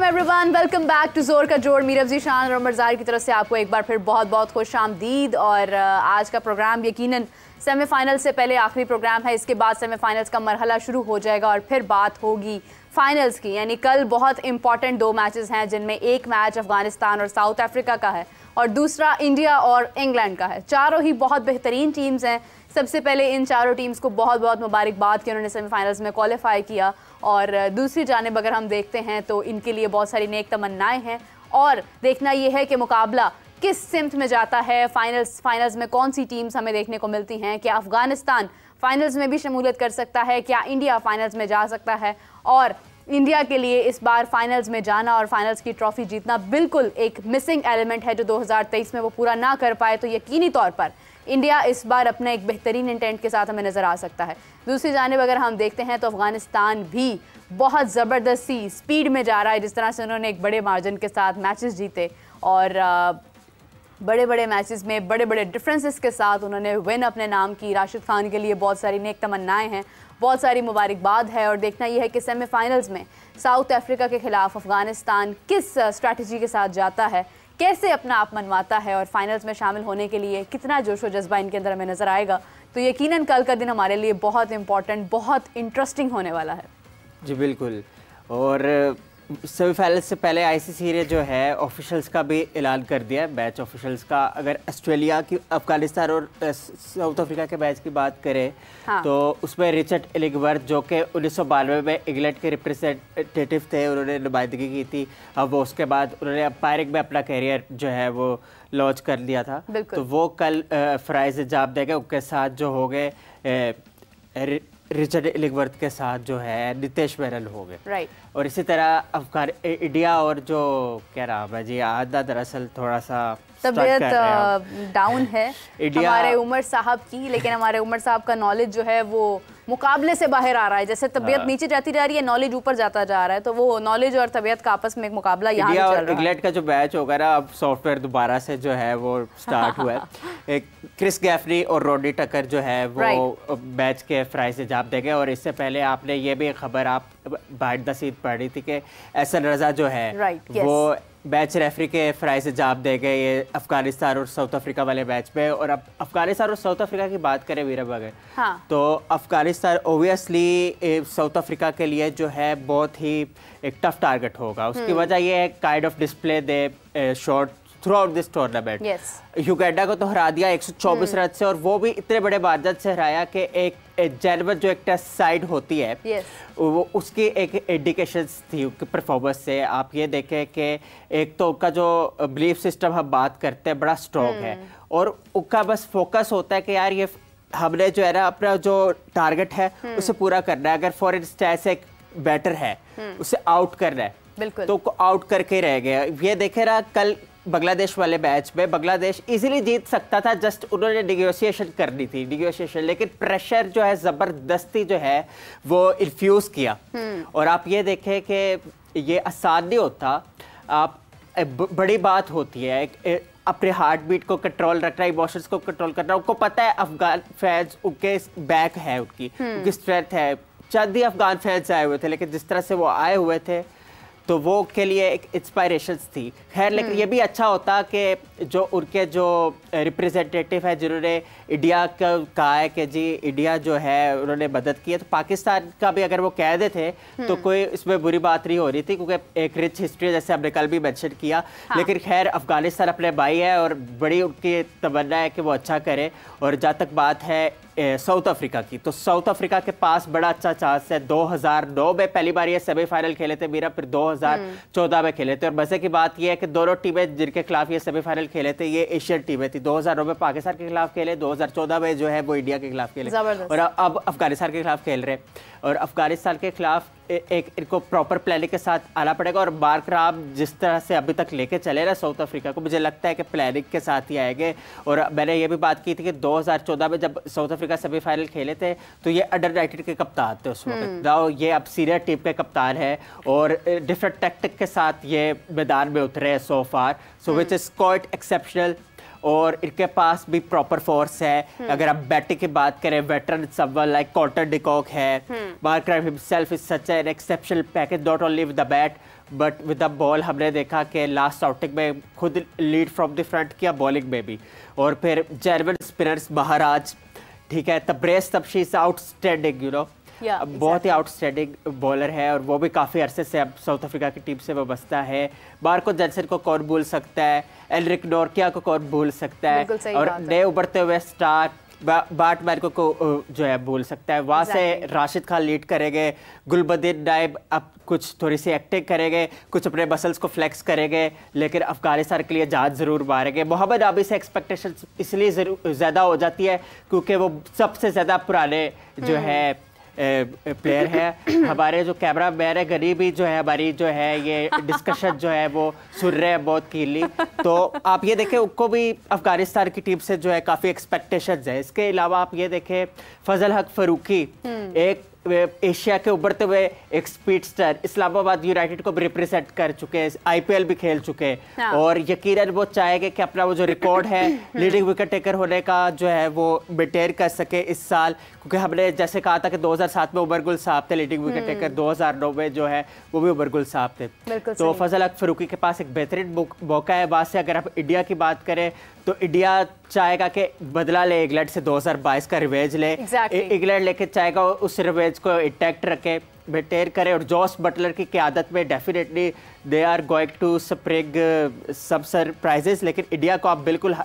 Everyone, welcome back to जोर का जोड़। मीरा जीशान और उमर ज़ाहिर की तरफ से आपको एक बार फिर बहुत बहुत खुश आमदीद। और आज का प्रोग्राम यकीनन सेमीफाइनल से पहले आखिरी प्रोग्राम है। इसके बाद सेमीफाइनल्स का मरहला शुरू हो जाएगा और फिर बात होगी फाइनल्स की। यानी कल बहुत इंपॉर्टेंट 2 मैचेस हैं, जिनमें एक मैच अफगानिस्तान और साउथ अफ्रीका का है और दूसरा इंडिया और इंग्लैंड का है। चारों ही बहुत बेहतरीन टीम्स हैं। सबसे पहले इन चारों टीम्स को बहुत बहुत मुबारकबाद कि उन्होंने सेमीफाइनल्स में क्वालिफाई किया। और दूसरी जानिब अगर हम देखते हैं तो इनके लिए बहुत सारी नेक तमन्नाएं हैं और देखना ये है कि मुकाबला किस सिमत में जाता है। फाइनल्स में कौन सी टीम्स हमें देखने को मिलती हैं। क्या अफगानिस्तान फाइनल्स में भी शमूलियत कर सकता है, क्या इंडिया फाइनल्स में जा सकता है। और इंडिया के लिए इस बार फाइनल्स में जाना और फाइनल्स की ट्रॉफी जीतना बिल्कुल एक मिसिंग एलिमेंट है जो 2023 में वो पूरा ना कर पाए। तो यकीनी तौर पर इंडिया इस बार अपने एक बेहतरीन इंटेंट के साथ हमें नज़र आ सकता है। दूसरी जानिब अगर हम देखते हैं तो अफगानिस्तान भी बहुत ज़बरदस्ती स्पीड में जा रहा है। जिस तरह से उन्होंने एक बड़े मार्जिन के साथ मैचेस जीते और बड़े बड़े मैचेस में बड़े बड़े डिफरेंसेस के साथ उन्होंने विन अपने नाम की। राशिद खान के लिए बहुत सारी नेक तमन्नाएं हैं, बहुत सारी मुबारकबाद है। और देखना यह है कि सेमीफाइनल्स में साउथ अफ्रीका के खिलाफ अफगानिस्तान किस स्ट्रैटेजी के साथ जाता है, कैसे अपना आप मनवाता है और फाइनल्स में शामिल होने के लिए कितना जोश व जज्बा इनके अंदर हमें नज़र आएगा। तो यकीनन कल का दिन हमारे लिए बहुत इंपॉर्टेंट, बहुत इंटरेस्टिंग होने वाला है। जी बिल्कुल। और सेमीफाइनल से पहले आईसीसी ने जो है ऑफिशियल्स का भी ऐलान कर दिया है, मैच ऑफिशियल्स का। अगर ऑस्ट्रेलिया की अफगानिस्तान और साउथ अफ्रीका के मैच की बात करें तो उसमें रिचर्ड इलिंगवर्थ जो कि 1992 में इंग्लैंड के रिप्रेजेंटेटिव थे, उन्होंने नुमाइंदगी की थी। अब वो उसके बाद उन्होंने अंपायरिंग में अपना कैरियर जो है वो लॉन्च कर लिया था। तो वो कल फराइज जवाब देंगे। उनके साथ जो हो गए रिचर्ड इलिंगवर्थ के साथ जो है नितेश मेनन हो गए। और इसी तरह इंडिया और जो क्या नाम है जी, आदा दरअसल थोड़ा सा तबीयत डाउन है हमारे उमर साहब की, लेकिन हमारे उमर साहब का नॉलेज जो है वो मुकाबले से बाहर आ रहा है। जैसे तबीयत नीचे जाती जा रही है, नॉलेज ऊपर जाता जा रहा है। तो वो नॉलेज और तबीयत का आपस में एक मुकाबला यहाँ चल रहा है। इंग्लैंड का जो मैच होगा ना, अब सॉफ्टवेयर दोबारा से जो है वो स्टार्ट हुआ है। क्रिस गैफनी और रॉडी टकर जो है वो मैच के फ्राई से जवाब देंगे। और इससे पहले आपने ये भी खबर आप बाइट द सीट पढ़ी थी कि एहसन रजा जो है वो मैच रेफरी के फ्राई से जवाब देंगे ये अफगानिस्तान और साउथ अफ्रीका वाले मैच में। और अब अफगानिस्तान और साउथ अफ्रीका की बात करें वीरा बगैर, तो अफगानिस्तान ओबियसली साउथ अफ्रीका के लिए जो है बहुत ही एक टफ टारगेट होगा। उसकी वजह ये है kind of display they shot through out this tournament. Uganda को तो हरा दिया 124 रन से, और वो भी इतने बड़े मार्जिन से हराया कि एक जेनवन जो एक टेस्ट साइड होती है वो उसकी एक इंडिकेशंस थी उनकी परफॉर्मेंस से। आप ये देखें कि एक तो उनका जो बिलीफ सिस्टम हम बात करते हैं बड़ा स्ट्रॉन्ग है और उनका बस फोकस होता है कि यार ये हमने जो है ना अपना जो टारगेट है उसे पूरा करना है। अगर फॉर इंस्टेंस एक बैटर है उसे आउट करना है तो आउट करके रह गया। ये देखे ना कल बांग्लादेश वाले मैच में बांग्लादेश इजीली जीत सकता था, जस्ट उन्होंने निगोशिएशन करनी थी लेकिन प्रेशर जो है ज़बरदस्ती जो है वो इन्फ्यूज़ किया। और आप ये देखें कि ये आसान नहीं होता। आप बड़ी बात होती है अपने हार्ट बीट को कंट्रोल रखना, इमोशंस को कंट्रोल करना। उनको पता है अफगान फैंस उनके बैक है, उनकी स्ट्रेंथ है। चंद ही अफगान फैंस आए हुए थे, लेकिन जिस तरह से वो आए हुए थे तो वो के लिए एक इंस्पायरेशंस थी। खैर, लेकिन ये भी अच्छा होता कि जो उनके जो रिप्रेजेंटेटिव है जिन्होंने इंडिया का कहा है कि जी इंडिया जो है उन्होंने मदद की है, तो पाकिस्तान का भी अगर वो कह देते तो कोई इसमें बुरी बात नहीं हो रही थी, क्योंकि एक रिच हिस्ट्री जैसे हमने कल भी मेंशन किया। लेकिन खैर अफगानिस्तान अपने भाई है और बड़ी उनकी तमन्ना है कि वो अच्छा करे। और जहाँ तक बात है साउथ अफ्रीका की, तो साउथ अफ्रीका के पास बड़ा अच्छा चांस है। 2009 में पहली बार ये सेमीफाइनल खेले थे मीरा, फिर 2014 में खेले थे। और मजे की बात ये है कि दोनों टीमें जिनके खिलाफ ये सेमीफाइनल खेले थे ये एशियन टीमें थी। 2009 में पाकिस्तान के खिलाफ खेले, 2014 में जो है वो इंडिया के खिलाफ खेले और अब अफगानिस्तान के खिलाफ खेल रहे। और अफगानिस्तान के खिलाफ एक इनको प्रॉपर प्लानिंग के साउथ आना पड़ेगा। और मार्क राम जिस तरह से अभी तक लेके चले ना साउथ अफ्रीका को, मुझे लगता है कि प्लानिंग के साथ ही आएंगे। और मैंने ये भी बात की थी कि 2014 में जब साउथ अफ्रीका सेमीफाइनल खेले थे तो ये अंडर 19 के कप्तान थे उस वक्त। नाउ ये अब सीनियर टीम के कप्तान है और डिफरेंट टैक्टिक के साथ ये मैदान में उतरे सो फार, सो विच इज क्वाइट एक्सेप्शनल। और इनके पास भी प्रॉपर फोर्स है। अगर आप बैटिंग की बात करें, veteran someone like Colter de Kock है, Markram himself is such an exceptional package not only with the bat but with the ball. हमने देखा कि लास्ट आउटिंग में खुद लीड फ्रॉम द फ्रंट किया बॉलिंग में भी। और फिर जेन्युइन स्पिनर्स महाराज, ठीक है, तब्रेज तबशी इज आउटस्टैंडिंग, यू नो, बहुत ही आउटस्टैंडिंग बॉलर है और वो भी काफ़ी अरसे से अब साउथ अफ्रीका की टीम से वाबस्ता है। मार्को जेनसन को कौन भूल सकता है, एलरिक नोर्किया को कौन भूल सकता है, और नए उभरते हुए स्टार बाट मैरको को जो है भूल सकता है। वहाँ से राशिद खान लीड करेंगे, गुलबदीन नाइब अब कुछ थोड़ी सी एक्टिंग करेंगे, कुछ अपने मसल्स को फ्लेक्स करेंगे, लेकिन अफगानिस्तान के लिए जान ज़रूर मारेंगे। मोहम्मद आबी से एक्सपेक्टेशन इसलिए ज़्यादा हो जाती है क्योंकि वो सबसे ज़्यादा पुराने जो है प्लेयर है। हमारे जो कैमरा मैन है गरीबी जो है हमारी जो है ये डिस्कशन जो है वो सुन रहे हैं बहुत कीली। तो आप ये देखें उनको भी अफगानिस्तान की टीम से जो है काफ़ी एक्सपेक्टेशंस है। इसके अलावा आप ये देखें फजल हक फरूकी एक एशिया के उभरते हुए एक स्पीडस्टर, इस्लामाबाद यूनाइटेड को भी रिप्रेजेंट कर चुके हैं, आईपीएल भी खेल चुके हैं और यकीनन वो चाहेंगे कि अपना वो जो रिकॉर्ड है लीडिंग विकेट टेकर होने का जो है वो मेंटेन कर सके इस साल। क्योंकि हमने जैसे कहा था कि 2007 में उमर गुल साहब थे लीडिंग विकेट टेकर, 2009 में जो है वो भी उमर गुल साहब थे। तो फजल हक फरूकी के पास एक बेहतरीन मौका है। वहाँ से अगर आप इंडिया की बात करें तो इंडिया चाहेगा कि बदला ले इंग्लैंड से, 2022 का रिवेंज ले। इंग्लैंड लेके चाहेगा उस रिवेंज को इंटैक्ट रखे, मेंटेन करे। और जॉस बटलर की क़यादत में definitely they are going to spring some surprises. लेकिन इंडिया को आप बिल्कुल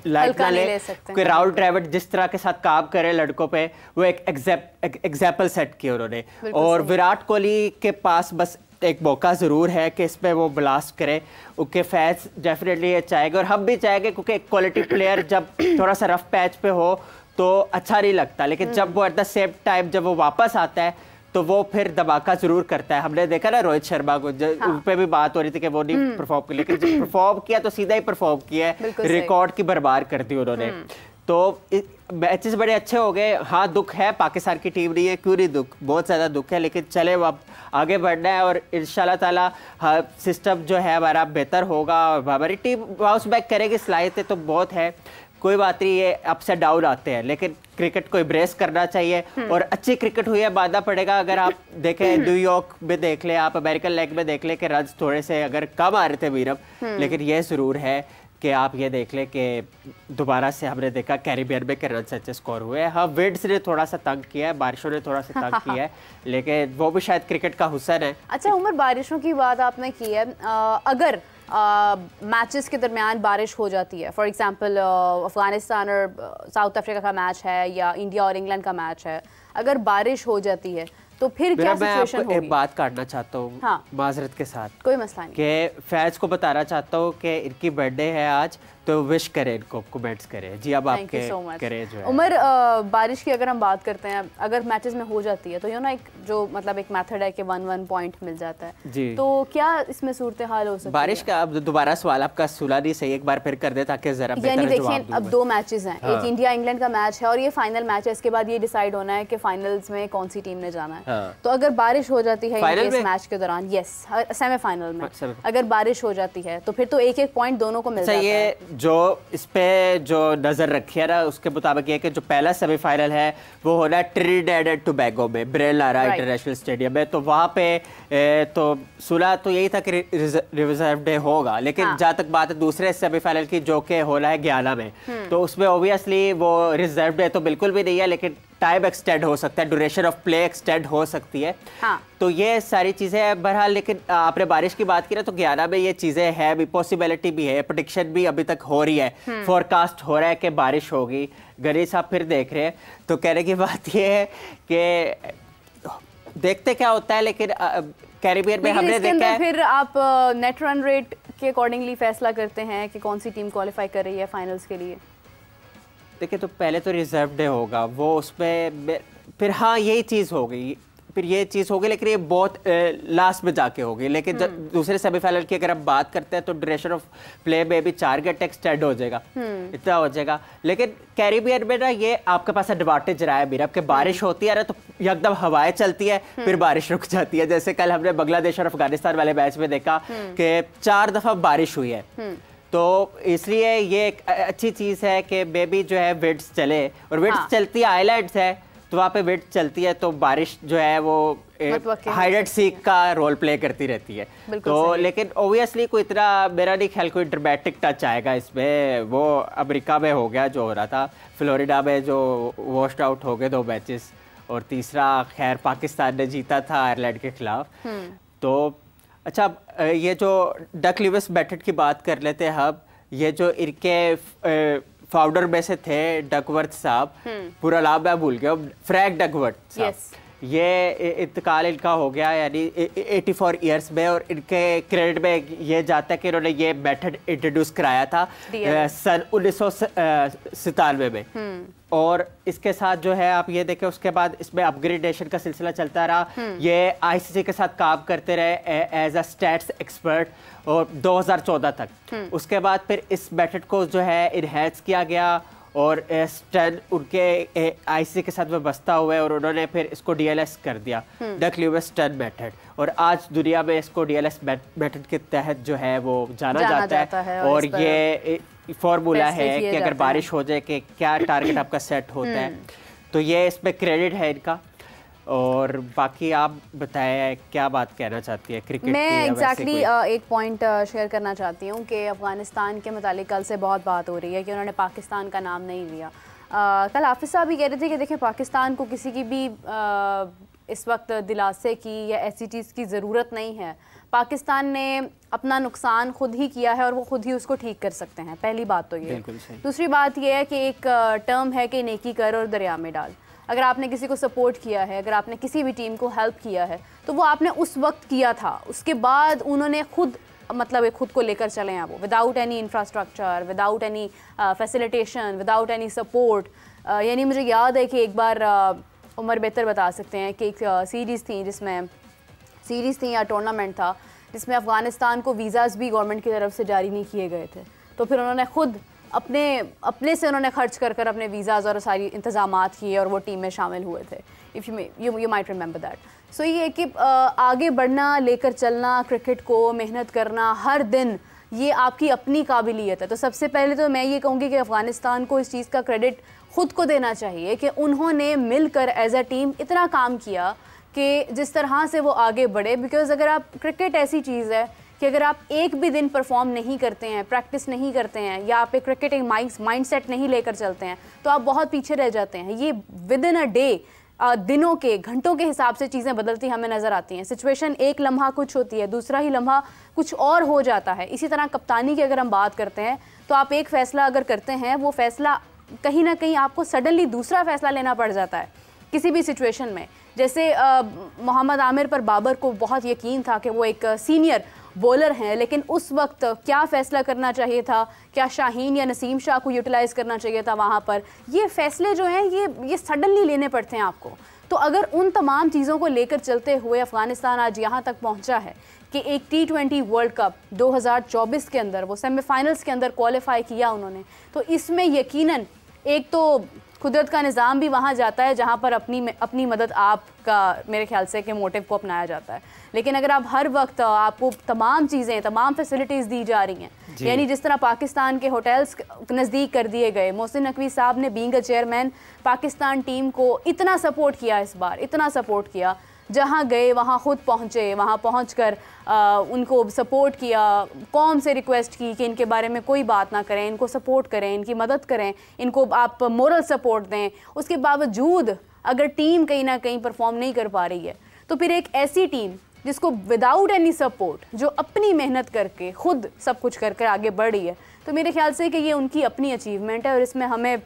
लाइट ना ले क्योंकि राहुल द्रविड़ जिस तरह के साथ काम करे लड़कों पे, वो एक एग्जाम्पल सेट किया उन्होंने। और विराट कोहली के पास बस एक मौका ज़रूर है कि इस पर वो ब्लास्ट करे। उनके फैंस डेफिनेटली ये चाहेंगे और हम भी चाहेंगे क्योंकि एक क्वालिटी प्लेयर जब थोड़ा सा रफ पैच पे हो तो अच्छा नहीं लगता, लेकिन जब वो एट द सेम टाइम जब वो वापस आता है तो वो फिर धमाका जरूर करता है। हमने देखा ना रोहित शर्मा को, उन पे भी बात हो रही थी कि वो नहीं परफॉर्म किया, लेकिन जब परफॉर्म किया तो सीधा ही परफॉर्म किया है, रिकॉर्ड की बर्बाद कर दी उन्होंने। तो मैचेस बड़े अच्छे हो गए। हाँ दुख है पाकिस्तान की टीम नहीं है, क्यों नहीं दुख, बहुत ज़्यादा दुख है, लेकिन चले अब आगे बढ़ना है और इंशाल्लाह ताला सिस्टम जो है हमारा बेहतर होगा और हमारी टीम बाउंस बैक करेगी। सलाहियतें तो बहुत है, कोई बात नहीं, ये अप्स एंड डाउन आते हैं, लेकिन क्रिकेट को एम्ब्रेस करना चाहिए और अच्छी क्रिकेट हुई है मानना पड़ेगा। अगर आप देखें न्यूयॉर्क में देख लें, आप अमेरिकन लेग में देख लें कि रन थोड़े से अगर कम आ रहे थे मीरब, लेकिन ये ज़रूर है कि आप ये देख लें कि दोबारा से हमने देखा कैरिबियन में के रन अच्छे स्कोर हुए हैं। हाँ विंड्स ने थोड़ा सा तंग किया है, बारिशों ने थोड़ा सा तंग किया है, लेकिन वो भी शायद क्रिकेट का हुस्न है। अच्छा उमर, बारिशों की बात आपने की है, अगर मैचेस के दरमियान बारिश हो जाती है, फॉर एग्जांपल अफगानिस्तान और साउथ अफ्रीका का मैच है या इंडिया और इंग्लैंड का मैच है, अगर बारिश हो जाती है तो फिर क्या सिचुएशन होगी? एक बात काटना चाहता हूँ, हाँ। माजरत के साथ, कोई मसला नहीं, कि फैंस को बताना चाहता हूँ कि इनकी बर्थडे है आज, तो विश करें इनको, कमेंट्स करें जी। अब आपके करें जो है उमर, बारिश की अगर हम बात करते हैं, अगर मैचेस में हो जाती है तो यू नो एक जो मतलब एक मेथड है कि 1-1 पॉइंट मिल जाता है जी, तो क्या इसमें सूरत हाल हो सकती है बारिश का? अब दोबारा सवाल आपका सुना नहीं सही, एक बार फिर कर दे ताकि जरा यानी देखिए अब 2 मैचेस हैं, एक इंडिया इंग्लैंड का मैच है और ये फाइनल मैच है। इसके बाद ये डिसाइड होना है कि फाइनल्स में कौन सी टीम ने जाना है। तो अगर बारिश हो जाती है इस मैच के दौरान, यस सेमीफाइनल में अगर बारिश हो जाती है तो फिर तो 1-1 पॉइंट दोनों को मिल जाता है। ये जो इस पे जो नजर रखी है ना उसके मुताबिक ये कि जो पहला सेमीफाइनल है वो होना है ट्रिनिडेड एंड टोबैगो में, ब्रेल लारा इंटरनेशनल स्टेडियम में। तो वहाँ पे तो सुना तो यही था कि रिजर्व डे होगा, लेकिन जहाँ तक बात है दूसरे सेमीफाइनल की जो कि होना है गयाना में, तो उसमें ऑब्वियसली वो रिजर्व डे तो बिल्कुल भी नहीं है, लेकिन टाइम एक्सटेंड हो सकता है, ड्यूरेशन ऑफ प्ले एक्सटेंड हो सकती है। हाँ। तो ये सारी चीज़ें हैं बहरहाल। लेकिन आपने बारिश की बात की ना, तो गयाना में ये चीज़ें हैं भी, पॉसिबिलिटी भी है, प्रेडिक्शन भी अभी तक हो रही है, फोरकास्ट हो रहा है कि बारिश होगी। गणेश साहब फिर देख रहे हैं, तो कहने की बात ये है कि देखते क्या होता है, लेकिन कैरिबियन में हमने देखा है। फिर आप नेट रन रेट के अकॉर्डिंगली फैसला करते हैं कि कौन सी टीम क्वालिफाई कर रही है फाइनल्स के लिए। देखिए तो पहले तो रिजर्व डे होगा, वो उसमें फिर हाँ यही चीज़ होगी, फिर ये चीज़ होगी, लेकिन ये बहुत लास्ट में जाके होगी। लेकिन दूसरे सेमीफाइनल की अगर हम बात करते हैं तो ड्यूरेशन ऑफ प्ले में भी 4 घंटे एक्सटेंड हो जाएगा, इतना हो जाएगा। लेकिन कैरिबियन में ना ये आपके पास एडवांटेज रहा है मेरा, कि बारिश होती है ना तो एकदम हवाएं चलती है, फिर बारिश रुक जाती है। जैसे कल हमने बांग्लादेश और अफगानिस्तान वाले मैच में देखा कि 4 दफ़ा बारिश हुई है, तो इसलिए ये एक अच्छी चीज़ है कि बेबी जो है विड्स चले, और विड्स चलती है, आइलैंड्स है तो वहाँ पे विड्स चलती है, तो बारिश जो है वो हाइडेड सीक का रोल प्ले करती रहती है। तो लेकिन ओबियसली कोई इतना मेरा नहीं ख्याल कोई ड्रामेटिक टच आएगा इसमें। वो अमेरिका में हो गया जो हो रहा था, फ्लोरिडा में जो वॉश्ड आउट हो गए 2 मैचेस, और तीसरा खैर पाकिस्तान ने जीता था आयरलैंड के खिलाफ। तो अच्छा, ये जो डक लिविस मेथड की बात कर लेते हैं हम। ये जो इनके फाउंडर में से थे डकवर्थ साहब, पूरा नाम मैं भूल गया, फ्रैंक डकवर्थ साहब। ये इंतकाल इनका हो गया यानी 84 ईयर्स में, और इनके क्रेडिट में ये जाता है कि इन्होंने ये मेथड इंट्रोड्यूस कराया था सन 1997 में। और इसके साथ जो है आप ये देखें, उसके बाद इसमें अपग्रेडेशन का सिलसिला चलता रहा। ये आईसीसी के साथ काम करते रहे एज अ स्टैट्स एक्सपर्ट, और 2014 तक। उसके बाद फिर इस मेथड को जो है इनहैंस किया गया, और स्टन उनके आईसीसी के साथ बस्ता हुए, और उन्होंने फिर इसको डीएलएस कर दिया, डक लिविस स्टन मेथड। और आज दुनिया में इसको डीएलएस मेथड के तहत जो है वो जाना जाता है। और ये फॉर्मूला है कि अगर बारिश हो जाए कि क्या टारगेट आपका सेट होता है, तो ये इसमें क्रेडिट है इनका। और बाकी आप बताएं क्या बात कहना चाहती है क्रिकेट मैं एग्जैक्टली एक पॉइंट शेयर करना चाहती हूँ कि अफगानिस्तान के मुतालिक कल से बहुत बात हो रही है कि उन्होंने पाकिस्तान का नाम नहीं लिया। कल हाफिज़ साहब भी कह रहे थे कि देखिए पाकिस्तान को किसी की भी इस वक्त दिलासे की या ऐसी चीज़ की ज़रूरत नहीं है। पाकिस्तान ने अपना नुकसान खुद ही किया है और वो खुद ही उसको ठीक कर सकते हैं, पहली बात तो ये। दूसरी बात ये है कि एक टर्म है कि नेकी कर और दरिया में डाल। अगर आपने किसी को सपोर्ट किया है, अगर आपने किसी भी टीम को हेल्प किया है, तो वो आपने उस वक्त किया था, उसके बाद उन्होंने खुद मतलब खुद को लेकर चले हैं वो, without any infrastructure, without any facilitation, without any support. यानी मुझे याद है कि एक बार उमर बेहतर बता सकते हैं कि एक सीरीज़ थी या टूर्नामेंट था जिसमें अफ़गानिस्तान को वीज़ाज़ भी गवर्नमेंट की तरफ से जारी नहीं किए गए थे, तो फिर उन्होंने खुद अपने से उन्होंने खर्च कर कर अपने वीज़ाज़ और सारी इंतज़ामात किए और वो टीम में शामिल हुए थे। If you might remember that. So ये कि आगे बढ़ना, लेकर चलना, क्रिकेट को मेहनत करना हर दिन, ये आपकी अपनी काबिलियत है। तो सबसे पहले तो मैं ये कहूँगी कि अफ़गानिस्तान को इस चीज़ का क्रेडिट ख़ुद को देना चाहिए कि उन्होंने मिलकर एज अ टीम इतना काम किया कि जिस तरह से वो आगे बढ़े। बिकॉज़ अगर आप, क्रिकेट ऐसी चीज़ है कि अगर आप एक भी दिन परफॉर्म नहीं करते हैं, प्रैक्टिस नहीं करते हैं, या आप एक क्रिकेटिंग माइंडसेट नहीं लेकर चलते हैं, तो आप बहुत पीछे रह जाते हैं। ये विद इन अ डे, दिनों के, घंटों के हिसाब से चीज़ें बदलती हमें नज़र आती हैं। सिचुएशन एक लम्हा कुछ होती है, दूसरा ही लम्हा कुछ और हो जाता है। इसी तरह कप्तानी की अगर हम बात करते हैं, तो आप एक फ़ैसला अगर करते हैं, वो फ़ैसला कहीं ना कहीं आपको सडनली दूसरा फ़ैसला लेना पड़ जाता है किसी भी सिचुएशन में। जैसे मोहम्मद आमिर पर बाबर को बहुत यकीन था कि वो एक सीनियर बॉलर हैं, लेकिन उस वक्त क्या फ़ैसला करना चाहिए था, क्या शाहीन या नसीम शाह को यूटिलाइज़ करना चाहिए था वहाँ पर, ये फ़ैसले जो हैं ये सडनली लेने पड़ते हैं आपको। तो अगर उन तमाम चीज़ों को लेकर चलते हुए अफ़गानिस्तान आज यहाँ तक पहुँचा है कि एक T20 वर्ल्ड कप 2024 के अंदर वो सेमीफाइनल्स के अंदर क्वालिफाई किया उन्होंने, तो इसमें यकीनन एक तो कुदरत का निज़ाम भी वहाँ जाता है जहाँ पर अपनी मदद आपका, मेरे ख्याल से, के मोटिव को अपनाया जाता है। लेकिन अगर आप हर वक्त आपको तमाम चीज़ें, तमाम फैसिलिटीज़ दी जा रही हैं, यानी जिस तरह पाकिस्तान के होटल्स नज़दीक कर दिए गए, मोहसिन नकवी साहब ने being a chairman Pakistan team को इतना सपोर्ट किया, इस बार इतना सपोर्ट किया, जहाँ गए वहाँ ख़ुद पहुँचे, वहाँ पहुँचकर उनको सपोर्ट किया, कौम से रिक्वेस्ट की कि इनके बारे में कोई बात ना करें, इनको सपोर्ट करें, इनकी मदद करें, इनको आप मोरल सपोर्ट दें। उसके बावजूद अगर टीम कहीं ना कहीं परफॉर्म नहीं कर पा रही है, तो फिर एक ऐसी टीम जिसको विदाउट एनी सपोर्ट, जो अपनी मेहनत करके खुद सब कुछ कर कर आगे बढ़ रही है, तो मेरे ख्याल से कि ये उनकी अपनी अचीवमेंट है और इसमें हमें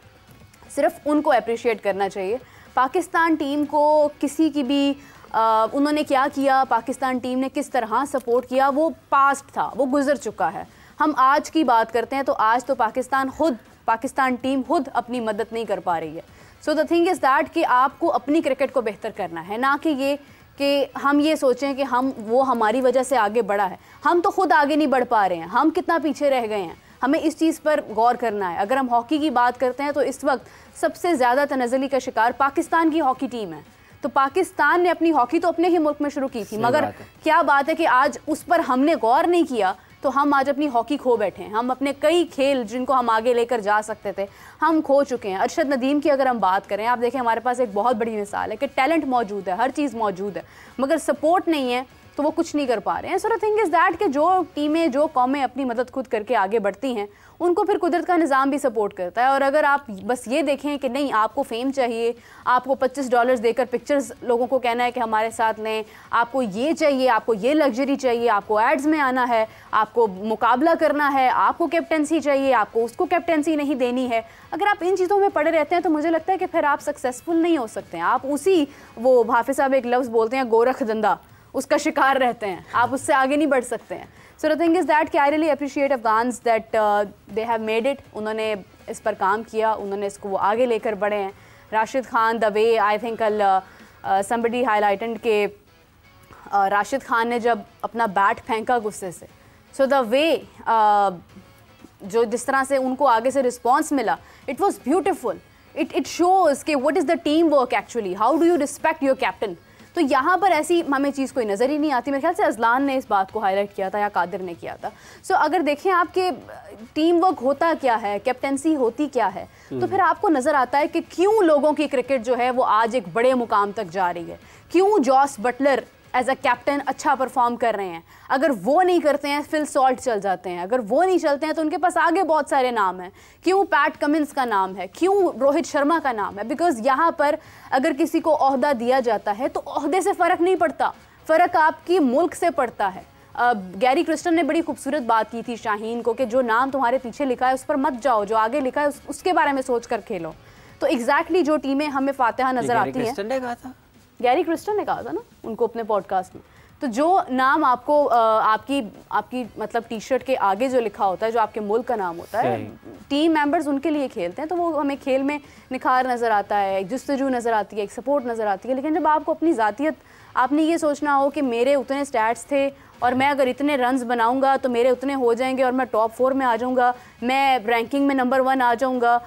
सिर्फ उनको अप्रिशिएट करना चाहिए। पाकिस्तान टीम को किसी की भी उन्होंने क्या किया, पाकिस्तान टीम ने किस तरह सपोर्ट किया, वो पास्ट था, वो गुजर चुका है। हम आज की बात करते हैं तो आज तो पाकिस्तान टीम खुद अपनी मदद नहीं कर पा रही है। सो द थिंग इज़ दैट कि आपको अपनी क्रिकेट को बेहतर करना है, ना कि ये कि हम ये सोचें कि वो हमारी वजह से आगे बढ़ा है। हम तो खुद आगे नहीं बढ़ पा रहे हैं, हम कितना पीछे रह गए हैं, हमें इस चीज़ पर गौर करना है। अगर हम हॉकी की बात करते हैं तो इस वक्त सबसे ज़्यादा तनज़्ज़ुली का शिकार पाकिस्तान की हॉकी टीम है। तो पाकिस्तान ने अपनी हॉकी तो अपने ही मुल्क में शुरू की थी, मगर क्या बात है कि आज उस पर हमने गौर नहीं किया तो हम आज अपनी हॉकी खो बैठे हैं। हम अपने कई खेल जिनको हम आगे लेकर जा सकते थे हम खो चुके हैं। अरशद नदीम की अगर हम बात करें, आप देखें हमारे पास एक बहुत बड़ी मिसाल है कि टैलेंट मौजूद है, हर चीज़ मौजूद है, मगर सपोर्ट नहीं है तो वो कुछ नहीं कर पा रहे हैं। So the thing is that कि जो टीमें, जो कौमें अपनी मदद खुद करके आगे बढ़ती हैं उनको फिर कुदरत का निज़ाम भी सपोर्ट करता है। और अगर आप बस ये देखें कि नहीं आपको फेम चाहिए, आपको $25 देकर पिक्चर्स लोगों को कहना है कि हमारे साथ लें, आपको ये चाहिए, आपको ये लग्जरी चाहिए, आपको एड्स में आना है, आपको मुकाबला करना है, आपको कैप्टेंसी चाहिए, आपको उसको कैप्टेंसी नहीं देनी है, अगर आप इन चीज़ों में पड़े रहते हैं तो मुझे लगता है कि फिर आप सक्सेसफुल नहीं हो सकते हैं। आप उसी, वो हाफिज़ साहब एक लफ्ज़ बोलते हैं गोरख धंधा, उसका शिकार रहते हैं, आप उससे आगे नहीं बढ़ सकते हैं। So the thing is that कि I really appreciate Afghans that they have made it. उन्होंने इस पर काम किया, उन्होंने इसको वो आगे लेकर बढ़े हैं। Rashid Khan the way I think कल समबडी हाईलाइटेड के राशिद खान ने जब अपना बैट फेंका गुस्से से, सो द वे जो जिस तरह से उनको आगे से रिस्पॉन्स मिला, it was beautiful. It shows कि what is the team work actually, how do you respect your captain. तो यहाँ पर ऐसी हमें चीज़ कोई नज़र ही नहीं आती। मेरे ख्याल से अजलान ने इस बात को हाईलाइट किया था या कादिर ने किया था। सो अगर देखें आपके टीम वर्क होता क्या है, कैप्टेंसी होती क्या है, तो फिर आपको नज़र आता है कि क्यों लोगों की क्रिकेट जो है वो आज एक बड़े मुकाम तक जा रही है, क्यों Jos Butler as a captain अच्छा परफॉर्म कर रहे हैं। अगर वो नहीं करते हैं फिल सॉल्ट चल जाते हैं, अगर वो नहीं चलते हैं तो उनके पास आगे बहुत सारे नाम हैं। क्यों पैट कमिंस का नाम है, क्यों रोहित शर्मा का नाम है, बिकॉज यहाँ पर अगर किसी को ओहदा दिया जाता है तो ओहदे से फ़र्क नहीं पड़ता, फ़र्क आपकी मुल्क से पड़ता है। गैरी क्रिस्टन ने बड़ी खूबसूरत बात की थी शाहीन को कि जो नाम तुम्हारे पीछे लिखा है उस पर मत जाओ, जो आगे लिखा है उसके बारे में सोच कर खेलो। तो एग्जैक्टली जो टीमें हमें फातिहा नज़र आती हैं, गैरी क्रिस्टन ने कहा था ना उनको अपने पॉडकास्ट में, तो जो नाम आपको आपकी मतलब टी शर्ट के आगे जो लिखा होता है, जो आपके मुल्क का नाम होता है, टीम मेंबर्स उनके लिए खेलते हैं, तो वो हमें खेल में निखार नज़र आता है, एक जुस्तजू नज़र आती है, एक सपोर्ट नज़र आती है। लेकिन जब आपको अपनी ज़ातियत, आपने ये सोचना हो कि मेरे उतने स्टैट्स थे और मैं अगर इतने रन्स बनाऊंगा तो मेरे उतने हो जाएंगे और मैं टॉप 4 में आ जाऊंगा, मैं रैंकिंग में नंबर 1 आ जाऊंगा,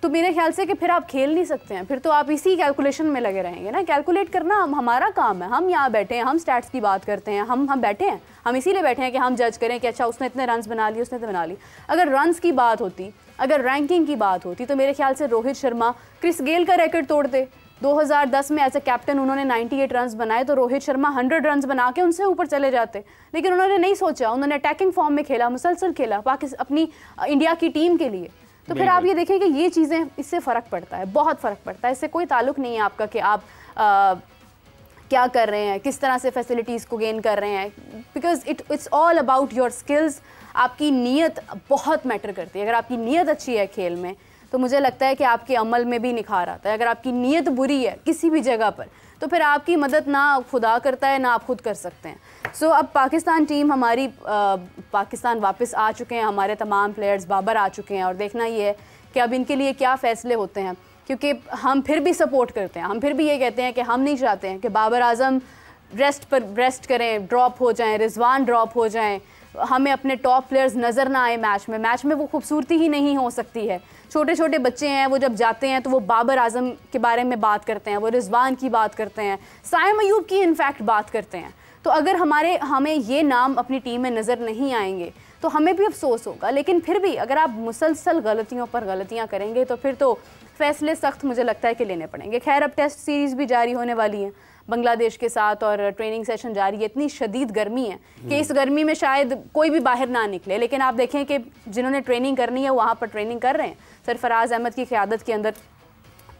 तो मेरे ख्याल से कि फिर आप खेल नहीं सकते हैं। फिर तो आप इसी कैलकुलेशन में लगे रहेंगे ना। कैलकुलेट करना हमारा काम है, हम यहाँ बैठे हैं, हम स्टैट्स की बात करते हैं, हम बैठे हैं, हम इसीलिए बैठे हैं कि हम जज करें कि अच्छा उसने इतने रन्स बना लिए, उसने इतने बना लिए। अगर रन्स की बात होती, अगर रैंकिंग की बात होती, तो मेरे ख्याल से रोहित शर्मा क्रिस गेल का रिकॉर्ड तोड़ दे। 2010 में एज ए कैप्टन उन्होंने 98 रन्स बनाए, तो रोहित शर्मा 100 रन्स बना के उनसे ऊपर चले जाते। लेकिन उन्होंने नहीं सोचा, उन्होंने अटैकिंग फॉर्म में खेला, मुसलसल खेला पाकिस्तान अपनी इंडिया की टीम के लिए। तो फिर आप ये देखें कि ये चीज़ें, इससे फ़र्क पड़ता है, बहुत फ़र्क पड़ता है। इससे कोई ताल्लुक़ नहीं है आपका कि आप क्या कर रहे हैं, किस तरह से फैसिलिटीज़ को गेन कर रहे हैं, because it's all about your skills. आपकी नीयत बहुत मैटर करती है। अगर आपकी नीयत अच्छी है खेल में तो मुझे लगता है कि आपके अमल में भी निखार आता है। अगर आपकी नीयत बुरी है किसी भी जगह पर तो फिर आपकी मदद ना खुदा करता है, ना आप खुद कर सकते हैं। सो अब पाकिस्तान टीम हमारी, पाकिस्तान वापस आ चुके हैं, हमारे तमाम प्लेयर्स बाबर आ चुके हैं, और देखना ये है कि अब इनके लिए क्या फ़ैसले होते हैं, क्योंकि हम फिर भी सपोर्ट करते हैं, हम फिर भी ये कहते हैं कि हम नहीं चाहते हैं कि बाबर आजम रेस्ट करें, ड्रॉप हो जाएं, रिजवान ड्रॉप हो जाएं, हमें अपने टॉप प्लेयर्स नज़र ना आए मैच में वो खूबसूरती ही नहीं हो सकती है। छोटे छोटे बच्चे हैं, वो जब जाते हैं तो वो बाबर आजम के बारे में बात करते हैं, वो रिजवान की बात करते हैं, साइम अयूब की इनफैक्ट बात करते हैं। तो अगर हमें ये नाम अपनी टीम में नज़र नहीं आएंगे तो हमें भी अफसोस होगा। लेकिन फिर भी अगर आप मुसलसल गलतियों पर गलतियां करेंगे तो फिर तो फ़ैसले सख्त मुझे लगता है कि लेने पड़ेंगे। खैर, अब टेस्ट सीरीज़ भी जारी होने वाली है बांग्लादेश के साथ, और ट्रेनिंग सेशन जारी है। इतनी शदीद गर्मी है कि इस गर्मी में शायद कोई भी बाहर ना निकले, लेकिन आप देखें कि जिन्होंने ट्रेनिंग करनी है वहाँ पर ट्रेनिंग कर रहे हैं। सरफराज अहमद की क़यादत के अंदर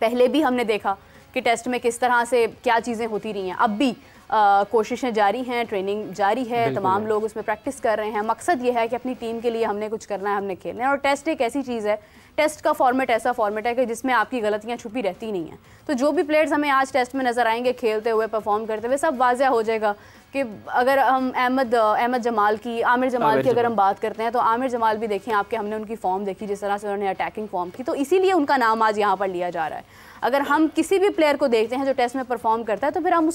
पहले भी हमने देखा कि टेस्ट में किस तरह से क्या चीज़ें होती रही हैं। अब भी कोशिशें जारी हैं, ट्रेनिंग जारी है, तमाम लोग उसमें प्रैक्टिस कर रहे हैं। मकसद ये है कि अपनी टीम के लिए हमने कुछ करना है, हमने खेलना है। और टेस्ट एक ऐसी चीज़ है, टेस्ट का फॉर्मेट ऐसा फॉर्मेट है कि जिसमें आपकी गलतियां छुपी रहती नहीं हैं। तो जो भी प्लेयर्स हमें आज टेस्ट में नज़र आएंगे खेलते हुए, परफॉर्म करते हुए, सब वाज़ह हो जाएगा कि अगर हम आमिर जमाल की अगर हम बात करते हैं तो आमिर जमाल भी देखें आपके, हमने उनकी फॉर्म देखी, जिस तरह से उन्होंने अटैकिंग फॉर्म की, तो इसीलिए उनका नाम आज यहाँ पर लिया जा रहा है। अगर हम किसी भी प्लेयर को देखते हैं जो टेस्ट में परफॉर्म करता है तो फिर हम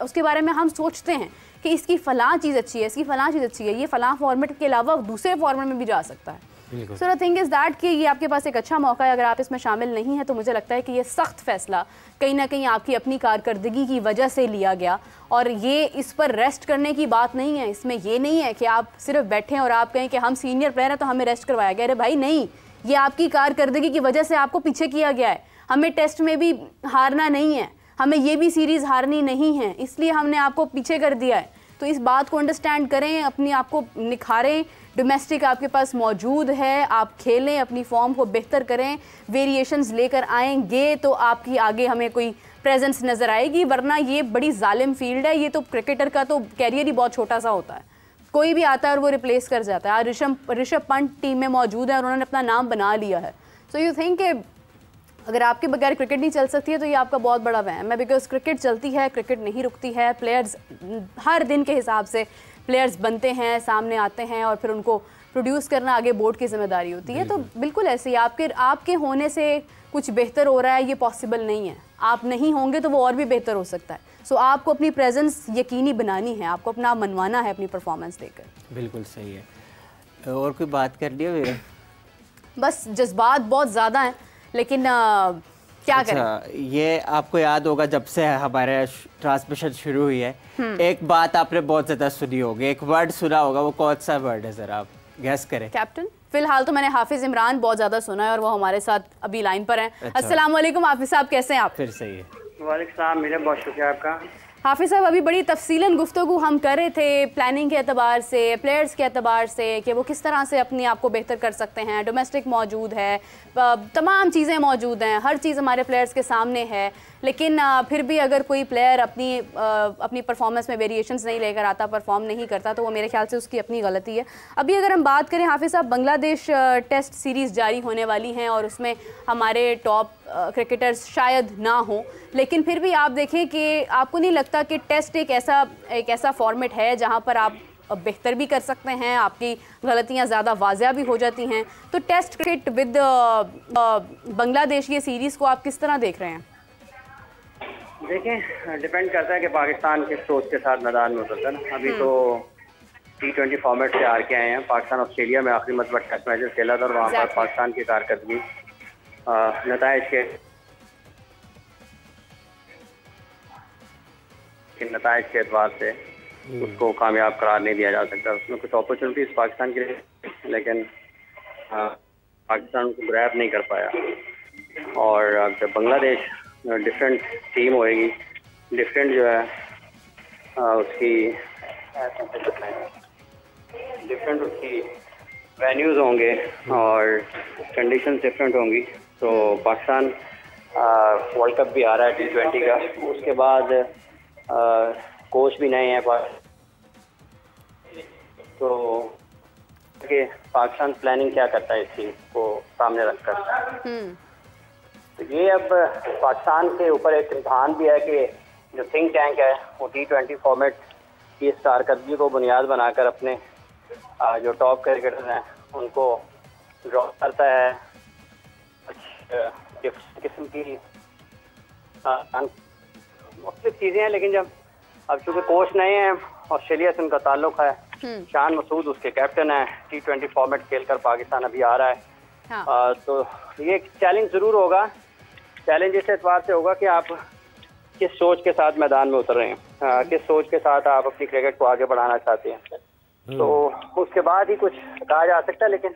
उसके बारे में हम सोचते हैं कि इसकी फ़लाँ चीज़ अच्छी है, इसकी फ़लाँ चीज़ अच्छी है, ये फ़लाँ फॉर्मेट के अलावा दूसरे फॉर्मेट में भी जा सकता है। सो द थिंग इज़ दैट कि ये आपके पास एक अच्छा मौका है, अगर आप इसमें शामिल नहीं हैं तो मुझे लगता है कि ये सख्त फैसला कहीं ना कहीं आपकी अपनी कारकर्दगी की वजह से लिया गया, और ये इस पर रेस्ट करने की बात नहीं है। इसमें ये नहीं है कि आप सिर्फ बैठें और आप कहें कि हम सीनियर प्लेयर हैं तो हमें रेस्ट करवाया गया। अरे भाई नहीं, ये आपकी कारकर्दगी की वजह से आपको पीछे किया गया है। हमें टेस्ट में भी हारना नहीं है, हमें ये भी सीरीज़ हारनी नहीं है, इसलिए हमने आपको पीछे कर दिया है। तो इस बात को अंडरस्टैंड करें, अपनी आप को निखारें। डोमेस्टिक आपके पास मौजूद है, आप खेलें, अपनी फॉर्म को बेहतर करें, वेरिएशंस लेकर आएंगे तो आपकी आगे हमें कोई प्रेजेंस नज़र आएगी, वरना ये बड़ी जालिम फील्ड है। ये तो क्रिकेटर का तो कैरियर ही बहुत छोटा सा होता है, कोई भी आता है और वो रिप्लेस कर जाता है। ऋषभ पंत टीम में मौजूद है और उन्होंने अपना नाम बना लिया है। सो यू थिंक अगर आपके बगैर क्रिकेट नहीं चल सकती है तो ये आपका बहुत बड़ा वहम है, बिकॉज क्रिकेट चलती है, क्रिकेट नहीं रुकती है। प्लेयर्स हर दिन के हिसाब से प्लेयर्स बनते हैं, सामने आते हैं और फिर उनको प्रोड्यूस करना आगे बोर्ड की जिम्मेदारी होती है। तो बिल्कुल ऐसे ही आपके होने से कुछ बेहतर हो रहा है ये पॉसिबल नहीं है। आप नहीं होंगे तो वो और भी बेहतर हो सकता है। सो आपको अपनी प्रेजेंस यकीनी बनानी है, आपको अपना मनवाना है अपनी परफॉर्मेंस देकर। बिल्कुल सही है। और कोई बात कर लिया? बस जज्बात बहुत ज़्यादा हैं, लेकिन क्या करें। ये आपको याद होगा जब से हमारे ट्रांसमिशन शुरू हुई है, एक बात आपने बहुत ज्यादा सुनी होगी, एक वर्ड सुना होगा, वो कौन सा वर्ड है जरा आप गैस करें। कैप्टन। फिलहाल तो मैंने हाफिज इमरान बहुत ज्यादा सुना है और वो हमारे साथ अभी लाइन पर हैं। अच्छा। अस्सलाम वालेकुम हाफिज साहब, कैसे हैं आप? फिर सही है। वालेकुम सलाम, मेरा बहुत शुक्रिया आपका। हाफिज साहब, अभी बड़ी तफसीलन गुफ्तगू हम कर रहे थे प्लानिंग के अतबार से, प्लेयर्स के अतबार से, कि वो किस तरह से अपने आप को बेहतर कर सकते हैं। डोमेस्टिक मौजूद है, तमाम चीज़ें मौजूद हैं, हर चीज़ हमारे प्लेयर्स के सामने है, लेकिन फिर भी अगर कोई प्लेयर अपनी परफॉर्मेंस में वेरिएशंस नहीं लेकर आता, परफॉर्म नहीं करता, तो वो मेरे ख्याल से उसकी अपनी गलती है। अभी अगर हम बात करें हाफिज साहब, बांग्लादेश टेस्ट सीरीज़ जारी होने वाली हैं और उसमें हमारे टॉप क्रिकेटर्स शायद ना हो, लेकिन फिर भी आप देखें कि आपको नहीं लगता कि टेस्ट एक ऐसा फॉर्मेट है जहां पर आप बेहतर भी कर सकते हैं, आपकी गलतियां ज़्यादा वाज़िया भी हो जाती हैं। तो टेस्ट क्रिकेट विद बांग्लादेश ये सीरीज़ को आप किस तरह देख रहे हैं? देखें, डिपेंड करता है कि पाकिस्तान किस सोच के साथ मैदान में उतरता है। अभी तो T20 फॉर्मेट से हार के आए हैं। पाकिस्तान ऑस्ट्रेलिया में आखिरी मरतबा टेस्ट मैचेस खेला था और वहाँ पर पाकिस्तान की कारकर्दगी नताइज के एतबार से उसको कामयाब करार नहीं दिया जा सकता। उसमें कुछ अपॉर्चुनिटीज पाकिस्तान के लिए, लेकिन पाकिस्तान उसको ग्रैब नहीं कर पाया। और जब बांग्लादेश डिफरेंट टीम होएगी, डिफरेंट जो है उसकी डिफरेंट उसकी वेन्यूज़ होंगे और कंडीशन डिफरेंट होंगी, तो पाकिस्तान वर्ल्ड कप भी आ रहा है T20 का, उसके बाद कोच भी नए हैं तो कि पाकिस्तान प्लानिंग क्या करता है इस चीज़ को सामने रखकर। तो ये अब पाकिस्तान के ऊपर एक इम्तहान भी है कि जो थिंक टैंक है वो T20 फॉर्मेट की इस कारकर्दगी को बुनियाद बनाकर अपने जो टॉप क्रिकेटर्स हैं उनको ड्रॉ करता है। किस्म की मुख्तलिफ चीज़ें हैं, लेकिन जब अब चूँकि कोच नए हैं, ऑस्ट्रेलिया से उनका ताल्लुक है, शान मसूद उसके कैप्टन है, T20 फॉर्मेट खेलकर पाकिस्तान अभी आ रहा है। हाँ। तो ये एक चैलेंज ज़रूर होगा। चैलेंज इस एतबार से होगा कि आप किस सोच के साथ मैदान में उतर रहे हैं, किस सोच के साथ आप अपनी क्रिकेट को आगे बढ़ाना चाहते हैं। तो उसके बाद ही कुछ कहा जा सकता है, लेकिन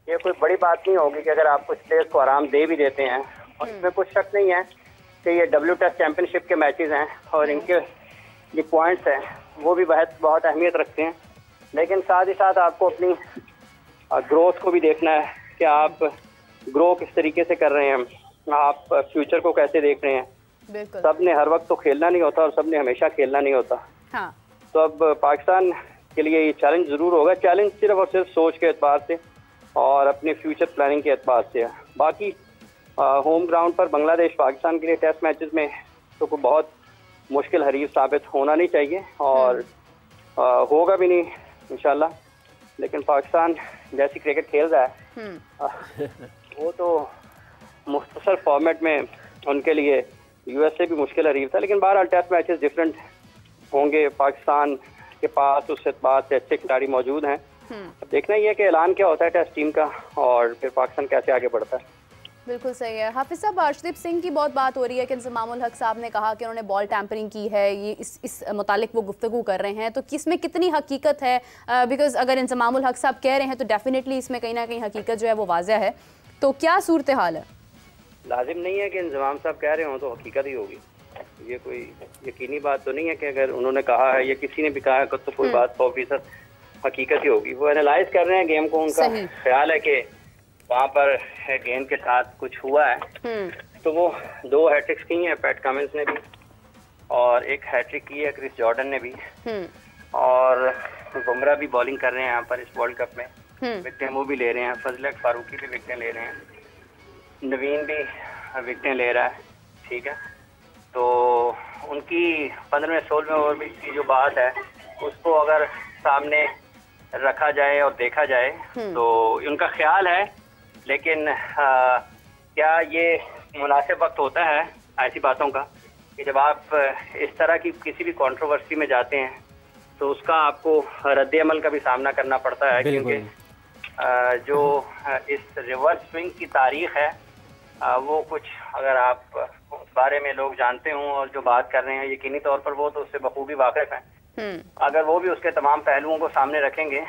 ये कोई बड़ी बात नहीं होगी कि अगर आप कुछ प्लेयर्स को आराम दे भी देते हैं। और इसमें कुछ शक नहीं है कि ये W टेस्ट चैंपियनशिप के मैचेस हैं और इनके जो पॉइंट्स हैं वो भी बहुत अहमियत रखते हैं, लेकिन साथ ही साथ आपको अपनी ग्रोथ को भी देखना है कि आप ग्रो किस तरीके से कर रहे हैं, आप फ्यूचर को कैसे देख रहे हैं। सब ने हर वक्त तो खेलना नहीं होता और सब ने हमेशा खेलना नहीं होता। हाँ। तो अब पाकिस्तान के लिए ये चैलेंज ज़रूर होगा। चैलेंज सिर्फ और सिर्फ सोच के एतबार से और अपने फ्यूचर प्लानिंग के एतबार से है। बाकी होम ग्राउंड पर बांग्लादेश पाकिस्तान के लिए टेस्ट मैचेस में तो कोई बहुत मुश्किल हरीफ साबित होना नहीं चाहिए और होगा भी नहीं इंशाल्लाह। लेकिन पाकिस्तान जैसी क्रिकेट खेल रहा है वो तो मुख्तसर फॉर्मेट में उनके लिए USA भी मुश्किल हरीफ था, लेकिन बहरहाल टेस्ट मैचेस डिफरेंट होंगे। पाकिस्तान के पास उस एतबार से अच्छे खिलाड़ी मौजूद हैं अब देखना ही है कि ऐलान क्या होता है टेस्ट टीम का और फिर पाकिस्तान कैसे आगे बढ़ता है। बिल्कुल सही है। हाफिज साहब, अर्शदीप सिंह की बहुत बात हो रही है कि इंजमामुल हक साहब ने कहा कि उन्होंने बॉल टैंपरिंग की है, ये इस मुतालिक वो गुफ्तगू कर रहे हैं, तो किसमें कितनी हकीकत है? बिकॉज अगर इंजमामुल हक साहब कह रहे हैं तो डेफिनेटली इसमें कहीं ना कहीं हकीकत जो है वो वाज़ह है। तो क्या सूरत हाल है? लाजिम नहीं है कि इंजमाम साहब कह रहे हो तो हकीकत ही होगी, ये कोई यकीनी बात तो नहीं है कि अगर उन्होंने कहा है या किसी ने भी कहा है तो कोई बात 100% हकीकत ही होगी। वो एनालाइज कर रहे हैं गेम को, उनका ख्याल है कि वहाँ पर गेम के साथ कुछ हुआ है। तो वो 2 हैट्रिक्स की हैं पैट कमिंस ने भी और 1 हैट्रिक की है क्रिस जॉर्डन ने भी, और बुमराह भी बॉलिंग कर रहे हैं यहाँ पर इस वर्ल्ड कप में, विकेटें वो भी ले रहे हैं, फजल फारूकी भी विकेटें ले रहे हैं, नवीन भी विकेटें ले रहा है, ठीक है। तो उनकी 15वें-16वें ओवर की जो बात है उसको अगर सामने रखा जाए और देखा जाए तो उनका ख्याल है, लेकिन क्या ये मुनासिब वक्त होता है ऐसी बातों का कि जब आप इस तरह की किसी भी कंट्रोवर्सी में जाते हैं तो उसका आपको रद्द अमल का भी सामना करना पड़ता है, क्योंकि जो इस रिवर्स स्विंग की तारीख है वो कुछ अगर आप उस बारे में लोग जानते हों और जो बात कर रहे हैं यकीनी तौर पर वो तो उससे बखूबी वाकिफ हैं, अगर वो भी उसके तमाम पहलुओं को सामने रखेंगे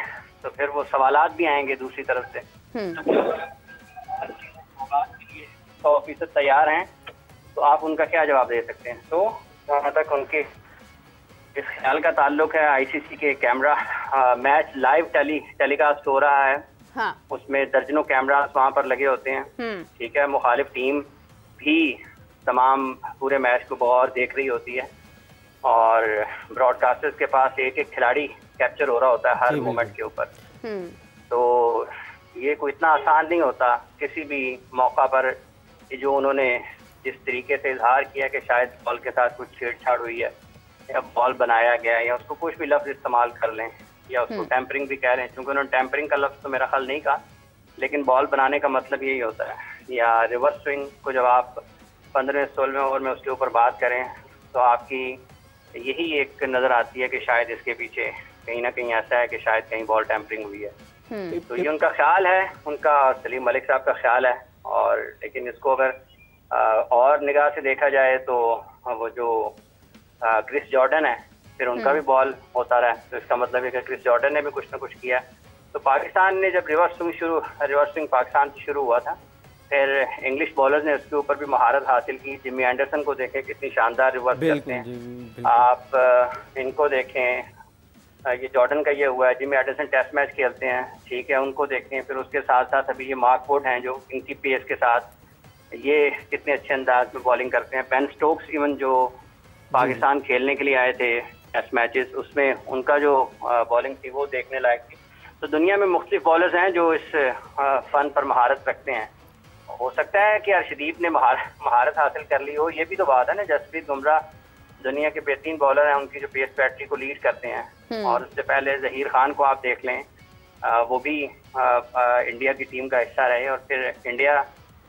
तो फिर वो सवालात भी आएंगे दूसरी तरफ से। 100% तैयार हैं तो आप उनका क्या जवाब दे सकते हैं? तो जहाँ तक उनके इस ख्याल का ताल्लुक है, आईसीसी के कैमरा मैच लाइव टेलीकास्ट हो रहा है, हाँ। उसमें दर्जनों कैमरास वहाँ पर लगे होते हैं, ठीक है। मुखालिफ टीम भी तमाम पूरे मैच को बहुत देख रही होती है और ब्रॉडकास्टर्स के पास एक खिलाड़ी कैप्चर हो रहा होता है हर मोमेंट के ऊपर। तो ये कोई इतना आसान नहीं होता किसी भी मौका पर जो उन्होंने जिस तरीके से इजहार किया कि शायद बॉल के साथ कुछ छेड़छाड़ हुई है या बॉल बनाया गया या उसको कुछ भी लफ्ज इस्तेमाल कर लें या उसको टैंपरिंग भी कह रहे हैं, क्योंकि उन्होंने टैंपरिंग का लफ्ज तो मेरा ख्याल नहीं कहा, लेकिन बॉल बनाने का मतलब यही होता है। या रिवर्स स्विंग को जब आप 15वें-16वें ओवर में उसके ऊपर बात करें तो आपकी यही एक नज़र आती है कि शायद इसके पीछे कहीं ना कहीं ऐसा है कि शायद कहीं बॉल टैंपरिंग हुई है। तो ये उनका ख्याल है, उनका सलीम मलिक साहब का ख्याल है, और लेकिन इसको अगर और निगाह से देखा जाए तो वो जो क्रिस जॉर्डन है फिर उनका भी बॉल होता रहा है, तो इसका मतलब है कि क्रिस जॉर्डन ने भी कुछ ना कुछ किया। तो पाकिस्तान ने जब रिवर्स स्विंग पाकिस्तान से शुरू हुआ था, फिर इंग्लिश बॉलर्स ने उसके ऊपर भी महारत हासिल की। जिमी एंडरसन को देखें कितनी शानदार रिवर्स करते हैं, आप इनको देखें, ये जॉर्डन का ये हुआ है, जिमी एंडरसन टेस्ट मैच खेलते हैं, ठीक है, उनको देखें। फिर उसके साथ साथ अभी ये मार्क वुड हैं जो इनकी पेस के साथ ये कितने अच्छे अंदाज में बॉलिंग करते हैं। बेन स्टोक्स इवन जो पाकिस्तान खेलने के लिए आए थे टेस्ट मैचेस, उसमें उनका जो बॉलिंग थी वो देखने लायक थी। तो दुनिया में मुख्तलिफ बॉलर्स हैं जो इस फन पर महारत रखते हैं। हो सकता है कि अर्शदीप ने महारत हासिल कर ली हो, ये भी तो बात है ना। जसप्रीत बुमराह दुनिया के बेहतरीन बॉलर हैं, उनकी जो पेस बैटरी को लीड करते हैं, और उससे पहले जहीर खान को आप देख लें, वो भी इंडिया की टीम का हिस्सा रहे। और फिर इंडिया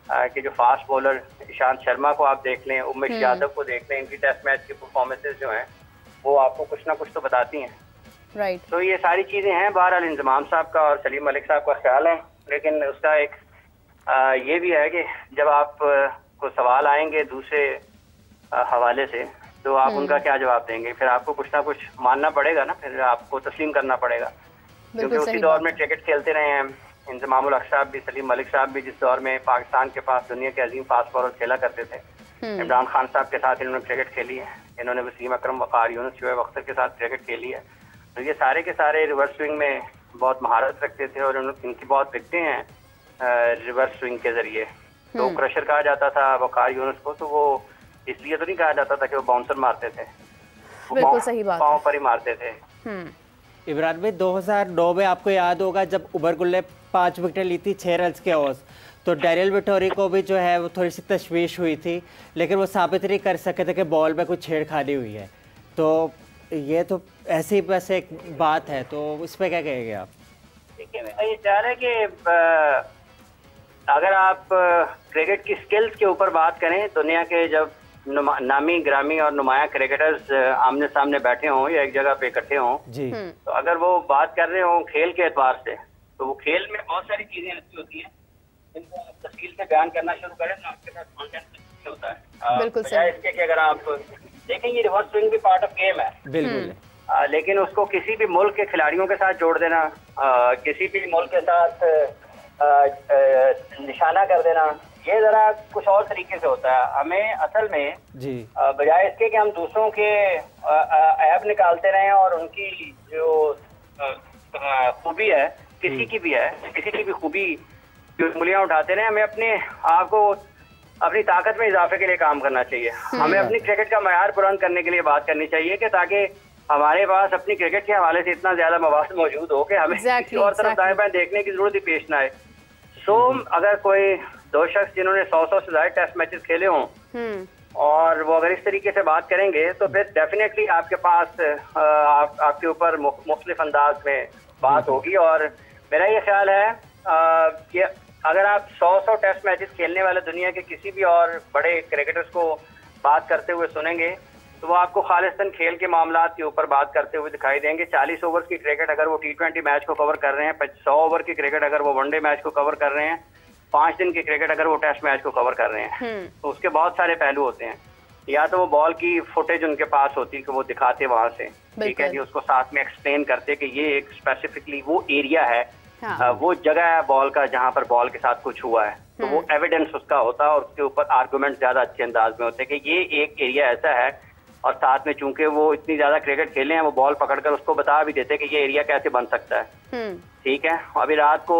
के जो फास्ट बॉलर ईशांत शर्मा को आप देख लें, उमेश यादव को देख लें, इनकी टेस्ट मैच की परफॉर्मेंसेज जो हैं वो आपको कुछ ना कुछ तो बताती हैं, राइट। तो ये सारी चीज़ें हैं। बहरहाल इंजमाम साहब का और सलीम मलिक साहब का ख्याल है, लेकिन उसका एक ये भी है कि जब आप को सवाल आएंगे दूसरे हवाले से तो आप उनका क्या जवाब देंगे? फिर आपको कुछ ना कुछ मानना पड़ेगा ना, फिर आपको तस्लीम करना पड़ेगा, क्योंकि उसी दौर में क्रिकेट खेलते रहे हैं इंजमामुल हक साहब भी, सलीम मलिक साहब भी, जिस दौर में पाकिस्तान के पास दुनिया के अजीम फास्ट बॉलर खेला करते थे। इमरान खान साहब के साथ इन्होंने क्रिकेट खेली है, इन्होंने वसीम अकरम, वकार यूनुस, शोएब अख्तर के साथ क्रिकेट खेली है। तो ये सारे के सारे रिवर्स स्विंग में बहुत महारत रखते थे और इनकी बहुत विकटें हैं रिवर्स स्विंग के जरिए। तो क्रशर कहा जाता था वकार यूनुस को, तो वो इसलिए तो नहीं कहा जाता था कि वो बाउंसर मारते थे, बिल्कुल सही बात, पाँव पर ही मारते थे। इमरान भाई 2009 में आपको याद होगा जब उमर गुल ने 5 विकेटें ली थी 6 रन के औस, तो डैरियल विटोरी को भी जो है वो थोड़ी सी तशवीश हुई थी, लेकिन वो साबित नहीं कर सके थे कि बॉल में कुछ छेड़खानी हुई है। तो ये तो ऐसी बस एक बात है, तो इस पर क्या कहेंगे आप? देखिए, मैं ये चाह रहा है कि अगर आप क्रिकेट की स्किल्स के ऊपर बात करें, दुनिया के जब नामी ग्रामी और नुमाया क्रिकेटर्स आमने सामने बैठे हों या एक जगह पे इकट्ठे हों जी, तो अगर वो बात कर रहे हों खेल के एतबार से, तो वो खेल में बहुत सारी चीजें ऐसी होती हैं जिनको आप तफसील से बयान करना शुरू करें तो आपके पास कॉन्टेंट होता है। बिल्कुल बजाय इसके कि अगर आप देखेंगे रिवर्स स्विंग भी पार्ट ऑफ गेम है, बिल्कुल। लेकिन उसको किसी भी मुल्क के खिलाड़ियों के साथ जोड़ देना, किसी भी मुल्क के साथ निशाना कर देना, ये जरा कुछ और तरीके से होता है। हमें असल में जी बजाय इसके कि हम दूसरों के ऐब निकालते रहें और उनकी जो खूबी है, किसी की भी है, किसी की भी खूबी जो उंगलियां उठाते रहें, हमें अपने आप को अपनी ताकत में इजाफे के लिए काम करना चाहिए। हमें अपनी क्रिकेट का मयार बुलंद करने के लिए बात करनी चाहिए कि ताकि हमारे पास अपनी क्रिकेट के हवाले से इतना ज्यादा मवाद मौजूद हो कि हमें किसी और तरफ दाएं बाएं देखने की जरूरत ही पेश ना आए। अगर कोई दो शख्स जिन्होंने 100 से ज्यादा टेस्ट मैचेस खेले हों और वो अगर इस तरीके से बात करेंगे तो फिर डेफिनेटली आपके पास आपके ऊपर मुख्तलिफ अंदाज में बात होगी। और मेरा ये ख्याल है कि अगर आप 100 टेस्ट मैचेस खेलने वाले दुनिया के किसी भी और बड़े क्रिकेटर्स को बात करते हुए सुनेंगे तो वो आपको खालिस्तान खेल के मामलात के ऊपर बात करते हुए दिखाई देंगे। 40 ओवर की क्रिकेट अगर वो T20 मैच को कवर कर रहे हैं, 100 ओवर की क्रिकेट अगर वो वनडे मैच को कवर कर रहे हैं, 5 दिन की क्रिकेट अगर वो टेस्ट मैच को कवर कर रहे हैं, तो उसके बहुत सारे पहलू होते हैं। या तो वो बॉल की फुटेज उनके पास होती कि वो दिखाते वहां से, ठीक है जी, उसको साथ में एक्सप्लेन करते कि ये एक स्पेसिफिकली वो एरिया है, वो जगह है बॉल का जहां पर बॉल के साथ कुछ हुआ है, तो वो एविडेंस उसका होता है और उसके ऊपर आर्गुमेंट ज्यादा अच्छे अंदाज में होते हैं कि ये एक एरिया ऐसा है। और साथ में चूंकि वो इतनी ज्यादा क्रिकेट खेले हैं, वो बॉल पकड़कर उसको बता भी देते हैं कि ये एरिया कैसे बन सकता है, ठीक है। अभी रात को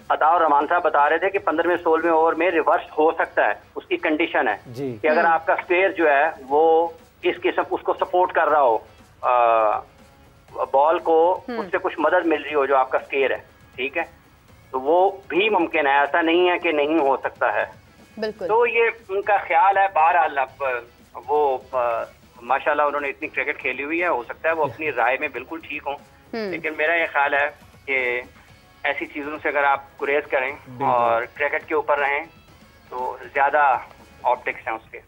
अता और रहमान साहब बता रहे थे कि 15वें 16वें ओवर में रिवर्स हो सकता है, उसकी कंडीशन है कि अगर आपका स्क्वायर जो है वो इस किस्म उसको सपोर्ट कर रहा हो, बॉल को उससे कुछ मदद मिल रही हो जो आपका स्क्वायर है, ठीक है, तो वो भी मुमकिन है, ऐसा नहीं है कि नहीं हो सकता है। बिल्कुल। तो ये उनका ख्याल है। बहरहाल वो माशाल्लाह उन्होंने इतनी क्रिकेट खेली हुई है, हो सकता है वो अपनी राय में बिल्कुल ठीक हो, लेकिन मेरा ये ख्याल है कि ऐसी चीजों से अगर आप गुरेज करें और क्रिकेट के ऊपर रहें तो ज्यादा ऑप्टिक्स हैं उसके।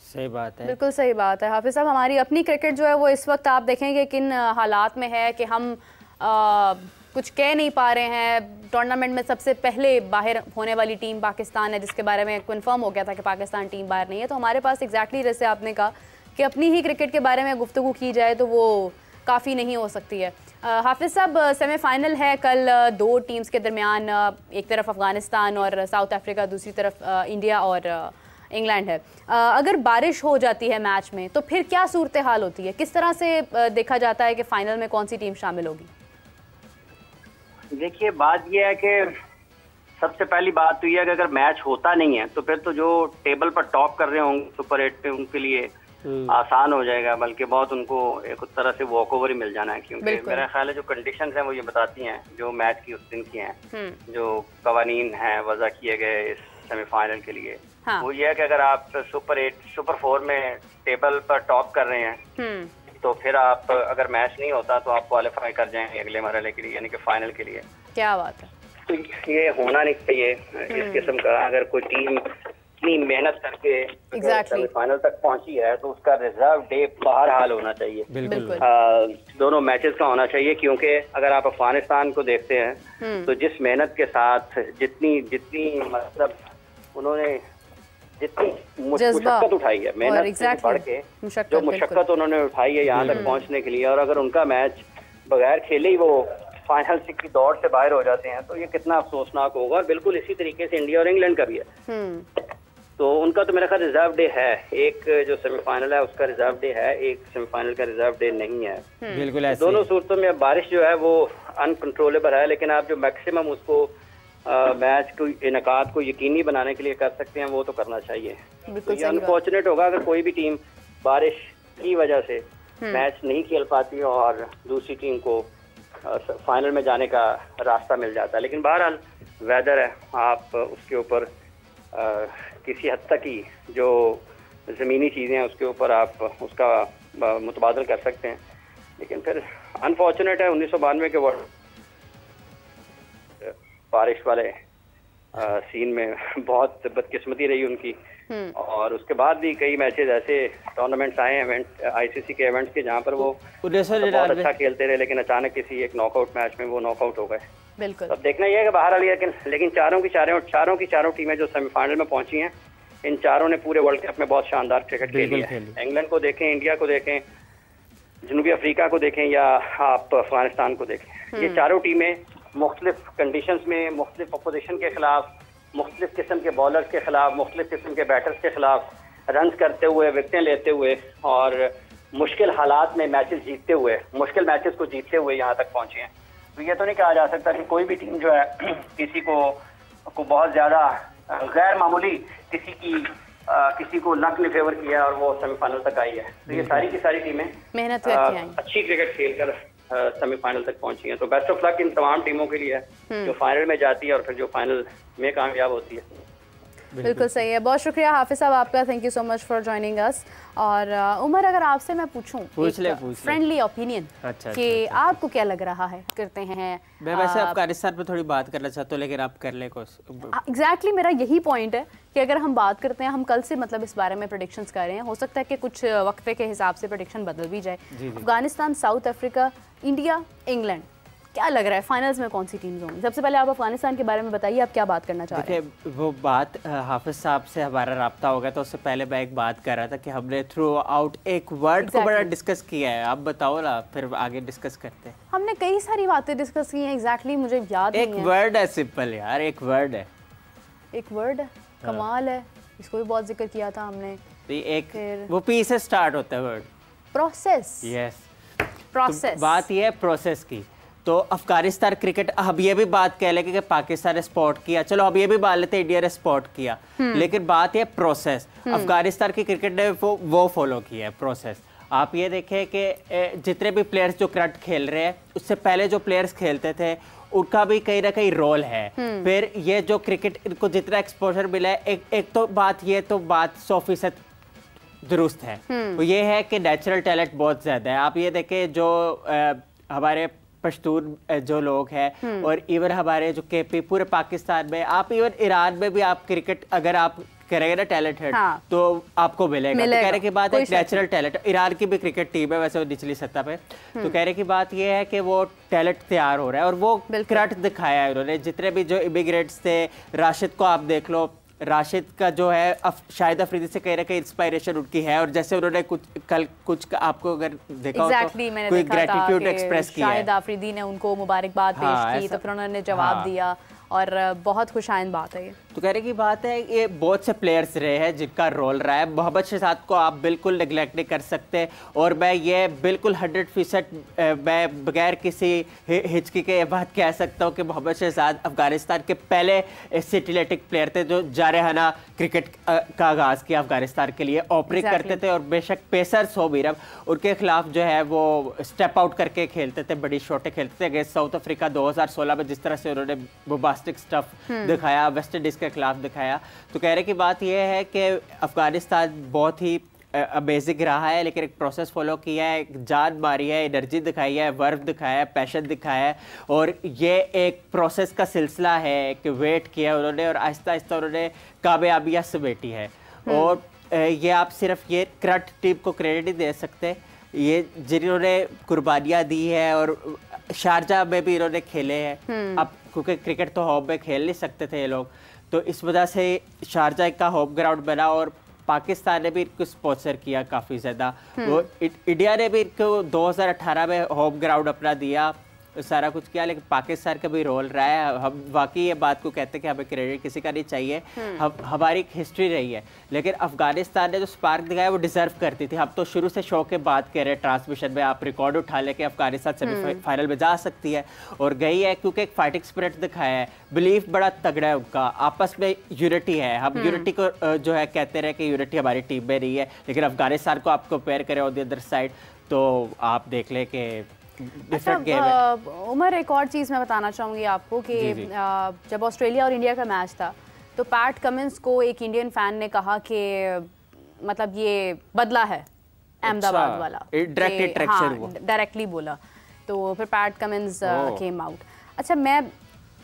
सही बात है, बिल्कुल सही बात है हाफिज साहब। हमारी अपनी क्रिकेट जो है वो इस वक्त आप देखेंगे किन हालात में है कि हम कुछ कह नहीं पा रहे हैं। टूर्नामेंट में सबसे पहले बाहर होने वाली टीम पाकिस्तान है, जिसके बारे में कन्फर्म हो गया था कि पाकिस्तान टीम बाहर नहीं है। तो हमारे पास एग्जैक्टली जैसे आपने कहा कि अपनी ही क्रिकेट के बारे में गुफ्तगू की जाए तो वो काफ़ी नहीं हो सकती है। हाफिज साहब, सेमीफाइनल है कल 2 टीम्स के दरमियान, एक तरफ अफ़गानिस्तान और साउथ अफ्रीका, दूसरी तरफ इंडिया और इंग्लैंड है। अगर बारिश हो जाती है मैच में तो फिर क्या सूरत हाल होती है? किस तरह से देखा जाता है कि फ़ाइनल में कौन सी टीम शामिल होगी? देखिए, बात यह है कि सबसे पहली बात तो यह है कि अगर मैच होता नहीं है तो फिर तो जो टेबल पर टॉप कर रहे होंगे सुपर 8 पे, उनके लिए आसान हो जाएगा, बल्कि बहुत उनको एक तरह से वॉक ओवर ही मिल जाना है। क्योंकि मेरा ख्याल है जो कंडीशंस हैं वो ये बताती हैं, जो मैच की उस दिन की हैं, जो कवानीन हैं वज़ा किए गए इस सेमीफाइनल के लिए, वो ये है कि अगर आप सुपर 4 में टेबल पर टॉप कर रहे हैं तो फिर आप अगर मैच नहीं होता तो आप क्वालिफाई कर जाएंगे अगले मरहले के लिए, यानी कि फाइनल के लिए। क्या बात है। तो ये होना नहीं चाहिए इस किस्म का। अगर कोई टीम इतनी मेहनत करके सेमीफाइनल तक पहुंची है तो उसका रिजर्व डे बहरहाल होना चाहिए। बिल्कुल। दोनों मैचेस का होना चाहिए, क्योंकि अगर आप अफगानिस्तान को देखते हैं तो जिस मेहनत के साथ जितनी मतलब उन्होंने जितनी मुशक्कत उठाई है, मेहनत से बढ़ के जो मुशक्कत उन्होंने उठाई है यहाँ तक पहुँचने के लिए, और अगर उनका मैच बगैर खेले ही वो फाइनल की दौड़ से बाहर हो जाते हैं तो ये कितना अफसोसनाक होगा। और बिल्कुल इसी तरीके से इंडिया और इंग्लैंड का भी है। तो उनका तो मेरा ख्याल रिजर्व डे है, एक जो सेमीफाइनल है उसका रिजर्व डे है, एक सेमीफाइनल का रिजर्व डे नहीं है। बिल्कुल ऐसे दोनों सूरतों में बारिश जो है वो अनकंट्रोलेबल है, लेकिन आप जो मैक्सिमम उसको मैच को इनकाद को यकीनी बनाने के लिए कर सकते हैं वो तो करना चाहिए। तो ये अनफॉर्चुनेट होगा अगर कोई भी टीम बारिश की वजह से मैच नहीं खेल पाती और दूसरी टीम को फाइनल में जाने का रास्ता मिल जाता है। लेकिन बहरहाल वेदर है, आप उसके ऊपर किसी हद तक ही जो ज़मीनी चीज़ें हैं उसके ऊपर आप उसका मुतबादल कर सकते हैं। लेकिन फिर अनफॉर्चुनेट है 1992 के वर्ल्ड बारिश वाले सीन में बहुत बदकिस्मती रही उनकी। और उसके बाद भी कई मैचेस ऐसे टूर्नामेंट्स आए इवेंट आईसीसी के इवेंट्स के जहाँ पर वो बहुत अच्छा खेलते रहे, लेकिन अचानक किसी एक नॉकआउट मैच में वो नॉकआउट हो गए। बिल्कुल। अब देखना यह है कि बाहर आ लिया, लेकिन चारों की चारों टीमें जो सेमीफाइनल में पहुंची हैं, इन चारों ने पूरे वर्ल्ड कप में बहुत शानदार क्रिकेट खेली है। इंग्लैंड को देखें, इंडिया को देखें, जनूबी अफ्रीका को देखें या आप अफगानिस्तान को देखें, ये चारों टीमें मुख्तलिफ कंडीशंस में मुख्तलिफ अपोजिशन के खिलाफ, मुख्तलिफ किस्म के बॉलर्स के खिलाफ, मुख्तलिफ किस्म के बैटर्स के खिलाफ रन करते हुए, विकेटें लेते हुए और मुश्किल हालात में मैचेस जीतते हुए, मुश्किल मैचेस को जीतते हुए यहाँ तक पहुंचे हैं। तो ये तो नहीं कहा जा सकता कि कोई भी टीम जो है किसी को बहुत ज़्यादा गैर मामूली किसी को लक ने फेवर किया और वो सेमीफाइनल तक आई है। तो ये सारी की सारी टीमें मेहनत अच्छी क्रिकेट खेलकर सेमीफाइनल तक पहुंची हैं। तो बेस्ट ऑफ लक इन तमाम टीमों के लिए जो फाइनल में जाती है और फिर जो फाइनल में कामयाब होती है। बिल्कुल सही है। बहुत शुक्रिया हाफिज साहब आपका, thank you so much for joining us. और उमर, अगर आपसे मैं पूछूं फ्रेंडली ओपिनियन कि आपको क्या लग रहा है करते हैं। मैं वैसे अफगानिस्तान पे थोड़ी बात करना चाहता हूँ, लेकिन आप कर ले एग्जैक्टली मेरा यही पॉइंट है कि अगर हम बात करते हैं, हम कल से मतलब इस बारे में प्रेडिक्शंस कर रहे हैं, हो सकता है कि कुछ वक्फे के हिसाब से प्रेडिक्शन बदल भी जाए। Afghanistan, south Africa, India, England, क्या लग रहा है फाइनल्स में कौन सी टीम्स होंगी? सबसे पहले आप अफगानिस्तान के बारे में बताइए, आप क्या बात करना चाह रहे हैं? वो बात हाफिज साहब से हमारा राब्ता हो गया, तो उससे पहले मैं एक बात कर रहा था कि हमने थ्रू आउट एक वर्ड को बड़ा डिस्कस किया है। आप बताओ ना, फिर आगे डिस्कस करते हैं। हमने कई सारी बातें डिस्कस की हैं, एग्जैक्टली मुझे याद नहीं है। एक वर्ड है, सिंपल यार, एक वर्ड है, एक वर्ड है, कमाल है, इसको भी बहुत जिक्र किया था हमने। एक वो पी से स्टार्ट होता है वर्ड, प्रोसेस। Yes, process. बात ये है प्रोसेस की। तो अफगानिस्तान क्रिकेट, अब ये भी बात कह लेंगे कि पाकिस्तान ने स्पॉट किया, चलो अब ये भी मान लेते हैं इंडिया ने स्पॉट किया, लेकिन बात ये प्रोसेस, अफगानिस्तान की क्रिकेट ने वो फॉलो किया है प्रोसेस। आप ये देखें कि जितने भी प्लेयर्स जो क्रिकेट खेल रहे हैं, उससे पहले जो प्लेयर्स खेलते थे उनका भी कहीं ना कहीं रोल है। फिर ये जो क्रिकेट को जितना एक्सपोजर मिला है, एक तो बात 100% दुरुस्त है, वो ये है कि नेचुरल टैलेंट बहुत ज़्यादा है। आप ये देखें जो हमारे पश्तून जो लोग हैं और इवन हमारे जो केपी पूरे पाकिस्तान में, आप इवन ईरान में भी आप क्रिकेट अगर आप करेंगे ना टैलेंटेड, तो आपको मिलेगा। तो कहने की बात है नेचुरल टैलेंट, ईरान की भी क्रिकेट टीम है वैसे वो निचली सतह पे, तो कहने की बात ये है कि वो टैलेंट तैयार हो रहा है और वो क्रिकेट दिखाया है उन्होंने। जितने भी जो इमिग्रेंट्स थे, राशिद को आप देख लो, राशिद का जो है शाहिद अफरीदी से कहीं ना कहीं इंस्पायरेशन उनकी है, और जैसे उन्होंने कुछ आपको अगर देखा हो तो कोई ग्रेटिट्यूड एक्सप्रेस किया है, शाहिद अफरीदी ने उनको मुबारकबाद पेश की, तो फिर उन्होंने जवाब दिया और बहुत खुशाइन बात है ये। तो कहने की बात है, ये बहुत से प्लेयर्स रहे हैं जिनका रोल रहा है। मोहम्मद शहजाद को आप बिल्कुल नेगलेक्ट नहीं कर सकते, और मैं ये बिल्कुल 100% मैं बगैर किसी हिचकी के ये बात कह सकता हूँ कि मोहम्मद शहजाद अफगानिस्तान के पहले सिटीलेटिक प्लेयर थे जो जारहाना क्रिकेट का आगाज़ किया अफगानिस्तान के लिए, ओपनिंग करते थे, और बेशक पेसर्स हो भी उनके खिलाफ जो है वो स्टेप आउट करके खेलते थे, बड़ी शॉटें खेलते थे। अगेंस्ट साउथ अफ्रीका 2016 में जिस तरह से उन्होंने बोबास्टिक स्टफ दिखाया, वेस्ट इंडीज के खिलाफ दिखाया, तो कहने की बात यह है कि अफगानिस्तान बहुत ही अमेजिंग रहा है, लेकिन एक प्रोसेस फॉलो किया है, जान मारी है, एनर्जी दिखाई है, वर्व दिखाया है, पैशन दिखाया है, और ये एक प्रोसेस का सिलसिला है कि वेट किया उन्होंने और आहिस्ता आहिस्ता उन्होंने कामयाबियाँ समेटी है। और ये आप सिर्फ ये क्रिकेट टीम को क्रेडिट नहीं दे सकते, ये जिन्होंने कुर्बानियाँ दी है, और शारजा में भी इन्होंने खेले हैं। अब क्योंकि क्रिकेट तो होम में खेल नहीं सकते थे ये लोग, तो इस वजह से शारजा का होम ग्राउंड बना, और पाकिस्तान ने भी इनको स्पॉन्सर किया काफ़ी ज़्यादा। वो इंडिया ने भी इनको 2018 में होम ग्राउंड अपना दिया, सारा कुछ किया, लेकिन पाकिस्तान का भी रोल रहा है। हम वाकई ये बात को कहते हैं कि हमें क्रेडिट किसी का नहीं चाहिए, हमारी एक हिस्ट्री रही है, लेकिन अफगानिस्तान ने जो स्पार्क दिखाया वो डिजर्व करती थी। हम तो शुरू से शो के बात कह रहे हैं, ट्रांसमिशन में आप रिकॉर्ड उठा लेके अफगानिस्तान सेमीफाइनल में जा सकती है, और गई है क्योंकि एक फाइटिंग स्पिरिट दिखाया है, बिलीफ बड़ा तगड़ा है उनका, आपस में यूनिटी है। हम यूनिटी को जो है कहते रहे कि यूनिटी हमारी टीम में नहीं है, लेकिन अफगानिस्तान को आप कंपेयर करें ऑन द अदर साइड तो आप देख लें कि अच्छा, उमर एक और चीज़ मैं बताना चाहूँगी आपको कि जब ऑस्ट्रेलिया और इंडिया का मैच था, तो पैट कमिंस को एक इंडियन फैन ने कहा कि मतलब ये बदला है अहमदाबाद वाला, डायरेक्टली बोला, तो फिर पैट कमिंस केम आउट। अच्छा, मैं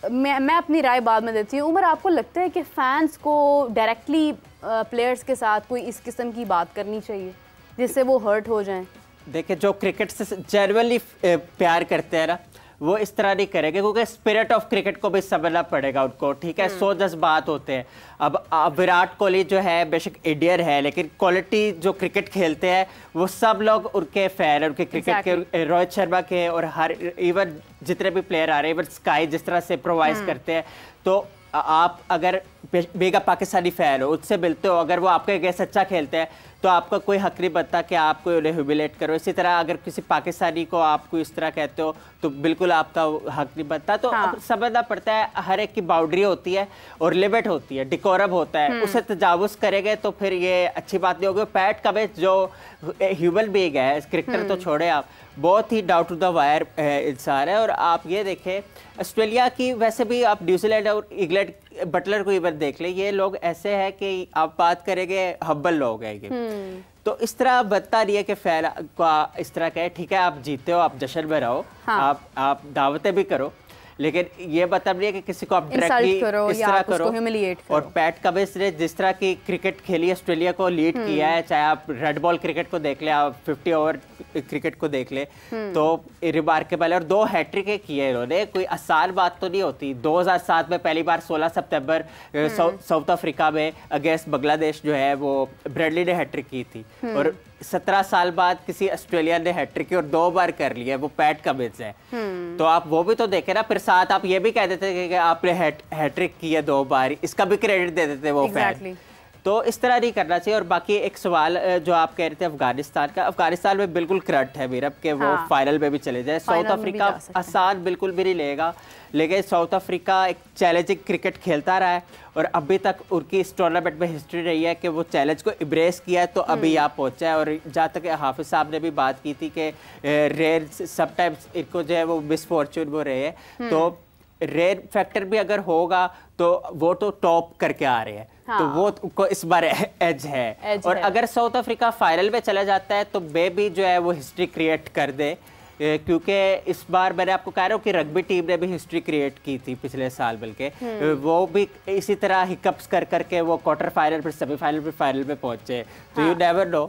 मैं अपनी राय बाद में देती हूँ। उमर, आपको लगता है कि फैंस को डायरेक्टली प्लेयर्स के साथ कोई इस किस्म की बात करनी चाहिए जिससे वो हर्ट हो जाएं? देखिए, जो क्रिकेट से जनरली प्यार करते हैं ना, वो इस तरह नहीं करेंगे, क्योंकि स्पिरिट ऑफ क्रिकेट को भी समझना पड़ेगा उनको, ठीक है। 100 जज्बात होते हैं। अब विराट कोहली जो है बेशक इंडियन है, लेकिन क्वालिटी जो क्रिकेट खेलते हैं वो सब लोग उनके फैन है, उनके क्रिकेट के, रोहित शर्मा के, और हर इवन जितने भी प्लेयर आ रहे हैं, इवन स्काई जिस तरह से प्रोवाइड करते हैं। तो आप अगर बेगा पाकिस्तानी फैन हो, उससे मिलते हो, अगर वो आपके अगेंस्ट अच्छा खेलते हैं तो आपका कोई हक नहीं बनता कि आप कोई उन्हें ह्यूमिलेट करो। इसी तरह अगर किसी पाकिस्तानी को आप कोई इस तरह कहते हो तो बिल्कुल आपका हक नहीं बनता। तो समझना पड़ता है, हर एक की बाउंड्री होती है और लिमिट होती है, डिकोरम होता है। उसे तजावुज़ करेंगे तो फिर ये अच्छी बात नहीं होगी। पैट कमिंस जो ह्यूमन बीइंग है, क्रिकेटर तो छोड़े आप, बहुत ही डाउन टू द वायर इंसान है। और आप ये देखें, ऑस्ट्रेलिया की, वैसे भी आप न्यूजीलैंड और इंग्लैंड, बटलर को इवन देख ले, ये लोग ऐसे हैं कि आप बात करेंगे हम्बल लोग हैं ये। तो इस तरह बनता नहीं है कि फैन का इस तरह कहे, ठीक है आप जीते हो, आप जश्न में रहो, आप दावतें भी करो, लेकिन ये मतलब नहीं है कि किसी को आप डायरेक्टली इस तरह करो। और पैट कमिंस ने जिस तरह की क्रिकेट खेली, ऑस्ट्रेलिया को लीड किया है, चाहे आप रेड बॉल क्रिकेट को देख ले, आप 50 ओवर क्रिकेट को देख ले, तो रिमार्केबल है। और 2 हैट्रिक किए इन्होंने, कोई आसान बात तो नहीं होती। 2007 में पहली बार 16 सितंबर साउथ अफ्रीका में अगेंस्ट बांग्लादेश जो है वो ब्रेडली ने हैट्रिक की थी, और 17 साल बाद किसी ऑस्ट्रेलिया ने हैट्रिक की और 2 बार कर लिया, वो पैट कमिंस है। तो आप वो भी तो देखे ना। फिर साथ आप ये भी कह देते कि आपने हैट्रिक की है 2 बार, इसका भी क्रेडिट दे देते वो फैन। तो इस तरह नहीं करना चाहिए। और बाकी एक सवाल जो आप कह रहे थे अफगानिस्तान का, अफगानिस्तान में बिल्कुल करंट है मीरब के वो फाइनल में भी चले जाए। साउथ अफ्रीका आसान बिल्कुल भी नहीं लेगा, लेकिन साउथ अफ्रीका एक चैलेंजिंग क्रिकेट खेलता रहा है और अभी तक उनकी इस टूर्नामेंट में हिस्ट्री रही है कि वो चैलेंज को इम्ब्रेस किया है, तो अभी यहाँ पहुँचा है। और जहाँ तक हाफिज साहब ने भी बात की थी कि रेयर समटाइम्स इनको जो है वो मिसफॉर्चून वो रहे हैं, तो रेयर फैक्टर भी अगर होगा तो वो तो टॉप करके आ रहे हैं, तो वो उनको इस बार एज है। और अगर साउथ अफ्रीका फाइनल में चला जाता है तो वे भी जो है वो हिस्ट्री क्रिएट कर दे, क्योंकि इस बार मैंने आपको कह रहा हूँ कि रग्बी टीम ने भी हिस्ट्री क्रिएट की थी पिछले साल, बल्कि वो भी इसी तरह हिकअप्स कर करके वो क्वार्टर फाइनल फिर सेमीफाइनल फिर फाइनल में पहुंचे। तो यू नेवर नो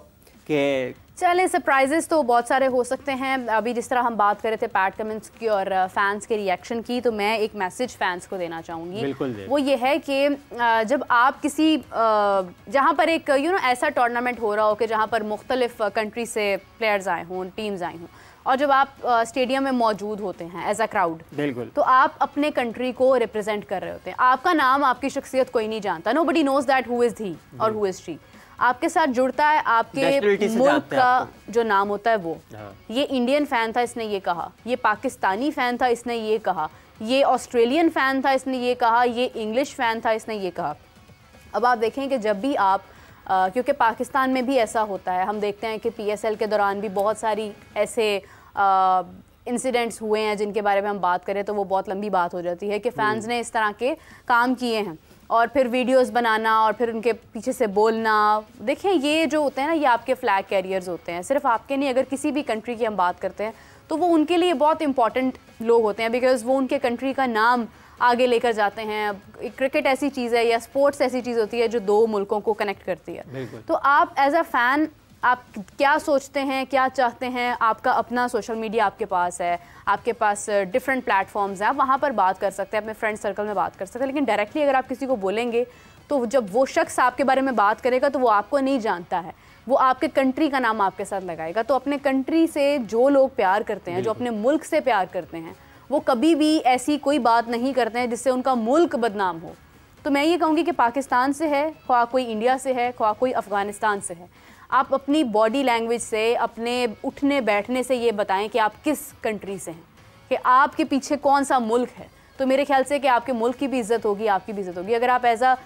कि चलें, सरप्राइजेस तो बहुत सारे हो सकते हैं। अभी जिस तरह हम बात कर रहे थे पैट कमिंस की और फैंस के रिएक्शन की, तो मैं एक मैसेज फैंस को देना चाहूँगी। वो ये है कि जब आप किसी जहाँ पर एक ऐसा टूर्नामेंट हो रहा हो कि जहाँ पर मुख्तलिफ कंट्री से प्लेयर्स आए हों, टीम्स आई हों, और जब आप स्टेडियम में मौजूद होते हैं एज अ क्राउड, बिल्कुल, तो आप अपने कंट्री को रिप्रेजेंट कर रहे होते हैं। आपका नाम, आपकी शख्सियत कोई नहीं जानता, nobody knows that who is he और हु इज़ शी। आपके साथ जुड़ता है आपके मुल्क का जो नाम होता है वो। ये इंडियन फैन था, इसने ये कहा, ये पाकिस्तानी फैन था, इसने ये कहा, ये ऑस्ट्रेलियन फैन था, इसने ये कहा, ये इंग्लिश फैन था, इसने ये कहा। अब आप देखें कि जब भी आप क्योंकि पाकिस्तान में भी ऐसा होता है, हम देखते हैं कि PSL के दौरान भी बहुत सारी ऐसे इंसिडेंट्स हुए हैं जिनके बारे में हम बात करें तो वो बहुत लंबी बात हो जाती है कि फैंस ने इस तरह के काम किए हैं, और फिर वीडियोस बनाना और फिर उनके पीछे से बोलना। देखें, ये जो होते हैं ना, ये आपके फ्लैग कैरियर्स होते हैं, सिर्फ आपके नहीं। अगर किसी भी कंट्री की हम बात करते हैं तो वो उनके लिए बहुत इंपॉर्टेंट लोग होते हैं, बिकॉज़ वो उनके कंट्री का नाम आगे लेकर जाते हैं। क्रिकेट ऐसी चीज़ है या स्पोर्ट्स ऐसी चीज़ होती है जो 2 मुल्कों को कनेक्ट करती है। तो आप एज अ फ़ैन आप क्या सोचते हैं, क्या चाहते हैं? आपका अपना सोशल मीडिया आपके पास है, आपके पास डिफरेंट प्लेटफॉर्म्स हैं, आप वहाँ पर बात कर सकते हैं, अपने फ्रेंड सर्कल में बात कर सकते हैं। लेकिन डायरेक्टली अगर आप किसी को बोलेंगे तो जब वो शख्स आपके बारे में बात करेगा तो वो आपको नहीं जानता है, वो आपके कंट्री का नाम आपके साथ लगाएगा। तो अपने कंट्री से जो लोग प्यार करते हैं, जो अपने मुल्क से प्यार करते हैं, वो कभी भी ऐसी कोई बात नहीं करते हैं जिससे उनका मुल्क बदनाम हो। तो मैं ये कहूँगी कि पाकिस्तान से है, ख्वाह कोई इंडिया से है, ख्वाह कोई अफ़गानिस्तान से है, आप अपनी बॉडी लैंग्वेज से, अपने उठने बैठने से ये बताएं कि आप किस कंट्री से हैं, कि आपके पीछे कौन सा मुल्क है। तो मेरे ख्याल से कि आपके मुल्क की भी इज़्ज़त होगी, आपकी भी इज़्ज़त होगी। अगर आप एज अ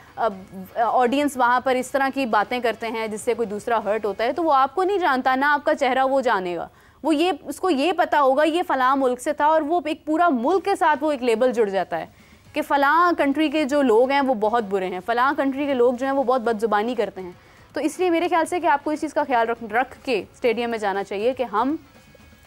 ऑडियंस वहाँ पर इस तरह की बातें करते हैं जिससे कोई दूसरा हर्ट होता है, तो वो आपको नहीं जानता, ना आपका चेहरा वो जानेगा। वो ये उसको ये पता होगा ये फ़लाँ मुल्क से था, और वो एक पूरा मुल्क के साथ वो एक लेबल जुड़ जाता है कि फ़लाँ कंट्री के जो लोग हैं वो बहुत बुरे हैं, फ़लाँ कंट्री के लोग जो हैं वो बहुत बदजुबानी करते हैं। तो इसलिए मेरे ख्याल से कि आपको इस चीज़ का ख्याल रख के स्टेडियम में जाना चाहिए कि हम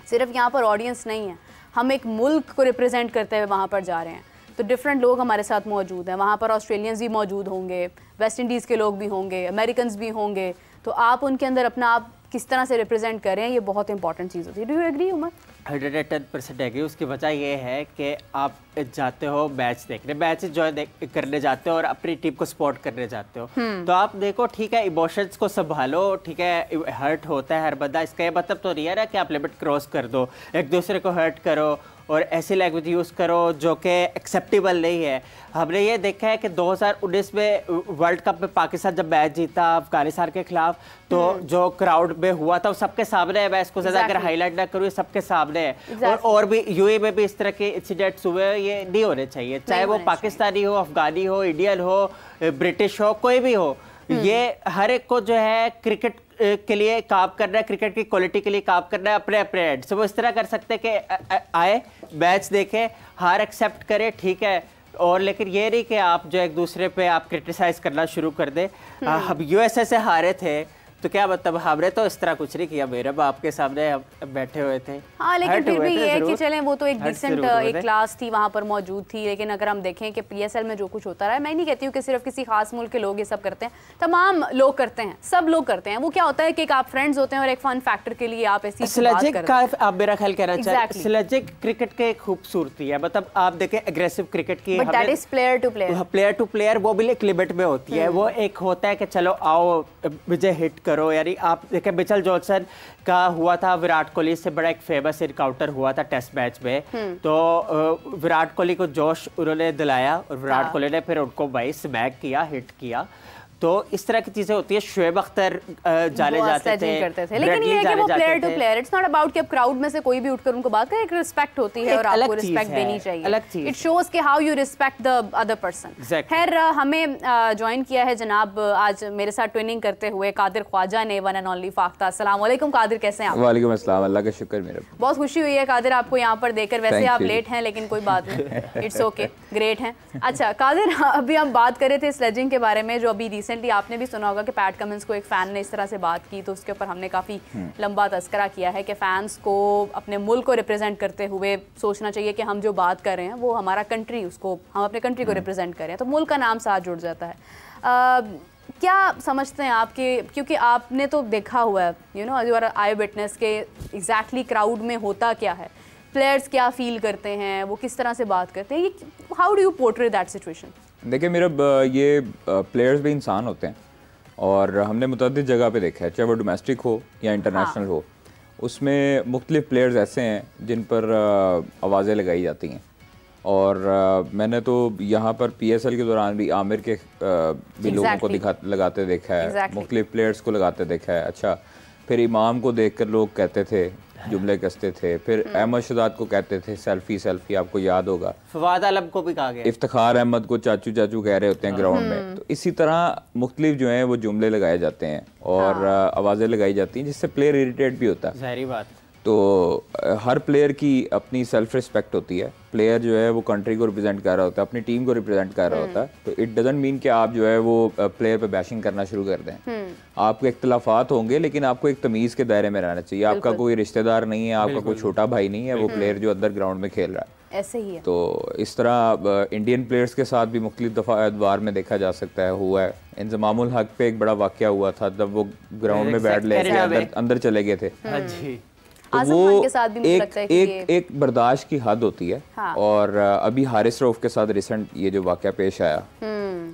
सिर्फ यहाँ पर ऑडियंस नहीं हैं, हम एक मुल्क को रिप्रेजेंट करते हुए वहाँ पर जा रहे हैं। तो डिफरेंट लोग हमारे साथ मौजूद हैं। वहाँ पर ऑस्ट्रेलियंस भी मौजूद होंगे, वेस्ट इंडीज़ के लोग भी होंगे, अमेरिकन्स भी होंगे, तो आप उनके अंदर अपना आप किस तरह से रिप्रेजेंट कर रहे हैं, ये बहुत इंपॉर्टेंट चीज़ होती है। Do you agree Umar? 110% agree. उसकी वजह ये है कि आप जाते हो मैच देखने, मैच एंजॉय करने जाते हो और अपनी टीम को सपोर्ट करने जाते हो, तो आप देखो ठीक है, इमोशंस को संभालो, ठीक है, हर्ट होता है हर बंदा, इसका ये मतलब तो नहीं है ना कि आप लिमिट क्रॉस कर दो, एक दूसरे को हर्ट करो और ऐसी लैंग्वेज यूज़ करो जो कि एक्सेप्टेबल नहीं है। हमने ये देखा है कि 2019 में वर्ल्ड कप में पाकिस्तान जब मैच जीता अफगानिस्तान के खिलाफ, तो जो क्राउड में हुआ था वो सबके सामने है। मैं इसको ज़्यादा अगर हाईलाइट ना करूँ, सबके सामने है। और भी यूएई में भी इस तरह के इंसिडेंट्स हुए, ये नहीं होने चाहिए, चाहे वो पाकिस्तानी हो, अफगानी हो, इंडियन हो, ब्रिटिश हो, कोई भी हो। ये हर एक को जो है क्रिकेट के लिए काम करना है, क्रिकेट की क्वालिटी के लिए काम करना है अपने अपने एंड से। वो इस तरह कर सकते हैं कि आए मैच देखें, हार एक्सेप्ट करें, ठीक है, और लेकिन ये नहीं कि आप जो एक दूसरे पे आप क्रिटिसाइज करना शुरू कर दें। हम यूएसए से हारे थे तो क्या मतलब, हमने तो इस तरह कुछ नहीं किया, मेरे बाप के सामने हम बैठे हुए थे। हाँ, लेकिन फिर भी ये है कि चलें, वो तो एक डिसेंट एक क्लास थी, वहाँ पर मौजूद थी। लेकिन अगर हम देखें कि पीएसएल में जो कुछ होता रहा है, मैं नहीं कहती हूँ कि सिर्फ किसी खास मुल्क के लोग ये सब करते हैं, तमाम लोग करते हैं, सब लोग करते हैं। वो क्या होता है कि एक आप फ्रेंड्स होते हैं और एक फन फैक्टर के लिए आप ऐसी आप मेरा ख्याल कहना चाहिए स्लेजिक क्रिकेट के खूबसूरती है, मतलब आप देखें एग्रेसिव क्रिकेट की, but that is player to player, वो भी एक लिमिट में होती है। वो एक होता है कि चलो आओ मुझे हिट करो, यानी आप देखें मिचेल जॉनसन का हुआ था विराट कोहली से, बड़ा एक फेमस इनकाउंटर हुआ था टेस्ट मैच में, तो विराट कोहली को जोश उन्होंने दिलाया और विराट कोहली ने फिर उनको भाई स्मैक किया, हिट किया। तो इस तरह की चीजें होती है। शुएब अख्तर जाने जाते थे, लेकिन ये है कि वो player to player, it's not about कि अब क्राउड में से कोई भी उठकर उनको बात करे, एक रिस्पेक्ट होती है और आपको रिस्पेक्ट देनी चाहिए। इट शोज कि how you respect the other person. खैर, हमें ज्वाइन किया है जनाब आज मेरे साथ ट्रेनिंग करते हुए कादिर ख्वाजा ने, वन एंड ओनली फाख्ता। अस्सलाम वालेकुम कादिर, कैसे हैं आप? वालेकुम अस्सलाम, अल्लाह का शुक्र। मेरा बहुत खुशी हुई है कादिर आपको यहाँ पर देखकर। वैसे आप लेट हैं लेकिन कोई बात नहीं, इट्स ओके, ग्रेट हैं। अच्छा कादिर, अभी हम बात कर रहे थे स्लेजिंग के बारे में, जो अभी रिसेंटली आपने भी सुना होगा कि पैट कमिंस को एक फ़ैन ने इस तरह से बात की, तो उसके ऊपर हमने काफ़ी लंबा तस्करा किया है कि फ़ैन्स को अपने मुल्क को रिप्रेजेंट करते हुए सोचना चाहिए कि हम जो बात कर रहे हैं वो हमारा कंट्री, उसको हम अपने कंट्री को रिप्रेजेंट करें, तो मुल्क का नाम साथ जुड़ जाता है। क्या समझते हैं आपके, क्योंकि आपने तो देखा हुआ है, you know you are I witness के एग्जैक्टली क्राउड में होता क्या है, प्लेयर्स क्या फील करते हैं, वो किस तरह से बात करते हैं, how do you portray that situation? देखिए मेरा ये प्लेयर्स भी इंसान होते हैं और हमने मुतअद्दिद जगह पे देखा है, चाहे वो डोमेस्टिक हो या इंटरनेशनल हो, उसमें मुख्तलिफ प्लेयर्स ऐसे हैं जिन पर आवाज़ें लगाई जाती हैं। और मैंने तो यहाँ पर पीएसएल के दौरान भी आमिर के भी लोगों को लगाते देखा है, मुख्तलिफ प्लेयर्स को लगाते देखा है। अच्छा, फिर इमाम को देखकर लोग कहते थे, जुमले कसते थे, फिर अहमद शहजाद को कहते थे सेल्फी सेल्फी, आपको याद होगा। फवाद आलम को भी कहा गया, इफ्तिखार अहमद को चाचू चाचू कह रहे होते हैं ग्राउंड में। तो इसी तरह मुख्तलिफ जो हैं वो जुमले लगाए जाते हैं और आवाज़ें लगाई जाती हैं, जिससे प्लेयर इरिटेट भी होता है। ज़ाहिर बात। तो हर प्लेयर की अपनी सेल्फ रिस्पेक्ट होती है। प्लेयर जो है वो कंट्री को रिप्रेजेंट कर रहा होता है, अपनी टीम को रिप्रेजेंट कर रहा होता है, तो इट डजंट मीन कि आप जो है वो प्लेयर पे बैशिंग करना शुरू कर दें। आपके इख्तलाफात होंगे लेकिन आपको एक तमीज़ के दायरे में रहना चाहिए। आपका कोई रिश्तेदार नहीं है, आपका कोई छोटा भाई नहीं है, वो प्लेयर जो अंदर ग्राउंड में खेल रहा है, ऐसे ही है। तो इस तरह इंडियन प्लेयर्स के साथ भी मुख्तलिफ दफार में देखा जा सकता है, हुआ है। इंजमामुल हक पे एक बड़ा वाक़या हुआ था जब वो ग्राउंड में बैट लेके अंदर चले गए थे, तो वो एक बर्दाश्त की हद होती है। हाँ। और अभी हारिस रऊफ के साथ रिसेंट ये जो वाक़या पेश आया,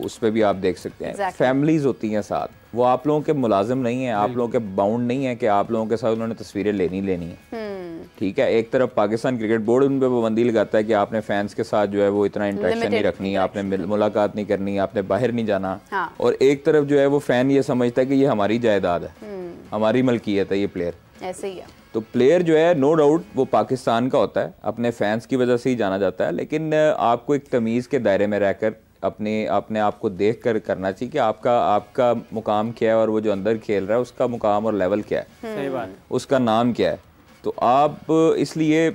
उस पर भी आप देख सकते हैं फैमिलीज होती हैं साथ, वो आप लोगों के मुलाजिम नहीं है, आप लोगों के बाउंड नहीं है कि आप लोगों के साथ उन्होंने तस्वीरें लेनी है। ठीक है, एक तरफ पाकिस्तान क्रिकेट बोर्ड उन पर पाबंदी लगाता है कि आपने फैंस के साथ जो है वो इतना इंटरेक्शन नहीं रखनी, आपने मुलाकात नहीं करनी, आपने बाहर नहीं जाना। हाँ। और एक तरफ जो है वो फैन ये समझता है कि ये हमारी जायदाद है, हमारी मलकियत है ये प्लेयर, ऐसे ही है। तो प्लेयर जो है नो डाउट वो पाकिस्तान का होता है, अपने फैंस की वजह से ही जाना जाता है, लेकिन आपको एक तमीज़ के दायरे में रहकर अपने आप को देख कर करना चाहिए कि आपका मुकाम क्या है और वो जो अंदर खेल रहा है उसका मुकाम और लेवल क्या है, सही बात, उसका नाम क्या है। तो आप इसलिए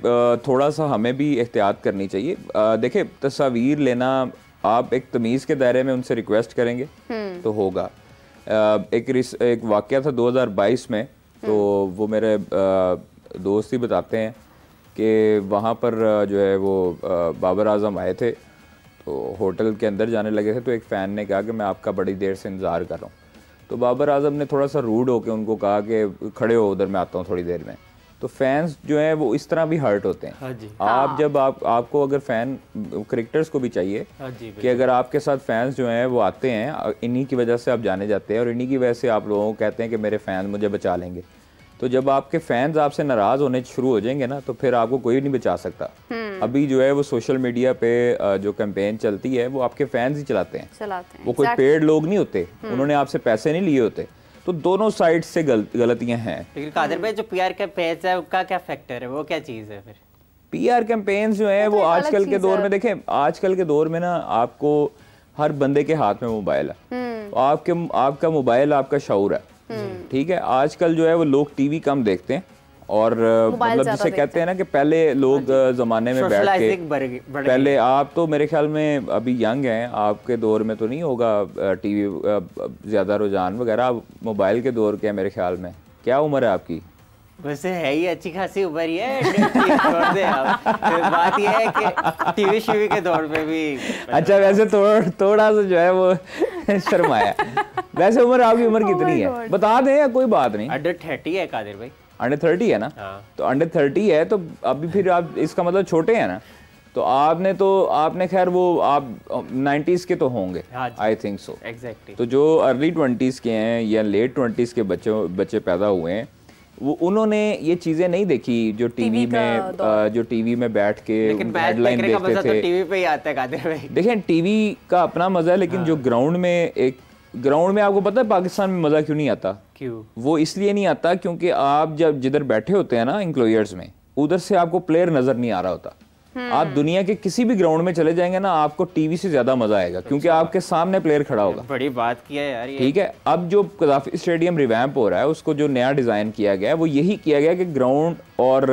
थोड़ा सा हमें भी एहतियात करनी चाहिए। देखिए, तस्वीर लेना आप एक तमीज़ के दायरे में उनसे रिक्वेस्ट करेंगे तो होगा। एक वाक़या था 2022 में, तो वो मेरे दोस्त ही बताते हैं कि वहाँ पर जो है वो बाबर आजम आए थे होटल के अंदर जाने लगे थे तो एक फ़ैन ने कहा कि मैं आपका बड़ी देर से इंतज़ार कर रहा हूँ। तो बाबर आजम ने थोड़ा सा रूड होकर उनको कहा कि खड़े हो उधर, मैं आता हूँ थोड़ी देर में। तो फैंस जो हैं वो इस तरह भी हर्ट होते हैं। हाँ जी। आप जब आपको अगर फ़ैन, क्रिकेटर्स को भी चाहिए कि अगर आपके साथ फैंस जो हैं वो आते हैं, इन्हीं की वजह से आप जाने जाते हैं और इन्हीं की वजह से आप लोगों को कहते हैं कि मेरे फ़ैन मुझे बचा लेंगे। तो जब आपके फैंस आपसे नाराज़ होने शुरू हो जाएंगे ना तो फिर आपको कोई नहीं बचा सकता। अभी जो है वो सोशल मीडिया पे जो कैंपेन चलती है वो आपके फैंस ही चलाते हैं। वो कोई पेड लोग नहीं होते, उन्होंने आपसे पैसे नहीं लिए होते। तो दोनों साइड से गलतियां हैं। लेकिन कादिर भाई जो पीआर कैंपेन्स है उसका क्या फैक्टर है, वो क्या चीज़ है फिर? पीआर कैंपेन्स जो है वो आजकल के दौर में, देखें आजकल के दौर में ना आपको हर बंदे के हाथ में मोबाइल है। आपका मोबाइल आपका शऊर है, ठीक है। आजकल जो है वो लोग टीवी कम देखते हैं और मतलब जिसे कहते हैं ना कि पहले लोग ज़माने में बैठ के, पहले आप तो मेरे ख्याल में अभी यंग हैं, आपके दौर में तो नहीं होगा टीवी ज़्यादा रुझान वगैरह, आप मोबाइल के दौर के हैं मेरे ख्याल में। क्या उम्र है आपकी? वैसे है ही अच्छी खासी उम्र ही है। बात यह है कि टीवी शीवी के दौर में भी अच्छा, वैसे थोड़ा सा जो है वो शर्माया। वैसे उम्र आपकी उम्र कितनी है बता दें या कोई बात नहीं? अंडर 30 है कादिर भाई। अंडर 30 है ना? तो अंडर 30 है तो अभी फिर आप इसका मतलब छोटे हैं ना। तो आपने खैर वो आप 90s के तो होंगे, आई थिंक सो। एग्जैक्टली। तो जो अर्ली 20s के हैं या लेट 20s के बच्चे पैदा हुए हैं, वो उन्होंने ये चीजें नहीं देखी जो टीवी में बैठ के हेडलाइन देखते थे। टीवी पे ही आता है कादिर भाई। देखें टीवी का अपना मजा है, लेकिन जो ग्राउंड में आपको पता है पाकिस्तान में मजा क्यों नहीं आता? क्यों? वो इसलिए नहीं आता क्योंकि आप जब जिधर बैठे होते हैं ना इंक्लोयर्स में, उधर से आपको प्लेयर नजर नहीं आ रहा होता। आप दुनिया के किसी भी ग्राउंड में चले जाएंगे ना, आपको टीवी से ज्यादा मजा आएगा क्योंकि आपके सामने प्लेयर खड़ा होगा। बड़ी बात किया यार ये। ठीक है। अब जो कदाफी स्टेडियम रिवैम्प हो रहा है, उसको जो नया डिजाइन किया गया है वो यही किया गया कि ग्राउंड और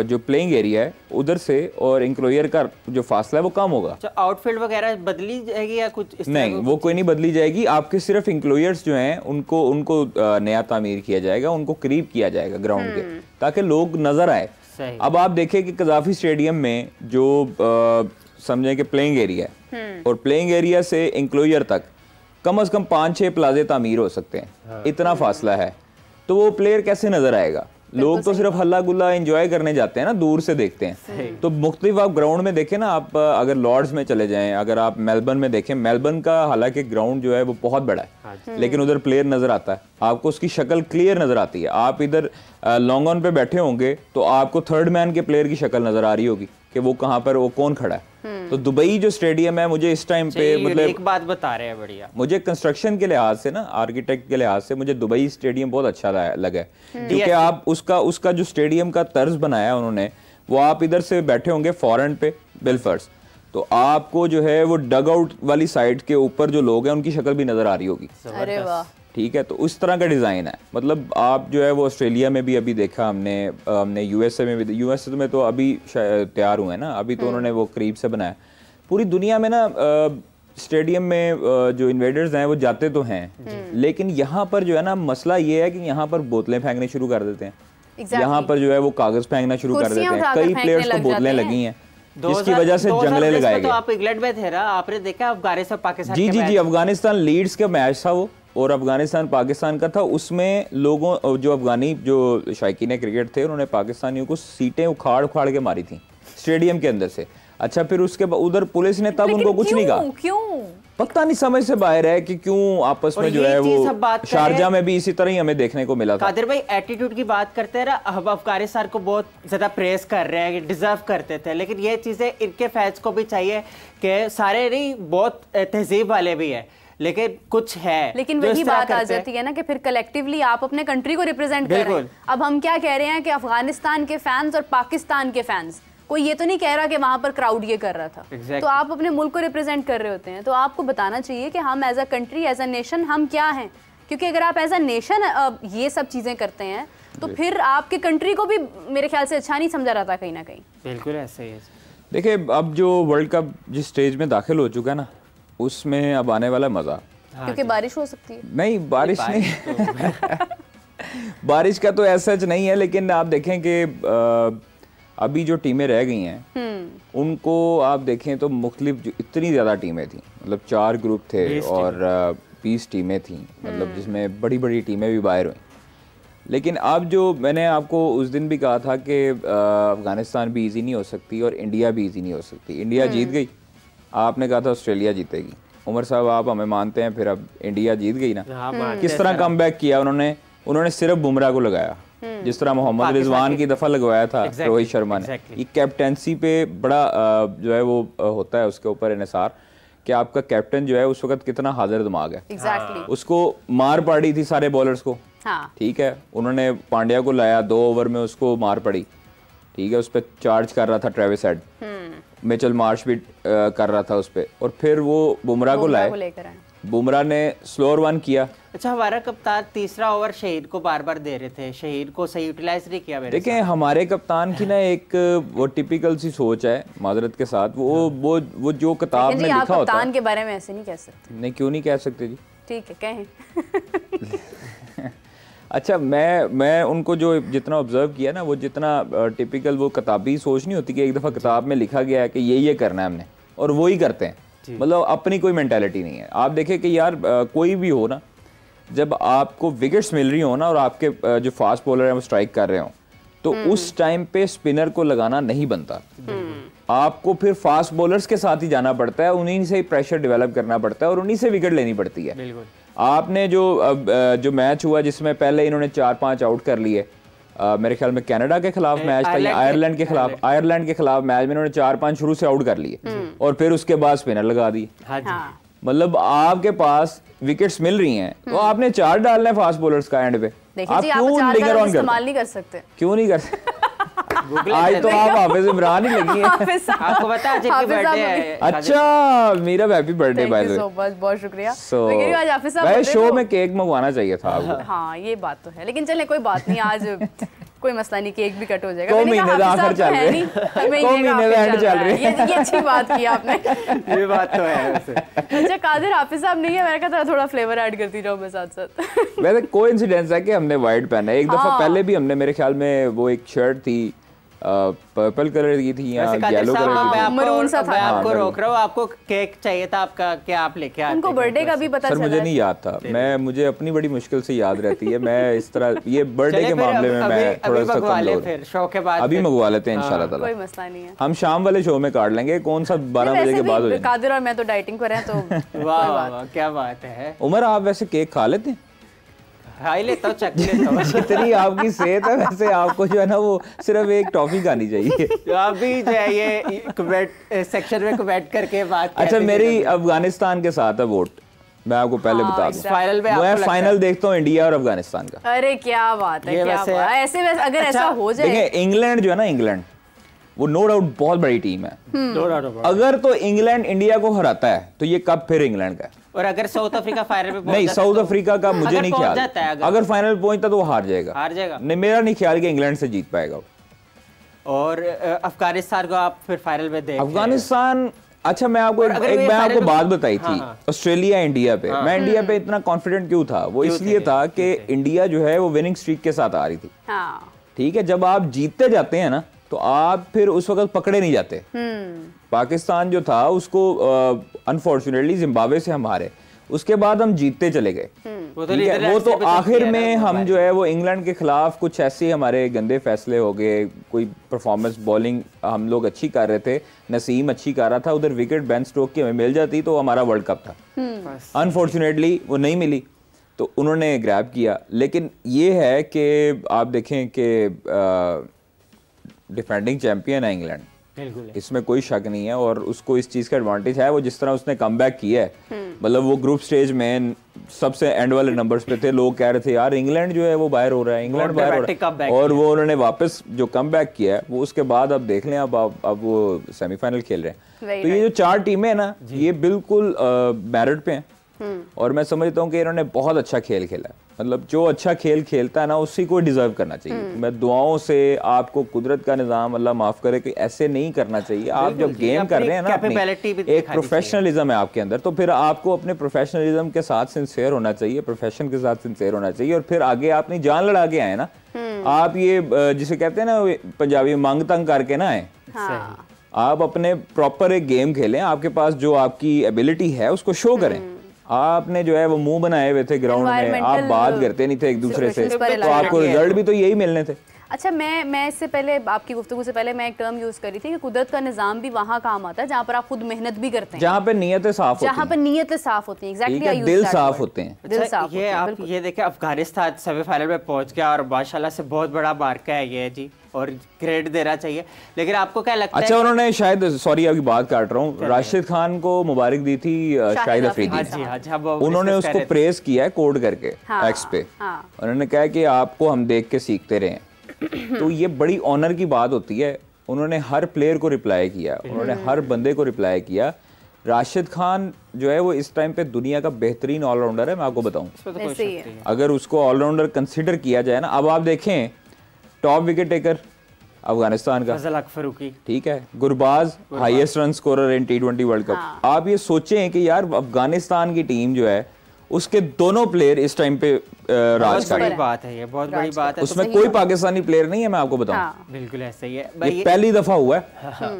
जो प्लेइंग एरिया है उधर से और इंक्लोयर का जो फासला है वो कम होगा। आउटफील्ड वगैरह बदली जाएगी या कुछ इस नहीं, वो कोई नहीं बदली जाएगी। आपके सिर्फ इंक्लोयर्स जो हैं उनको नया तामीर किया जाएगा, उनको करीब किया जाएगा ग्राउंड के, ताकि लोग नजर आए। अब आप देखें कि कदाफी स्टेडियम में जो समझे कि प्लेइंग एरिया है और प्लेइंग एरिया से इंक्लोयर तक कम से कम 5-6 प्लाजे तामीर हो सकते हैं। इतना फासला है, तो वो प्लेयर कैसे नजर आएगा? लोग तो सिर्फ हल्ला गुल्ला एंजॉय करने जाते हैं ना, दूर से देखते हैं। तो मुख्तलिफ आप ग्राउंड में देखें ना, आप अगर लॉर्ड्स में चले जाएं, अगर आप मेलबर्न में देखें, मेलबर्न का हालांकि ग्राउंड जो है वो बहुत बड़ा है, लेकिन उधर प्लेयर नजर आता है, आपको उसकी शक्ल क्लियर नजर आती है। आप इधर लॉन्ग ऑन पे बैठे होंगे तो आपको थर्ड मैन के प्लेयर की शक्ल नजर आ रही होगी कि वो कहाँ पर, वो कौन खड़ा है। तो दुबई जो स्टेडियम है, मुझे इस टाइम पे मतलब एक बात बता रहे हैं बढ़िया, मुझे कंस्ट्रक्शन के लिहाज से ना, आर्किटेक्ट के लिहाज से मुझे दुबई स्टेडियम बहुत अच्छा लगा है क्योंकि आप उसका जो स्टेडियम का तर्ज बनाया उन्होंने, वो आप इधर से बैठे होंगे फॉरन पे बिलफर्स, तो आपको जो है वो डग आउट वाली साइड के ऊपर जो लोग हैं उनकी शक्ल भी नजर आ रही होगी। अरे वाह। ठीक है। तो उस तरह का डिज़ाइन है। मतलब आप जो है वो ऑस्ट्रेलिया में भी अभी देखा हमने यूएसए में भी, यूएसए में तो अभी तैयार हुए हैं ना, अभी तो उन्होंने वो करीब से बनाया। पूरी दुनिया में ना स्टेडियम में जो इन्वेडर्स हैं वो जाते तो हैं, लेकिन यहाँ पर जो है ना मसला ये है कि यहाँ पर बोतलें फेंकने शुरू कर देते हैं। यहाँ पर जो है वो कागज फेंकना शुरू कर देते हैं। कई प्लेयर्स को बोतलें लगी हैं जिसकी वजह से जंगले लगाए गए। तो आप इंग्लैंड में थे ना, आपने देखा अफगानिस्तान पाकिस्तान? जी, अफगानिस्तान लीड्स का मैच था वो, और अफगानिस्तान पाकिस्तान का था। उसमें लोगों जो अफगानी जो शायकीन क्रिकेट थे उन्होंने पाकिस्तानियों को सीटें उखाड़ के मारी थी स्टेडियम के अंदर से। अच्छा, फिर उसके बाद उधर पुलिस ने तब उनको कुछ नहीं कहा। क्यों? पता नहीं, समझ से बाहर है कि क्यों आपस में जो है वो शारजा में भी इसी तरह ही हमें देखने को मिला था। कादिर भाई एटीट्यूड की बात करते हैं ना, हम अफगानिस्तान को बहुत ज्यादा प्रेस कर रहे हैं, डिजर्व करते थे, लेकिन ये चीजें इनके फैंस को भी चाहिए कि सारे नहीं, बहुत तहजीब वाले भी है, लेकिन कुछ है। लेकिन वही बात आ जाती है ना कि फिर कलेक्टिवली आप अपने कंट्री को रिप्रेजेंट कर रहे हैं। अब हम क्या कह रहे हैं कि अफगानिस्तान के फैंस और पाकिस्तान के फैंस, कोई ये तो नहीं कह रहा कि वहां पर क्राउड ये कर रहा था। तो आप अपने मुल्क को रिप्रेजेंट कर रहे होते हैं, तो आपको बताना चाहिए कि हम as a country, as a nation हम क्या हैं। क्योंकि अगर आप एज अ नेशन ये सब चीजें करते हैं तो फिर आपके कंट्री को भी मेरे ख्याल से अच्छा नहीं समझा रहा था कहीं ना कहीं। बिल्कुल ऐसे ही है। देखिए, अब जो वर्ल्ड कप जिस स्टेज में दाखिल हो चुका है ना, उसमें अब आने वाला मजा, क्योंकि बारिश हो सकती है। नहीं, बारिश नहीं बारिश का तो ऐसा नहीं है, लेकिन आप देखें कि अभी जो टीमें रह गई हैं उनको आप देखें तो मुख्तलिफ इतनी ज़्यादा टीमें थी, मतलब 4 ग्रुप थे और 20 टीमें थी, मतलब जिसमें बड़ी बड़ी टीमें भी बाहर हुई। लेकिन अब जो मैंने आपको उस दिन भी कहा था कि अफ़गानिस्तान भी इजी नहीं हो सकती और इंडिया भी इजी नहीं हो सकती। इंडिया जीत गई, आपने कहा था ऑस्ट्रेलिया जीतेगी। उमर साहब आप हमें मानते हैं, फिर अब इंडिया जीत गई ना। किस तरह कमबैक किया उन्होंने सिर्फ बुमराह को लगाया, जिस तरह मोहम्मद रिजवान की दफ़ा लगवाया था रोहित शर्मा ने। ये कैप्टेंसी पे बड़ा जो है वो होता है उसके ऊपर इन्हिसार कि आपका कैप्टन जो है उस वक्त कितना हाजिर दिमाग है। उसको मार पड़ी थी सारे बॉलर्स को, ठीक है, उन्होंने पांड्या को लाया, 2 ओवर में उसको मार पड़ी, ठीक है, उस पर चार्ज कर रहा था ट्रेविस हेड, मिचेल मार्श भी कर रहा था उस पर, और फिर वो बुमराह को लाए, बुमराह ने स्लोअर 1 किया। अच्छा, हमारा कप्तान तीसरा ओवर शहीद को बार बार दे रहे थे, शहीद को सही यूटिलाइज नहीं किया। देखें हमारे कप्तान की ना एक वो टिपिकल सी सोच है, माजरत के साथ, वो जो किताब में लिखा होता है। कप्तान के बारे में ऐसे नहीं कह सकते। नहीं, क्यों नहीं कह सकते जी? ठीक है, कहें। अच्छा, मैं उनको जो जितना ऑब्जर्व किया ना, वो जितना टिपिकल वो किताबी सोच नहीं होती कि एक दफ़ा किताब में लिखा गया है कि ये करना है हमने और वो ही करते हैं, मतलब अपनी कोई मेंटालिटी नहीं है। आप देखें कि यार कोई भी हो ना, जब आपको विकेट्स मिल रही हो ना और आपके जो फास्ट बॉलर हैं वो स्ट्राइक कर रहे हो, तो उस टाइम पे स्पिनर को लगाना नहीं बनता। आपको फिर फास्ट बॉलर्स के साथ ही जाना पड़ता है, उन्हीं से ही प्रेशर डेवलप करना पड़ता है और उन्हीं से विकेट लेनी पड़ती है। बिल्कुल। आपने जो मैच हुआ जिसमें पहले इन्होंने 4-5 आउट कर लिए, मेरे ख्याल में कनाडा के खिलाफ मैच था या आयरलैंड के खिलाफ मैच में इन्होंने 4-5 शुरू से आउट कर लिए और फिर उसके बाद स्पिनर लगा दी। मतलब आपके पास विकेट्स मिल रही हैं तो आपने 4 डालना है फास्ट बॉलर्स का एंड पे। आप क्यों लिंगर ऑन इस्तेमाल नहीं कर सकते? क्यों नहीं कर सकते? आज तो आप हाफिज इमरान ही लगी हैं। आपको पता है जिनकी बर्थडे है। अच्छा, मेरा happy birthday by the way. बहुत शुक्रिया। आज हाफिज साहब शो में केक मंगवाना चाहिए था आपको। हाँ, ये बात तो है, लेकिन चले कोई बात नहीं, आज कोई मसला नहीं, केक भी कट हो जाएगा। 2 महीने का आखिर चल रहे हैं, 2 महीने का एंड चल रहे हैं। ये अच्छी बात की आपने। ये बात तो है वैसे। अच्छा, कादिर हाफिज साहब नहीं है, मैंने कहा थोड़ा फ्लेवर ऐड करती जाऊं मैं साथ साथ। वैसे कोइंसिडेंस है कि हमने व्हाइट पहना है। एक दफा पहले भी हमने, मेरे ख्याल में वो एक शर्ट थी पर्पल कलर की थी या येलो कलर की थी, मरून सा था। मैं आपको रोक रहा हूं, आपको केक चाहिए था आपका, क्या आप लेके आते? उनको बर्थडे का भी पता चला। सर मुझे नहीं याद था, मुझे अपनी बड़ी मुश्किल से याद रहती है। मैं इस तरह ये बर्थडे के मामले में मैं थोड़ा सा कमजोर, फिर शो के बाद अभी मंगवा लेते हैं इंशाल्लाह ताला। कोई मसला नहीं है, हम शाम वाले शो में काट लेंगे। कौन सा 12 बजे के बाद हो जाए? कादिर और मैं तो डाइटिंग पर हैं तो वाह क्या बात है। उमर, आप वैसे केक खा लेते हैं? खाई लेता हूँ, चख लेता हूँ। जितनी आपकी सेहत है वैसे आपको जो है ना वो सिर्फ एक टॉफी खानी चाहिए। आप भी जो है ये कमेंट सेक्शन में कमेंट करके बात। अच्छा, मेरी अफगानिस्तान के साथ है वोट, मैं आपको पहले बता दूं। फाइनल में मैं फाइनल देखता हूँ इंडिया और अफगानिस्तान का। अरे क्या बात है, क्या बात है। ऐसे अगर ऐसा हो जाए, देखिए इंग्लैंड जो है ना, इंग्लैंड वो नो डाउट बहुत बड़ी टीम है। अगर तो इंग्लैंड इंडिया को हराता है तो ये कप फिर इंग्लैंड का है। और अगर साउथ अफ्रीका फाइनल पे नहीं, साउथ अफ्रीका का मुझे नहीं ख्याल, अगर फाइनल पहुंचता तो वो हार जाएगा। नहीं, मेरा नहीं ख्याल कि इंग्लैंड से जीत पाएगा। और अफगानिस्तान को आप फिर फाइनल में देख अफगानिस्तान। अच्छा, मैं आपको बात बताई थी ऑस्ट्रेलिया इंडिया पे। मैं इंडिया पे इतना कॉन्फिडेंट क्यों था? वो इसलिए था कि इंडिया जो है वो विनिंग स्ट्रीक के साथ आ रही थी, ठीक है। जब आप जीतते जाते हैं ना तो आप फिर उस वक्त पकड़े नहीं जाते। पाकिस्तान जो था उसको अनफॉर्चुनेटली जिम्बाब्वे से हम हारे, उसके बाद हम जीतते चले गए। वो तो आखिर में हम जो है वो इंग्लैंड के खिलाफ कुछ ऐसे हमारे गंदे फैसले हो गए। कोई परफॉर्मेंस, बॉलिंग हम लोग अच्छी कर रहे थे, नसीम अच्छी कर रहा था, उधर विकेट बेन स्टोक की हमें मिल जाती तो हमारा वर्ल्ड कप था। अनफॉर्चुनेटली वो नहीं मिली तो उन्होंने ग्रैब किया। लेकिन ये है कि आप देखें कि डिफेंडिंग चैंपियन है इंग्लैंड, इसमें कोई शक नहीं है, और उसको इस चीज का एडवांटेज है। वो जिस तरह उसने कमबैक किया है, मतलब वो ग्रुप स्टेज में सबसे एंड वाले नंबर्स पे थे, लोग कह रहे थे यार इंग्लैंड जो है वो बाहर हो रहा है, इंग्लैंड बाहर हो रहा है, और वो उन्होंने वापस जो कमबैक किया है वो उसके बाद अब देख लें, अब वो सेमीफाइनल खेल रहे हैं। तो ये जो 4 टीमें हैं ना, ये बिल्कुल मेरिट पे हैं, और मैं समझता हूँ कि इन्होंने बहुत अच्छा खेल खेला है। मतलब जो अच्छा खेल खेलता है ना उसी को डिजर्व करना चाहिए। मैं दुआओं से आपको कुदरत का निजाम अल्लाह माफ करे कि ऐसे नहीं करना चाहिए। आप जब गेम कर रहे हैं ना, एक प्रोफेशनलिज्म है आपके अंदर, तो फिर आपको अपने प्रोफेशनलिज्म के साथ सिंसियर होना चाहिए, प्रोफेशन के साथ सिंसियर होना चाहिए, और फिर आगे अपनी जान लड़ा के आए ना। आप ये जिसे कहते हैं ना पंजाबी मांग तंग करके ना आए। आप अपने प्रॉपर एक गेम खेलें, आपके पास जो आपकी एबिलिटी है उसको शो करें। आपने जो है वो मुंह बनाए हुए थे ग्राउंड में, आप बात करते नहीं थे एक दूसरे से, तो आपको रिजल्ट भी तो यही मिलने थे। अच्छा, मैं इससे पहले आपकी गुफ्तगू से पहले मैं एक टर्म यूज करी थी कि कुदरत का निजाम भी वहाँ काम आता है जहाँ पर आप खुद मेहनत भी करते हैं, जहाँ पे नीयतें साफ होती हैं, जहाँ पर नीयतें साफ होती हैं, एग्जैक्टली, दिल साफ होते हैं। दिल साफ ये आप ये देखें, अफगानिस्तान सेमीफाइनल में पहुंच गया और माशाल्लाह से बहुत बड़ा मार्का है ये जी, और क्रेडिट देना चाहिए। लेकिन आपको क्या लगता है? अच्छा, उन्होंने शायद, सॉरी अभी बात काट रहा हूँ, राशिद खान को मुबारक दी थी शाहिद अफरीदी, उन्होंने उसको प्रेस किया है कोड करके एक्स पे। उन्होंने कहा कि आपको हम देख के सीखते रहे। तो ये बड़ी ऑनर की बात होती है। उन्होंने हर प्लेयर को रिप्लाई किया, उन्होंने हर बंदे को रिप्लाई किया। राशिद खान जो है वो इस टाइम पे दुनिया का बेहतरीन ऑलराउंडर है, मैं आपको बताऊं। अगर उसको ऑलराउंडर कंसिडर किया जाए ना, अब आप देखें टॉप विकेट टेकर अफगानिस्तान का फजल हक फरूकी, ठीक है, गुरबाज हाईएस्ट रन स्कोरर इन T20 वर्ल्ड कप। आप ये सोचें कि यार अफगानिस्तान की टीम जो है उसके दोनों प्लेयर इस टाइम पे राज कर रहे हैं। बात है, ये बहुत बड़ी बात है। उसमें कोई पाकिस्तानी प्लेयर नहीं है, मैं आपको बताऊं। बिल्कुल ऐसा ही है। ये पहली दफा हुआ है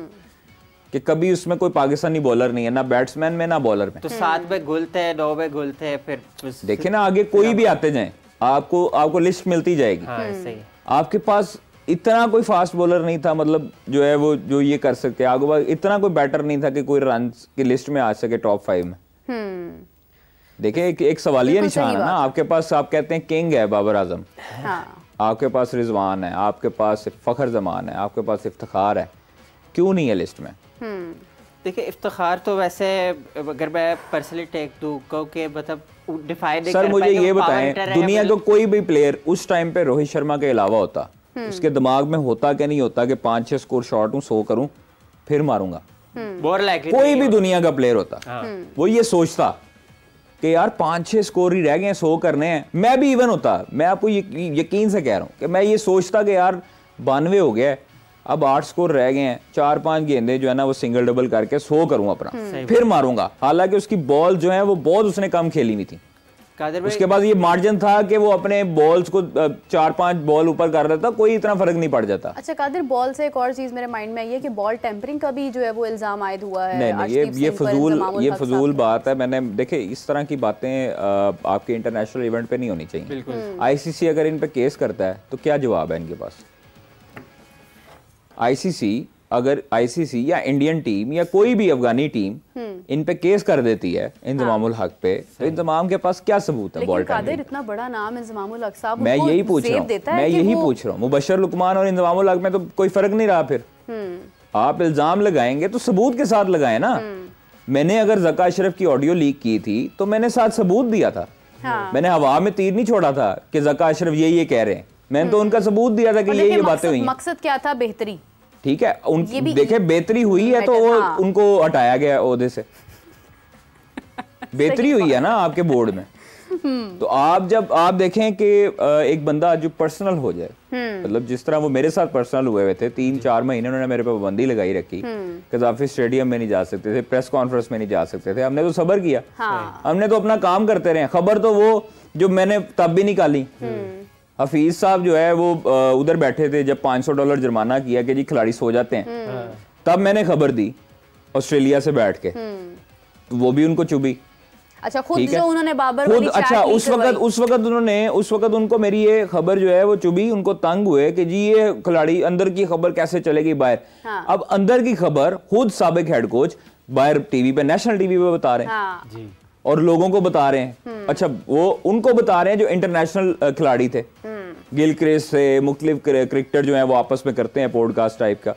कि कभी उसमें कोई पाकिस्तानी बॉलर नहीं है, ना बैट्समैन में ना बॉलर में। तो 7 में गुल थे, 9 में गुल थे, फिर देखे ना आगे कोई भी आते जाए, आपको लिस्ट मिलती जाएगी। आपके पास इतना कोई फास्ट बॉलर नहीं था, मतलब जो है वो जो ये कर सकते, आगे इतना कोई बैटर नहीं था कि कोई रन की लिस्ट में आ सके टॉप 5 में। देखिए एक सवालिया निशान है ना आपके पास। आप कहते हैं किंग है बाबर आजम, आपके पास रिजवान है, आपके पास फखर जमान है, आपके पास इफ्तिखार है, क्यों नहीं है लिस्ट में? देखिए इफ्तिखार तो वैसे अगर मैं पर्सनली टेक दूं कि मतलब डिफाइन नहीं कर पाए। सर मुझे ये बताएं, दुनिया का कोई भी प्लेयर उस टाइम पे रोहित शर्मा के अलावा होता, उसके दिमाग में होता कि नहीं होता कि 5-6 स्कोर शॉट हूं, 100 करूं फिर मारूंगा? कोई भी दुनिया का प्लेयर होता वो ये सोचता कि यार 5-6 स्कोर ही रह गए हैं, 100 करने हैं। मैं भी इवन होता, मैं आपको यकीन से कह रहा हूँ कि मैं ये सोचता कि यार 92 हो गया है, अब 8 स्कोर रह गए हैं, 4-5 गेंदे जो है ना वो सिंगल डबल करके 100 करूँ अपना, फिर मारूंगा। हालांकि उसकी बॉल जो है वो बहुत उसने कम खेली हुई थी। उसके बाद ये मार्जिन था कि वो अपने बॉल्स को 4-5 बॉल ऊपर कर रहा था, कोई इतना फर्क नहीं पड़ जाता। अच्छा कादिर, बॉल से एक और चीज मेरे माइंड में आई है कि बॉल टेम्परिंग का भी जो है वो इल्जाम आयद हुआ है। नहीं, ये फजूल बात है। मैंने देखे इस तरह की बातें आपके इंटरनेशनल इवेंट पे नहीं होनी चाहिए। ICC अगर इन पे केस करता है तो क्या जवाब है इनके पास? ICC या इंडियन टीम या कोई भी अफगानी टीम इन पे केस कर देती है इंजमामुल हक पे, तो इंजमाम के पास क्या सबूत है? बॉल कादिर इतना बड़ा नाम इंजमामुल हक साहब, मैं यही पूछ रहा हूँ। मुबशर लुकमान और इंजमामुल हक में तो कोई फर्क नहीं रहा। फिर आप इल्जाम लगाएंगे तो सबूत के साथ लगाए ना। मैंने अगर ज़का अशरफ की ऑडियो लीक की थी तो मैंने साथ सबूत दिया था। मैंने हवा में तीर नहीं छोड़ा था कि ज़का अशरफ ये कह रहे हैं, मैंने तो उनका सबूत दिया था कि ये बातें हुई। मकसद क्या था? बेहतरी। ठीक है, देखे बेहतरी हुई है तो उनको हटाया गया ओहदे से। बेहतरी हुई है ना आपके बोर्ड में। तो आप देखें कि एक बंदा जो पर्सनल हो जाए, मतलब जिस तरह वो मेरे साथ पर्सनल हुए ते 3-4 महीने उन्होंने मेरे पे पाबंदी लगाई रखी, कज़ाफी स्टेडियम में नहीं जा सकते थे, प्रेस कॉन्फ्रेंस में नहीं जा सकते थे। हमने तो सब्र किया, हमने तो अपना काम करते रहे। खबर तो वो जो मैंने तब भी निकाली। हफीज साहब जो है वो उधर बैठे थे जब $500 जुर्माना किया कि जी खिलाड़ी सो जाते हैं, तब मैंने खबर दी ऑस्ट्रेलिया से बैठ के, तो वो भी उनको चुभी। अच्छा, खुद जो उन्होंने बाबर वाली चैट अच्छा उस वक्त उनको मेरी ये खबर जो है वो चुभी, उनको तंग हुए कि जी ये खिलाड़ी अंदर की खबर कैसे चलेगी बाहर। अब अंदर की खबर खुद साबिक हेड कोच बाहर टीवी पे, नेशनल टीवी पे बता रहे हैं जी, और लोगों को बता रहे हैं। अच्छा, वो उनको बता रहे हैं जो इंटरनेशनल खिलाड़ी थे, गिलक्रिस्ट से मुख्तलिफ क्रिकेटर जो है वो आपस में करते हैं पॉडकास्ट टाइप का,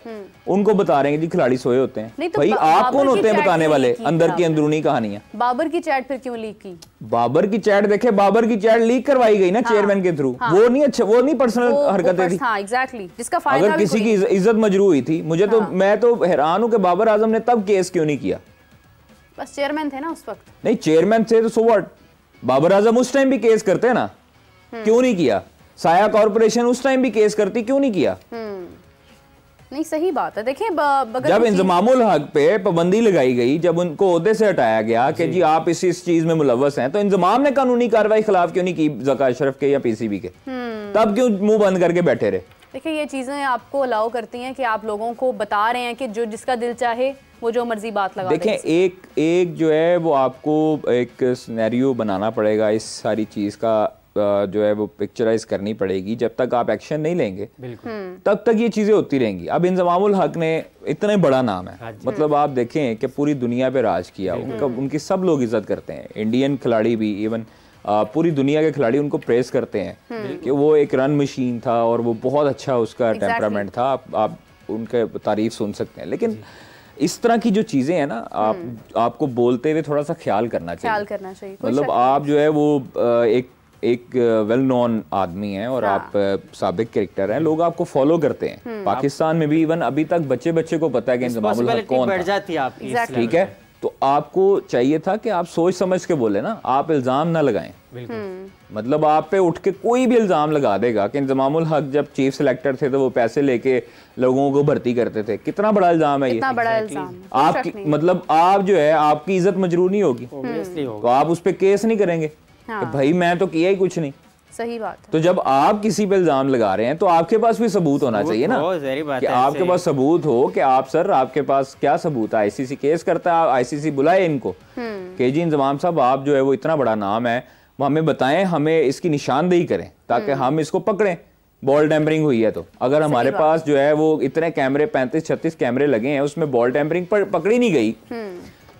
उनको बता रहे हैं जी खिलाड़ी सोए होते हैं। तो भाई आप कौन होते हैं बताने वाले अंदर की अंदरूनी कहानियां? बाबर की चैट फिर क्यों लीक की? बाबर की चैट देखे, बाबर की चैट लीक करवाई गई ना चेयरमैन के थ्रू। वो नहीं पर्सनल हरकतें थी। एग्जैक्टली, जिसका अगर किसी की इज्जत मजरू हुई थी, मुझे तो मैं तो हैरान हूं कि बाबर आजम ने तब केस क्यों नहीं किया। बस चेयरमैन थे ना उस वक्त। नहीं, चेयरमैन थे तो सो व्हाट, बाबर आजम उस टाइम भी केस करते ना, क्यों नहीं किया? साया कॉर्पोरेशन उस टाइम भी केस करती, क्यों नहीं किया? नहीं, सही बात है। देखिए जब इंजमामुल हक पे पाबंदी लगाई गई, जब उनको ओहदे से हटाया गया कि जी आप इस चीज में मुलव्वस हैं, तो इंजमाम ने कानूनी कार्रवाई खिलाफ क्यों नहीं की ज़का अशरफ के या PCB के? तब क्यों मुंह बंद करके बैठे रहे? देखिए ये चीजें आपको अलाउ करती हैं कि आप लोगों को बता रहे हैं कि जो जिसका दिल चाहे वो जो मर्जी बात लगा देखें। एक जो है वो आपको एक सिनेरियो बनाना पड़ेगा, इस सारी चीज का जो है वो पिक्चराइज करनी पड़ेगी। जब तक आप एक्शन नहीं लेंगे तब तक ये चीजें होती रहेंगी। अब इंजमामुल हक ने इतने बड़ा नाम है, मतलब आप देखें कि पूरी दुनिया पे राज किया, उनकी सब लोग इज्जत करते हैं, इंडियन खिलाड़ी भी, इवन पूरी दुनिया के खिलाड़ी उनको प्रेस करते हैं कि वो एक रन मशीन था और वो बहुत अच्छा उसका टेम्परामेंट था। आप उनके तारीफ सुन सकते हैं, लेकिन इस तरह की जो चीजें हैं ना, आपको बोलते हुए थोड़ा सा ख्याल करना चाहिए। मतलब आप जो है वो एक वेल नोन आदमी हैं और आप साबिक कैरेक्टर हैं, लोग आपको फॉलो करते हैं। पाकिस्तान में भी इवन अभी तक बच्चे को पता है कि इंजमामुल हक कौन था, ठीक है। तो आपको चाहिए था कि आप सोच समझ के बोले ना, आप इल्जाम ना लगाएं। मतलब आप पे उठ के कोई भी इल्जाम लगा देगा कि इंजमामुल हक जब चीफ सिलेक्टर थे तो वो पैसे लेके लोगों को भर्ती करते थे, कितना बड़ा इल्जाम है ये, कितना बड़ा इल्जाम। आपकी मतलब आप जो है आपकी इज्जत मजरूर नहीं होगी, तो आप उस पे केस नहीं करेंगे कि भाई मैं तो किया ही कुछ नहीं। सही बात है। तो जब आप किसी पे इल्जाम लगा रहे हैं तो आपके पास भी सबूत होना चाहिए ना, कि आपके पास सबूत हो कि आप सर आपके पास क्या सबूत है, आईसीसी केस करता है, आईसीसी बुलाए इनको कि जी इंजमाम साहब आप जो है वो इतना बड़ा नाम है, वो हमें बताएं, हमें इसकी निशानदेही करें ताकि हम इसको पकड़ें। बॉल टेम्परिंग हुई है तो अगर हमारे पास जो है वो इतने कैमरे 35-36 कैमरे लगे हैं, उसमें बॉल टेम्परिंग पकड़ी नहीं गई।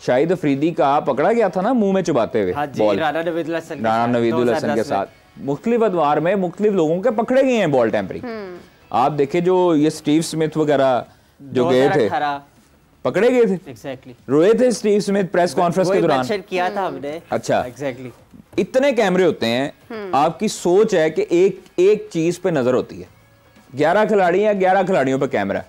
शाहिद अफरीदी का पकड़ा गया था ना मुंह में चुबाते हुए बॉल, राना नवीदुल हसन के साथ मुख्तलिफ अदवार में मुख्तलिफ लोगों के पकड़े गए हैं बॉल टेम्परिंग। आप देखे जो ये स्टीव स्मिथ वगैरह जो गए थे पकड़े गए थे, रोए थे स्टीव स्मिथ प्रेस कॉन्फ्रेंस के दौरान, किया था हमने। अच्छा इतने कैमरे होते हैं, आपकी सोच है कि एक चीज पे नजर होती है, 11 खिलाड़ी हैं, 11 खिलाड़ियों पे कैमरा,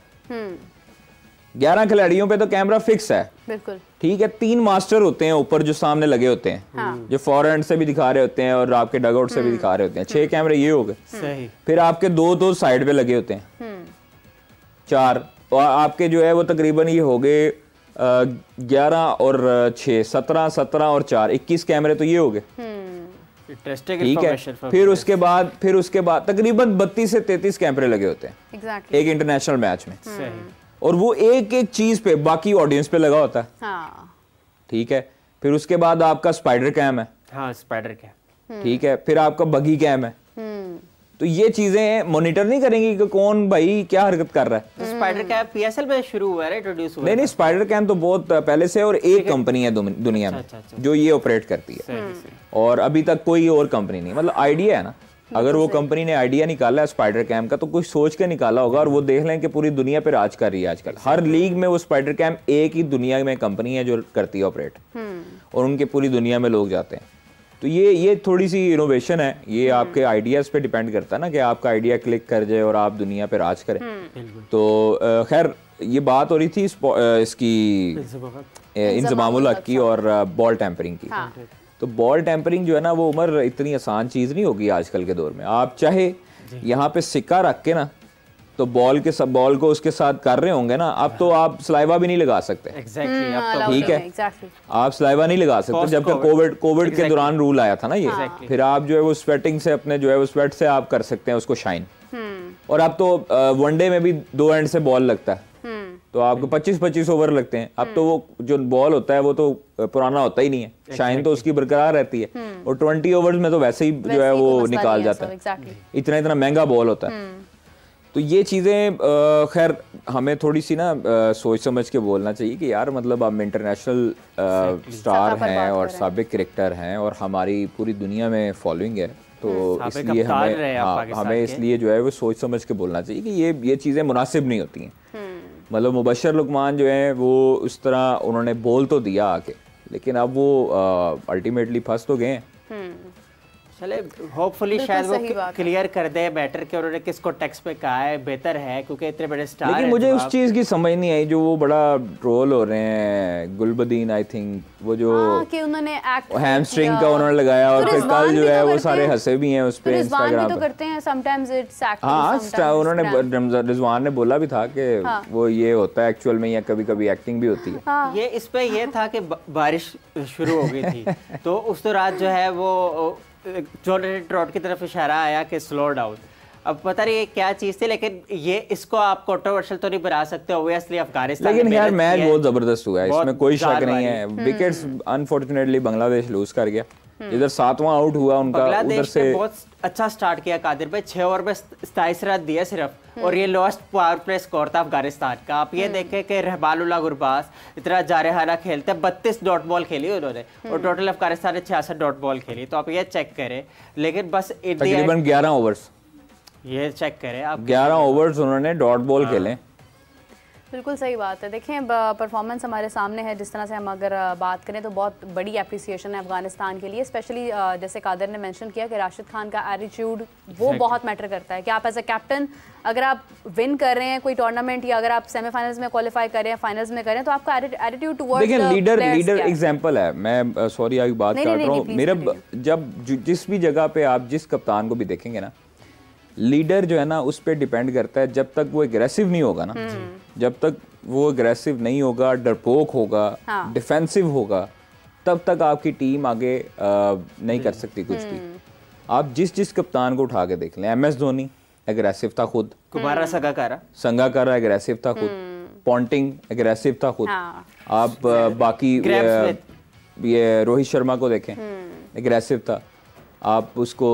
11 खिलाड़ियों पे तो कैमरा फिक्स है, बिल्कुल ठीक है। 3 मास्टर होते हैं ऊपर जो सामने लगे होते हैं, जो फॉरएंड से भी दिखा रहे होते हैं और आपके डगआउट से भी दिखा रहे होते हैं। 6 कैमरे ये हो गए, फिर आपके 2 साइड पे लगे होते हैं, 4, और आपके जो है वो तकरीबन ये हो गए 11 और 6 17 और 4 21 कैमरे तो ये हो गए, ठीक है। फिर उसके बाद तकरीबन 32 से 33 कैमरे लगे होते हैं एक इंटरनेशनल मैच में, और वो एक चीज पे बाकी ऑडियंस पे लगा होता है, ठीक है। फिर उसके बाद आपका स्पाइडर कैम है, स्पाइडर कैम, ठीक है। फिर आपका बगी कैम है, तो ये चीजें मॉनिटर नहीं करेंगी कि कौन भाई क्या हरकत कर रहा है। तो स्पाइडर कैम पीएसएल में शुरू हुआ है, इंट्रोड्यूस हुआ है? नहीं, स्पाइडर कैम तो बहुत पहले से, और एक कंपनी है दुनिया में जो ये ऑपरेट करती है, और अभी तक कोई और कंपनी नहीं। मतलब आइडिया है ना, अगर वो कंपनी ने आइडिया निकाला है स्पाइडर कैम का तो कुछ सोच के निकाला होगा, और वो देख लें कि पूरी दुनिया पे राज कर रही है आजकल। हर लीग में वो स्पाइडर कैम एक ही दुनिया में कंपनी है जो करती है ऑपरेट, और उनके पूरी दुनिया में लोग जाते हैं। तो ये थोड़ी सी इनोवेशन है, ये आपके आइडियाज पे डिपेंड करता है ना, कि आपका आइडिया क्लिक कर जाए और आप दुनिया पे राज करें। तो खैर ये बात हो रही थी इसकी इंजमामुल हक की और बॉल टेम्परिंग की। तो बॉल टेम्परिंग जो है ना वो उम्र इतनी आसान चीज नहीं होगी आजकल के दौर में। आप चाहे यहाँ पे सिक्का रख के ना तो बॉल को उसके साथ कर रहे होंगे ना, अब तो आप सलाइवा भी नहीं लगा सकते, ठीक है। आप सलाइवा नहीं लगा सकते, जब तक कोविड के दौरान रूल आया था ना ये। फिर आप जो है वो स्वेटिंग से अपने जो है वो स्वेट से आप कर सकते हैं उसको शाइन। और अब तो वनडे में भी 2 एंड से बॉल लगता है, तो आपको 25-25 ओवर लगते हैं। अब तो वो जो बॉल होता है वो तो पुराना होता ही नहीं है, शाइन तो उसकी बरकरार रहती है, और 20 ओवर्स में तो वैसे ही जो है वो निकाल जाता है, इतना महंगा बॉल होता है। तो ये चीज़ें खैर हमें थोड़ी सी ना सोच समझ के बोलना चाहिए कि यार मतलब हम इंटरनेशनल स्टार हैं और साबिक क्रिकेटर हैं और हमारी पूरी दुनिया में फॉलोइंग है, तो इसलिए हमें इसलिए जो है वो सोच समझ के बोलना चाहिए कि ये चीज़ें मुनासिब नहीं होती हैं। मतलब मुबशर लुकमान जो है वो उस तरह उन्होंने बोल तो दिया आके, लेकिन अब वो अल्टीमेटली फंस तो गए हैं। चले होपफुली शायद वो क्लियर कर दे बेटर कि उन्होंने किसको टेक्स्ट पे कहा है बेहतर है, क्योंकि इतने बड़े स्टार। लेकिन मुझे उस चीज की समझ नहीं आई जो वो बड़ा ट्रोल हो रहे हैं, गुलबदीन आई थिंक, वो जो कि उन्होंने हैमस्ट्रिंग का उन्होंने लगाया और फिर कल जो है वो सारे हंसे भी हैं उस पे इंस्टाग्राम पे। तो करते हैं समटाइम्स इट्स हाँ, उन्होंने रिजवान ने बोला भी था कि वो ये होता है एक्चुअल में, या कभी कभी एक्टिंग भी होती है। ये इस पे ये था कि बारिश शुरू हो गई थी तो उस दौरान जो है वो जॉर्डन ट्रॉट की तरफ इशारा आया कि स्लो डाउन, अब पता नहीं क्या चीज थी, लेकिन ये इसको आप कंट्रोवर्शियल तो नहीं बना सकते ऑब्वियसली। अफगानिस्तान लेकिन यार मैच बहुत जबरदस्त हुआ है, इसमें कोई शक नहीं है। विकेट्स अनफॉर्चुनेटली बांग्लादेश लूज कर गया, इधर 7वां आउट हुआ उनका, उधर से बहुत अच्छा स्टार्ट किया कादिर भाई, 6 ओवर में 27 रन दिए सिर्फ, और ये लोएस्ट पावर प्ले स्कोर था अफगानिस्तान का। आप ये देखें कि रहमानुल्लाह गुरबाज इतना जारहाना खेलते हैं, 32 डॉट बॉल खेली उन्होंने, और टोटल अफगानिस्तान ने 66 डॉट बॉल खेली। तो आप ये चेक करें, लेकिन बस तकरीबन 11 ओवर्स, ये चेक करें आप, 11 ओवर्स उन्होंने डॉट बॉल खेले। बिल्कुल सही बात है। देखें परफॉर्मेंस हमारे सामने है, जिस तरह से हम अगर बात करें तो बहुत बड़ी एप्रिसिएशन है अफगानिस्तान के लिए, स्पेशली जैसे कादर ने मेंशन किया कि राशिद खान का एटीट्यूड वो बहुत मैटर करता है कि आप एज अ कैप्टन अगर आप विन कर रहे हैं कोई टूर्नामेंट, या अगर आप सेमीफाइनल्स में क्वालिफाई कर रहे हैं, फाइनल्स में कर रहे हैं, तो आपका एटीट्यूड टुवर्ड्स देखिए लीडर एग्जांपल है। मैं सॉरी आपकी बात काट रहा हूँ, मेरा जब जिस भी जगह पे आप जिस कप्तान को भी देखेंगे ना, लीडर जो है ना उस पर डिपेंड करता है। जब तक वो एग्रेसिव नहीं होगा ना, जब तक वो एग्रेसिव नहीं होगा, डरपोक होगा, डिफेंसिव होगा, तब तक आपकी टीम आगे नहीं कर सकती कुछ भी। आप जिस कप्तान को उठा के देख लें, MS धोनी एग्रेसिव था खुद, कुमारा संगाकारा एग्रेसिव था खुद, पॉन्टिंग एग्रेसिव था खुद, आप बाकी ये रोहित शर्मा को देखें एग्रेसिव था, आप उसको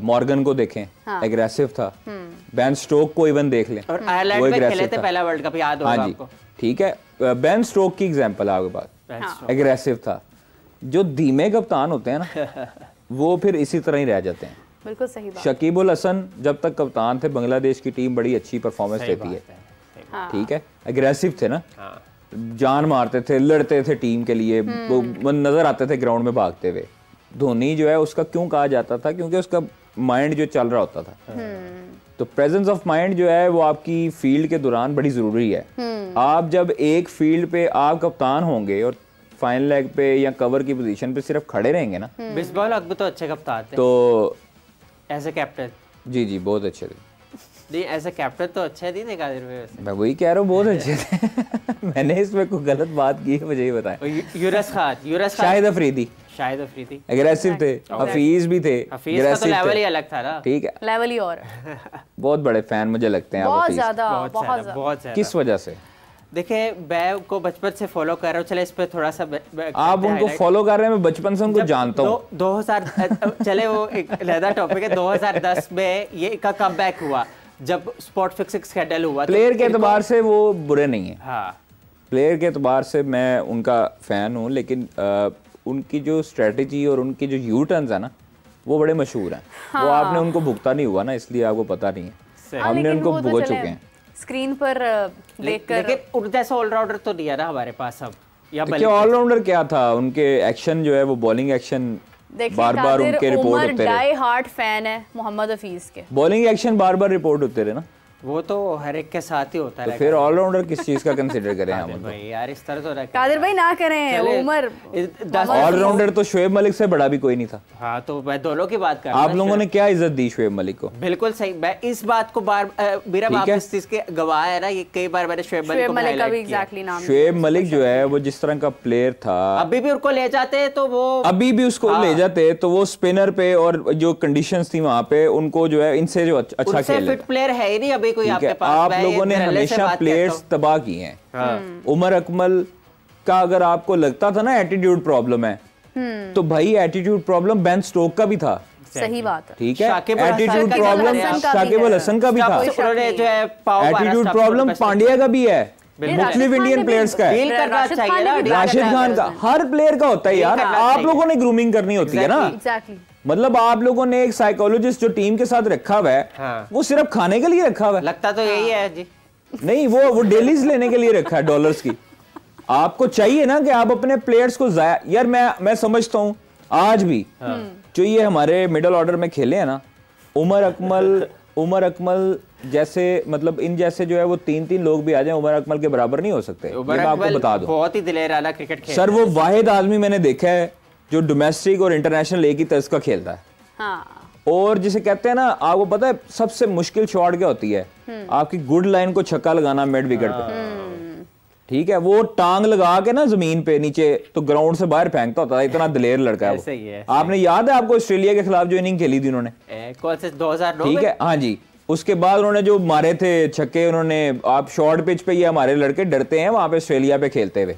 मॉर्गन को देखें एग्रेसिव था, बेन स्टोक को इवन देख लें, और आयरलैंड में खेले थे पहला वर्ल्ड कप, याद होगा आपको। ठीक है, बेन स्टोक की एग्जांपल आपके पास, एग्रेसिव था। जो धीमे कप्तान होते हैं ना वो फिर इसी तरह ही रह जाते हैं। बिल्कुल सही बात। शकीबुल हसन जब तक कप्तान थे बांग्लादेश की टीम बड़ी अच्छी परफॉर्मेंस देती है, ठीक है, एग्रेसिव थे ना, जान मारते थे, लड़ते थे टीम के लिए, वो नजर आते थे ग्राउंड में भागते हुए। धोनी जो है उसका क्यों कहा जाता था, क्योंकि उसका माइंड जो चल रहा होता था, तो प्रेजेंस ऑफ माइंड जो है वो आपकी फील्ड के दौरान बड़ी जरूरी है। आप जब एक फील्ड पे आप कप्तान होंगे और फाइनल लेग पे या कवर की पोजीशन पे सिर्फ खड़े रहेंगे ना, बिस्मिल्लाह अकबर तो अच्छे कप्तान थे, तो एज ए कैप्टन जी बहुत अच्छे थे। नहीं एज ए कैप्टन तो अच्छे नहीं थे कादिर भाई, वैसे मैं वही कह रहा हूँ बहुत अच्छे थे। मैंने इसमें कोई गलत बात की है मुझे ही बताएं। यूरस खान, शाहिद अफरीदी एग्रेसिव थे, हफीज भी थे, हफीज का तो लेवल ही अलग था ना, ठीक है, लेवल ही और बहुत बड़े फैन मुझे लगते हैं बहुत ज्यादा। किस वजह से? देखिए मैं को बचपन से फॉलो कर रहा हूँ, चले इस पे थोड़ा सा आप उनको फॉलो कर रहे हैं, मैं बचपन से उनको जानता हूँ। 2000 चले वो एक अलग टॉपिक है, 2010 में ये का कमबैक हुआ जब स्पॉट फिक्सिंग स्केड्यूल हुआ। प्लेयर के एतबार से वो बुरे नहीं है, हाँ प्लेयर के एतबार से मैं उनका फैन हूँ, लेकिन उनकी जो स्ट्रेटजी और उनके जो यू टर्न्स है ना वो बड़े मशहूर हैं। हाँ। वो आपने उनको भुगता नहीं हुआ ना, इसलिए आपको पता नहीं है, हमने उनको भुगत चुके हैं स्क्रीन पर देखकर। लेकिन उनका जैसा ऑलराउंडर तो नहीं है ना हमारे पास अब, या ऑलराउंडर क्या था, उनके एक्शन जो है वो बॉलिंग एक्शन बार-बार उनके रिपोर्ट होते रहे। डाई हार्ड फैन है मोहम्मद हफीज के, बॉलिंग एक्शन बार-बार रिपोर्ट होते रहे ना, वो तो हर एक के साथ ही होता है। तो फिर ऑलराउंडर किस चीज का कंसीडर करें हम? भाई यार इस तरह तो रखें कादिर भाई ना करें, उमर ऑलराउंडर तो शोएब मलिक से बड़ा भी कोई नहीं था। हाँ तो मैं दोनों की बात कर रहा हूं। आप लोगों ने क्या इज्जत दी शोएब मलिक को? बिल्कुल सही, मैं इस बात को बार मेरा बाप इस चीज के गवाह है ना, ये कई बार मैंने शोएब मलिक का भी एग्जैक्टली नाम, शोएब मलिक जो है वो जिस तरह का प्लेयर था, अभी भी उनको ले जाते तो वो अभी भी उसको ले जाते तो वो स्पिनर पे और जो कंडीशंस थी वहां पे उनको जो है इनसे जो अच्छा खेल, फिट प्लेयर है ही नहीं अभी कोई आपके पास। आप लोगों ने हमेशा प्लेयर्स तबाह किए हैं। उमर अकमल का अगर आपको लगता था ना एटीट्यूड प्रॉब्लम है, तो भाई एटीट्यूड प्रॉब्लम बेन स्टोक का भी था। सही बात है, ठीक है, एटीट्यूड प्रॉब्लम शाकिब अल हसन का भी था, एटीट्यूड प्रॉब्लम पांड्या का भी है, मुख्तलिफ इंडियन प्लेयर्स का है, राशिद खान का, हर प्लेयर का होता है यार। आप लोगों ने ग्रूमिंग करनी होती है ना, मतलब आप लोगों ने एक साइकोलॉजिस्ट जो टीम के साथ रखा हुआ है, हाँ। वो सिर्फ खाने के लिए रखा हुआ है, लगता तो यही है जी। नहीं, वो डेलीज लेने के लिए रखा है डॉलर्स की। आपको चाहिए ना कि आप अपने प्लेयर्स को जाया, यार मैं समझता हूं आज भी जो ये हमारे मिडिल ऑर्डर में खेले हैं ना, उमर अकमल जैसे, मतलब इन जैसे जो है वो 3-3 लोग भी आ जाएं, उमर अकमल के बराबर नहीं हो सकते। मैं आपको बता दूं, बहुत ही दिलेर वाला क्रिकेट खेलता है सर, वो वाहिद आदमी मैंने देखा है जो डोमेस्टिक और इंटरनेशनल एक ही तर्ज का खेलता है। हाँ। और जिसे कहते हैं ना, आपको पता है सबसे मुश्किल शॉट क्या होती है? आपकी गुड लाइन को छक्का लगाना मिड विकेट पे। ठीक है, वो टांग लगा के ना जमीन पे नीचे तो ग्राउंड से बाहर फेंकता होता था, इतना दलेर लड़का है वो। सही है। आपने याद है आपको ऑस्ट्रेलिया के खिलाफ जो इनिंग खेली थी उन्होंने, कौन से 2009 ठीक है, हाँ जी, उसके बाद उन्होंने जो मारे थे छक्के, उन्होंने, आप शॉर्ट पिच पे, ये हमारे लड़के डरते हैं वहां पे ऑस्ट्रेलिया पे खेलते हुए,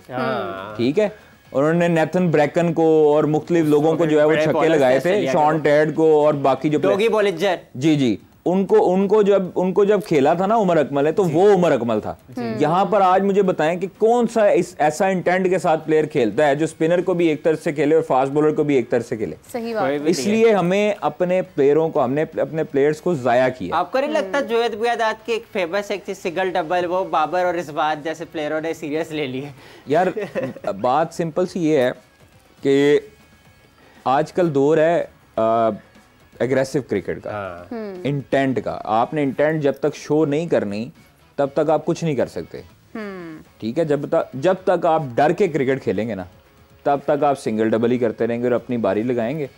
ठीक है, उन्होंने नेथन ब्रैकन को और मुख्तलिफ लोगों को जो है वो छक्के लगाए थे, शॉन टेड को और बाकी जो डोगी बॉलिंजर, जी जी, उनको जब खेला था ना उमर अकमल है, तो वो उमर अकमल था। यहाँ पर आज मुझे बताएं कि कौन सा ऐसा इंटेंट के साथ प्लेयर खेलता है जो स्पिनर को भी एक तरफ से खेले और फास्ट बॉलर को भी एक तरफ से खेले। सही बात। इसलिए हमें अपने प्लेयरों को, हमने अपने प्लेयर्स को जाया किया। आपको नहीं लगता जुनैद बुयादात की एक फेमस एक थी सिंगल डबल, वो बाबर और रिजवान जैसे प्लेयरों ने सीरियस ले ली है? यार बात सिंपल सी ये है कि आजकल दौर है एग्रेसिव क्रिकेट का, इंटेंट का। आपने इंटेंट जब तक शो नहीं करनी तब तक आप कुछ नहीं कर सकते, ठीक है। जब तक आप डर के क्रिकेट खेलेंगे ना, तब तक आप सिंगल डबल ही करते रहेंगे और अपनी बारी लगाएंगे,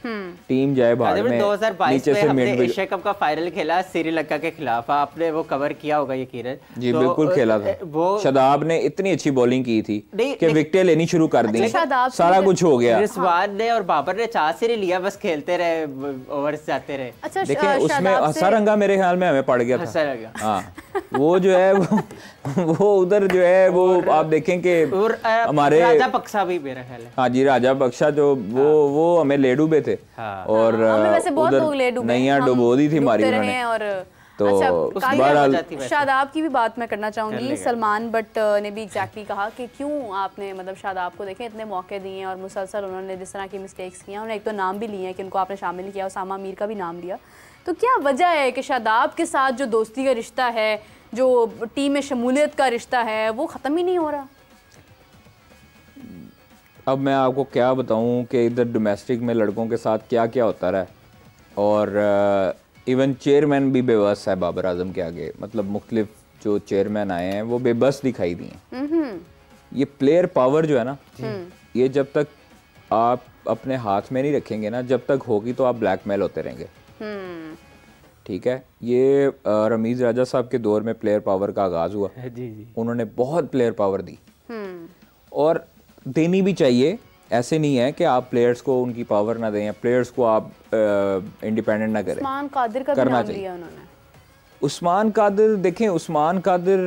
टीम जाए भाड़ में। 2022 में हमने एशिया कप का फाइनल खेला श्रीलंका के खिलाफ, आपने वो कवर किया होगा यकीनन। जी तो बिल्कुल खेला था वो। शादाब ने इतनी अच्छी बॉलिंग की थी कि विकेटें लेनी शुरू कर दी, सारा कुछ हो गया। रिजवान ने और बाबर ने 4 सीरीज लिया, बस खेलते रहे, ओवर्स जाते रहे। अच्छा, देखिए उसमें हसरंगा मेरे ख्याल में हमें पड़ गया था। हाँ, वो जो है वो उधर जो है वो आप देखें कि हमारे राजा पक्सा भी मेरा ख्याल है, हाँ जी, राजा बख्शा जो वो हमें ले डूबे थे, और उधर नैया डुबो दी थी हमारी उन्होंने। तो शादाब की भी बात मैं करना चाहूंगी। सलमान बट ने भी एग्जैक्टली कहा कि क्यों आपने मतलब शादाब को देखें इतने मौके दिए हैं और मुसलसल उन्होंने जिस तरह की मिस्टेक्स की हैं, उन्होंने एक तो नाम भी लिए हैं कि उनको आपने शामिल किया, उसामा मीर का भी नाम लिया, तो क्या वजह है कि शादाब के साथ जो दोस्ती का रिश्ता है, जो टीम में शमूलियत का रिश्ता है, वो ख़त्म ही नहीं हो रहा? अब मैं आपको क्या बताऊं कि इधर डोमेस्टिक में लड़कों के साथ क्या क्या होता रहा है, और इवन चेयरमैन भी बेबस है बाबर आजम के आगे। मतलब मुख्तलिफ जो चेयरमैन आए हैं वो बेबस दिखाई दिए। ये प्लेयर पावर जो है ना, ये जब तक आप अपने हाथ में नहीं रखेंगे ना, जब तक होगी तो आप ब्लैकमेल होते रहेंगे, ठीक है। ये रमीज राजा साहब के दौर में प्लेयर पावर का आगाज हुआ। उन्होंने बहुत प्लेयर पावर दी और देनी भी चाहिए। ऐसे नहीं है कि आप प्लेयर्स को उनकी पावर ना दें या प्लेयर्स को आप इंडिपेंडेंट ना करें। उस्मान कादिर का करना नाम चाहिए लिया उन्होंने। उस्मान कादिर, देखें उस्मान कादिर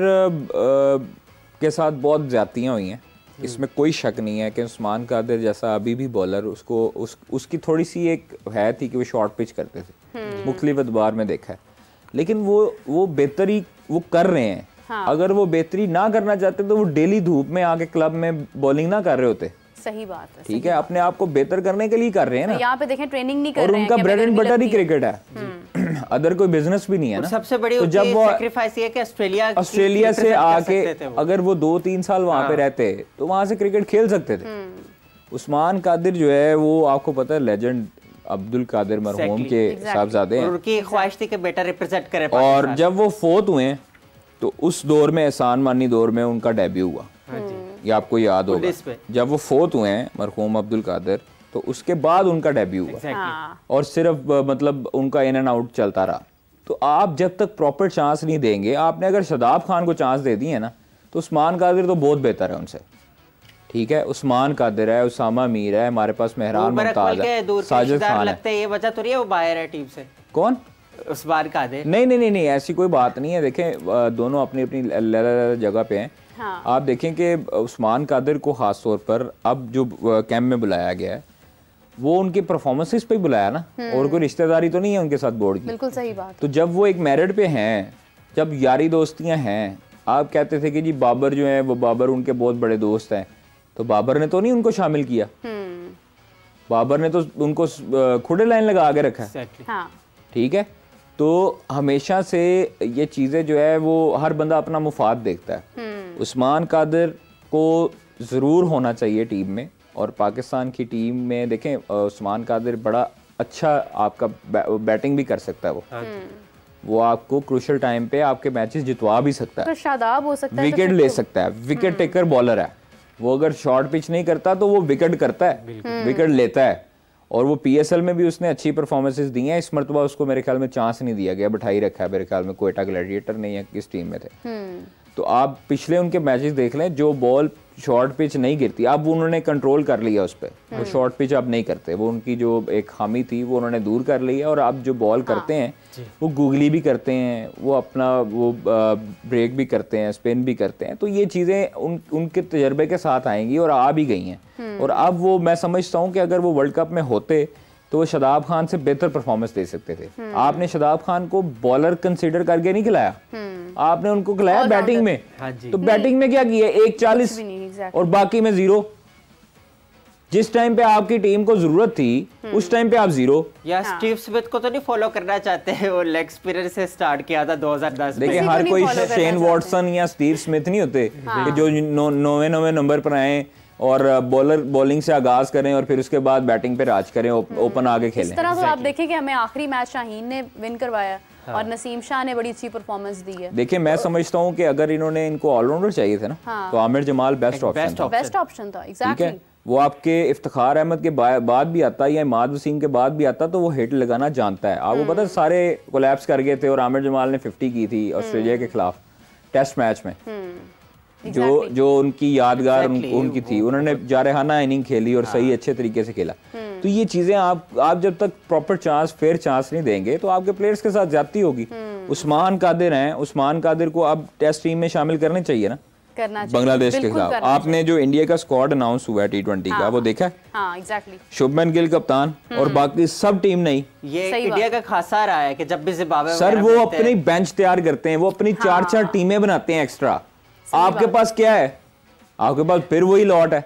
के साथ बहुत ज्यादतियाँ हुई हैं, इसमें कोई शक नहीं है कि उस्मान कादिर जैसा अभी भी बॉलर, उसकी थोड़ी सी एक है थी कि वो शॉर्ट पिच करते थे, मुख्तलिफ अदबार में देखा है, लेकिन वो बेहतरी वो कर रहे हैं। हाँ। अगर वो बेहतरी ना करना चाहते तो वो डेली धूप में आके क्लब में बॉलिंग ना कर रहे होते। सही बात है, ठीक है, अपने आप को बेहतर करने के लिए कर रहे हैं ना। यहाँ पे देखें ट्रेनिंग नहीं कर और रहे हैं, उनका bread and butter he cricket है, अदर कोई बिजनेस भी नहीं है ना। सबसे बड़ी तो जब वो सैक्रिफाइस ये कि ऑस्ट्रेलिया से आके अगर वो 2-3 साल वहां पे रहते तो वहां से क्रिकेट खेल सकते थे। उस्मान कादिर जो है वो आपको पता है लेजेंड अब्दुल कादिर मरहूम के साहबजादे हैं, उनकी ख्वाहिश थी कि बेटा रिप्रेजेंट करे। और जब वो फोत हुए तो उस दौर में, एहसान मानी दौर में उनका डेब्यू हुआ, ये आपको याद होगा। जब वो फोत हुए हैं मरहूम अब्दुल कादिर, तो उसके बाद उनका डेब्यू हुआ और सिर्फ मतलब उनका इन एंड आउट चलता रहा। तो आप जब तक प्रॉपर चांस नहीं देंगे, आपने अगर शादाब खान को चांस दे दी है ना, तो उस्मान कादिर तो बहुत बेहतर है उनसे, ठीक है। उस्मान कादिर है, उसामा मीर है, हमारे पास मेहरान मुमताज है, साजिद खान है। ये वजह तो नहीं है वो बाहर है टीम से। कौन? उस्मान कादिर? नहीं, ऐसी कोई बात नहीं है। देखें दोनों अपनी अपनी जगह पे हैं। हाँ। आप देखें कि उस्मान कादिर को खास तौर पर अब जो कैंप में बुलाया गया है वो उनके परफॉर्मेंसेस पे बुलाया ना, और कोई रिश्तेदारी तो नहीं है उनके साथ बोर्ड की। बिल्कुल सही बात। तो जब वो एक मेरिट पे हैं, जब यारी दोस्तियां हैं, आप कहते थे कि जी बाबर जो है वो बाबर उनके बहुत बड़े दोस्त हैं, तो बाबर ने तो नहीं उनको शामिल किया, बाबर ने तो उनको खुदे लाइन लगा के रखा है, ठीक है। तो हमेशा से ये चीज़ें जो है वो हर बंदा अपना मुफाद देखता है। उस्मान कादिर को ज़रूर होना चाहिए टीम में, और पाकिस्तान की टीम में देखें उस्मान कादिर बड़ा अच्छा आपका बैटिंग भी कर सकता है। वो आपको क्रूशियल टाइम पे आपके मैचेस जितवा भी सकता है, तो शादाब हो सकता है, विकेट ले सकता है, विकेट टेकर बॉलर है वो। अगर शॉर्ट पिच नहीं करता तो वो विकेट करता है, विकेट लेता है। और वो पीएसएल में भी उसने अच्छी परफॉर्मेंसेस दी हैं। इस मरतबा उसको मेरे ख्याल में चांस नहीं दिया गया, बिठाई रखा है मेरे ख्याल में, कोयटा ग्लैडिएटर नहीं है किस टीम में थे। तो आप पिछले उनके मैचेस देख लें, जो बॉल शॉर्ट पिच नहीं गिरती, अब उन्होंने कंट्रोल कर लिया उस पर, वो शॉर्ट पिच अब नहीं करते, वो उनकी जो एक खामी थी वो उन्होंने दूर कर ली है। और अब जो बॉल करते हैं वो गूगली भी करते हैं, वो अपना वो ब्रेक भी करते हैं, स्पिन भी करते हैं। तो ये चीज़ें उनके तजर्बे के साथ आएंगी और आ भी गई हैं। और अब वो, मैं समझता हूँ कि अगर वो वर्ल्ड कप में होते तो वो शादाब खान से बेहतर परफॉर्मेंस दे सकते थे। आपने शादाब खान को बॉलर कंसीडर करके नहीं खिलाया, आपने उनको खिलाया बैटिंग में। तो बैटिंग में क्या किया, 140 और बाकी में 0। जिस टाइम पे आपकी टीम को जरूरत थी उस टाइम पे आप 0। या स्टीव स्मिथ को तो नहीं फॉलो करना चाहते हैं, वो लेग स्पिनर से स्टार्ट किया था 2010 में। देखिए हर कोई शेन वॉटसन या स्टीव स्मिथ नहीं होते कि जो 9वें नंबर पर आए और बॉलिंग से आगाज करें और फिर उसके बाद बैटिंग पे राज करें, ओपन आगे खेलें। इस तरह तो आप देखें कि हमें आखिरी मैच शाहीन ने विन करवाया और नसीम शाह ने बड़ी अच्छी परफॉर्मेंस दी है। देखिए मैं समझता हूँ कि अगर इन्होंने इनको ऑलराउंडर चाहिए थे ना, तो आमिर जमाल बेस्ट ऑप्शन था। एग्जैक्टली, वो आपके इफ्तिखार अहमद के बाद भी आता या इमाद वसीम के बाद भी आता, तो वो हिट लगाना जानता है। आपको पता है सारे कोलैप्स कर गए थे और आमिर जमाल ने 50 की थी ऑस्ट्रेलिया के खिलाफ टेस्ट मैच में। जो उनकी यादगार उनकी थी, उन्होंने जारहाना इनिंग खेली और सही अच्छे तरीके से खेला। तो ये चीजें आप जब तक प्रॉपर चांस, फेयर चांस नहीं देंगे तो आपके प्लेयर्स के साथ ज्यादती होगी। उस्मान कादिर हैं, उस्मान कादिर को अब टेस्ट टीम में शामिल करने चाहिए ना, बांग्लादेश के खिलाफ। आपने जो इंडिया का स्क्वाड अनाउंस हुआ है T20 का, वो देखा? हाँ, एग्जैक्टली। शुभमन गिल कप्तान और बाकी सब टीम नहीं। ये इंडिया का खासा रहा है कि जब भी जिम्बाब्वे सर वो अपनी बेंच तैयार करते हैं, वो अपनी 4-4 टीमें बनाते हैं एक्स्ट्रा। आपके पास क्या है? आपके पास फिर वही लॉट है,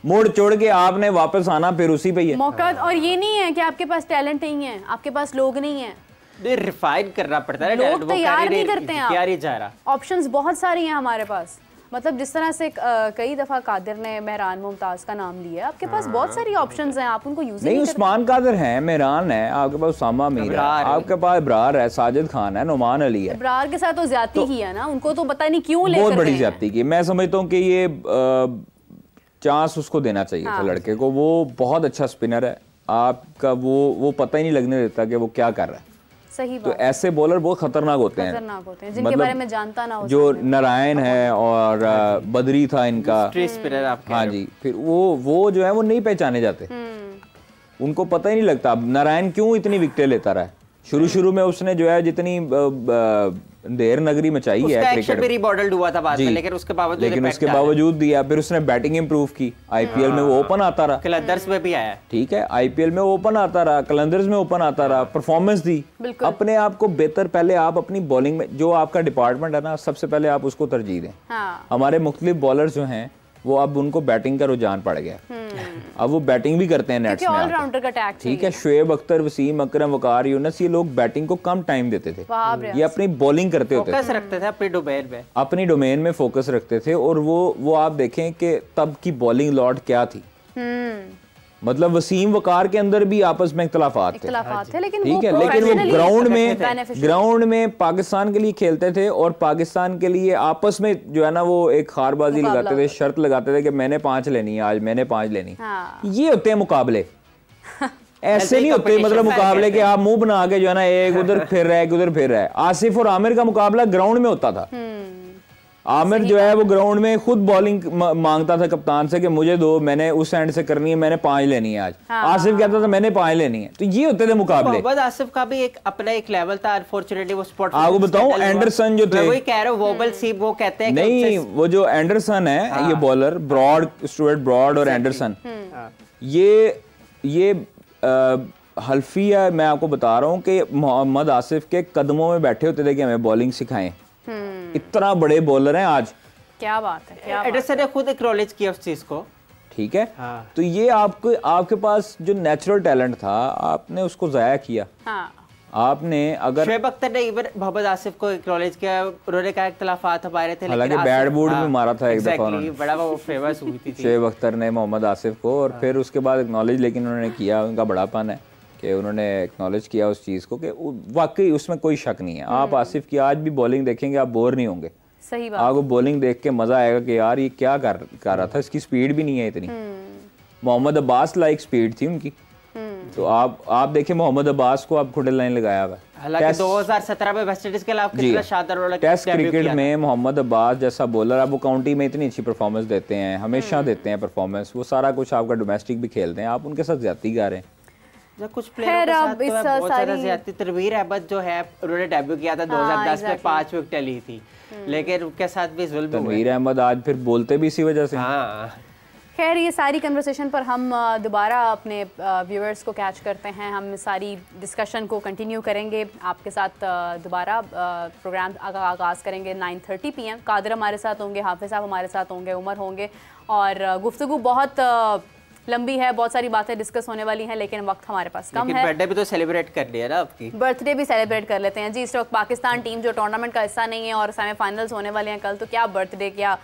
मोड़ छोड़ के आपने वापस आना फिर उसी पे ही है मौका। और ये नहीं है कि आपके पास टैलेंट नहीं है, आपके पास लोग नहीं है, रिफाइन करना पड़ता है, लोग तैयार नहीं करते हैं। क्या जा रहा, ऑप्शंस बहुत सारी हैं हमारे पास। मतलब जिस तरह से कई दफा कादिर ने मेहरान मुमताज का नाम लिया, आपके पास बहुत सारी ऑप्शंस हैं, आप उनको यूज नहीं करते। उस्मान कादिर है, मेहरान है, आपके पास उसामा मीर है, आपके पास इब्रार है, साजिद खान है, नुमान अली है। इब्रार के साथ तो ज्यादती की है ना, उनको तो पता नहीं क्यों लेकर बहुत बड़ी ज्यादती की। मैं समझता हूँ कि ये चांस उसको देना चाहिए था लड़के को। वो बहुत अच्छा स्पिनर है आपका, वो पता ही नहीं लगने देता कि वो क्या कर रहा है। सही बात। तो ऐसे बॉलर बहुत खतरनाक होते हैं, जिनके मतलब बारे में जानता ना हो। जो नारायण है और बदरी था इनका, हाँ जी, फिर वो जो है वो नहीं पहचाने जाते, उनको पता ही नहीं लगता। अब नारायण क्यों इतनी विकेटें लेता रहा है? शुरू में उसने जो है जितनी देर नगरी मचाई है क्रिकेट में, रिमॉडल्ड हुआ था बाद में, लेकिन उसके बावजूद दिया। फिर उसने बैटिंग इंप्रूव की, आईपीएल में वो ओपन आता रहा, कलंदर्स में भी आया, ठीक है, आईपीएल में ओपन आता रहा, कलंदर्स में ओपन आता रहा, परफॉर्मेंस दी, अपने आप को बेहतर। पहले आप अपनी बॉलिंग में जो आपका डिपार्टमेंट है ना, सबसे पहले आप उसको तरजीह दें। हमारे मुख्तलिफ बॉलर्स जो हैं वो अब उनको बैटिंग का रुझान पड़ गया, अब वो बैटिंग भी करते हैं नेट्स में, ऑलराउंडर का टैग, ठीक है। शुएब अख्तर, वसीम अकरम, वकार यूनुस, ये लोग बैटिंग को कम टाइम देते थे, ये अपनी बॉलिंग करते होते थे, रखते थे अपनी डोमेन में फोकस रखते थे। और वो आप देखें कि तब की बॉलिंग लॉट क्या थी। मतलब वसीम वकार के अंदर भी आपस में इख्तलाफात थे, लेकिन ठीक है, लेकिन वो ग्राउंड में पाकिस्तान के लिए खेलते थे और पाकिस्तान के लिए आपस में जो है ना वो एक हारबाजी लगाते थे, शर्त लगाते थे कि मैंने 5 लेनी है आज, मैंने 5 लेनी। ये होते हैं मुकाबले, ऐसे नहीं होते मतलब मुकाबले के आप मुंह बना के जो है ना एक उधर फिर रहा है, एक उधर फिर रहा है। आसिफ और आमिर का मुकाबला ग्राउंड में होता था। आमिर जो है वो ग्राउंड में खुद बॉलिंग मांगता था कप्तान से कि मुझे दो, मैंने उस एंड से करनी है, मैंने 5 लेनी है आज। आसिफ कहता था मैंने 5 लेनी है। तो ये होते थे मुकाबले। आसिफ का भी एक अपना एक लेवल था, अनफॉर्चुनेटली वो स्पॉट। आपको बताऊं एंडरसन जो थे, वही कह रहे हो, वोबल सी वो कहते हैं नहीं, वो जो एंडरसन है, ये बॉलर ब्रॉड, स्टुअर्ट ब्रॉड और एंडरसन, ये हल्फिया, मैं आपको बता रहा हूँ कि मोहम्मद आसिफ के कदमों में बैठे होते थे कि हमें बॉलिंग सिखाएं। इतना बड़े बॉलर हैं आज, क्या बात है। एंडरसन ने खुद एक्नॉलेज किया उस चीज को, ठीक है। तो ये आपके पास जो नेचुरल टैलेंट था आपने उसको जाया किया। आपने अगर शुएब अख्तर ने इवन मोहम्मद आसिफ को एक्नॉलेज किया, उन्होंने कहा इख्तलाफात हमारे थे, हालांकि बैड बूड में मारा था एक दफा उन्होंने, बड़ा वो फेमस हुई थी शुएब अख्तर ने मोहम्मद आसिफ को, और फिर उसके बाद एक्नॉलेज, लेकिन उन्होंने किया, उनका बड़ापन है कि उन्होंने एक्नॉलेज किया उस चीज़ को कि वाकई उसमें कोई शक नहीं है। आप आसिफ की आज भी बॉलिंग देखेंगे आप बोर नहीं होंगे, सही बात। आपको बॉलिंग देख के मजा आएगा कि यार ये क्या कर रहा था, इसकी स्पीड भी नहीं है इतनी। मोहम्मद अब्बास लाइक स्पीड थी उनकी, तो आप देखिए मोहम्मद अब्बास को आप खुडे लाइन लगाया हुआ है। हालांकि 2017 में वेस्ट इंडीज के खिलाफ कितना शानदार वाला टेस्ट क्रिकेट में मोहम्मद अब्बास जैसा बॉलर, अब वो काउंटी में इतनी अच्छी परफॉर्मेंस देते हैं, हमेशा देते हैं परफॉर्मेंस, वो सारा कुछ आपका डोमेस्टिक भी खेलते हैं, आप उनके साथ ज्यादती कर रहे हैं। कुछ प्लेयरों के साथ तो बहुत ज्यादा ज्यादती। तनवीर अहमद जो है उन्होंने डेब्यू किया था 2010 में, 5 विकेट ली थी, लेकिन उनके साथ भी जुल्म हुआ। तनवीर अहमद आज फिर बोलते भी इसी वजह से। हाँ खैर, ये सारी कन्वर्सेशन पर हम दोबारा अपने व्यूअर्स को कैच करते हैं, हम सारी डिस्कशन को कंटिन्यू करेंगे आपके साथ, दोबारा प्रोग्राम आगाज़ करेंगे 9:30 PM। कादिर हमारे साथ होंगे, हाफिज़ साहब हमारे साथ होंगे, उमर होंगे, और गुफ्तगू बहुत लंबी है, बहुत सारी बातें डिस्कस होने वाली हैं, लेकिन वक्त हमारे पास कम है। बर्थडे भी तो सेलिब्रेट कर लिया ना आपकी। बर्थडे भी सेलिब्रेट कर लेते हैं जी। इस वक्त पाकिस्तान टीम जो टूर्नामेंट का हिस्सा नहीं है और सेमीफाइनल्स होने वाले हैं कल, तो क्या बर्थडे, क्या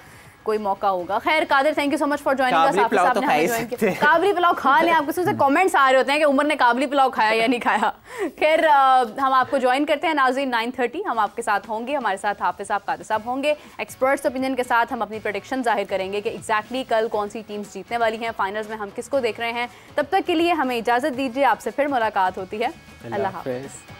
कोई मौका होगा। खैर Qadir, thank you so much for joining us. आपने हमें ज्वाइन किया। काबली पुलाव खा लें, आपको सबसे कमेंट्स आ रहे होते हैं कि उमर ने काबली पुलाव खाया या नहीं खाया। खैर हम आपको ज्वाइन करते हैं नाज़रीन 9:30, हम आपके साथ होंगे, हमारे साथ हाफिज़ साहब, कादिर साहब होंगे। एक्सपर्ट्स ओपिनियन के साथ हम अपनी प्रेडिक्शन जाहिर करेंगे कि एग्जैक्टली कल कौन सी टीम्स जीतने वाली हैं, फाइनल्स में हम किसको देख रहे हैं। तब तक के लिए हमें इजाज़त दीजिए, आपसे फिर मुलाकात होती है। अल्लाह हाफ़िज़।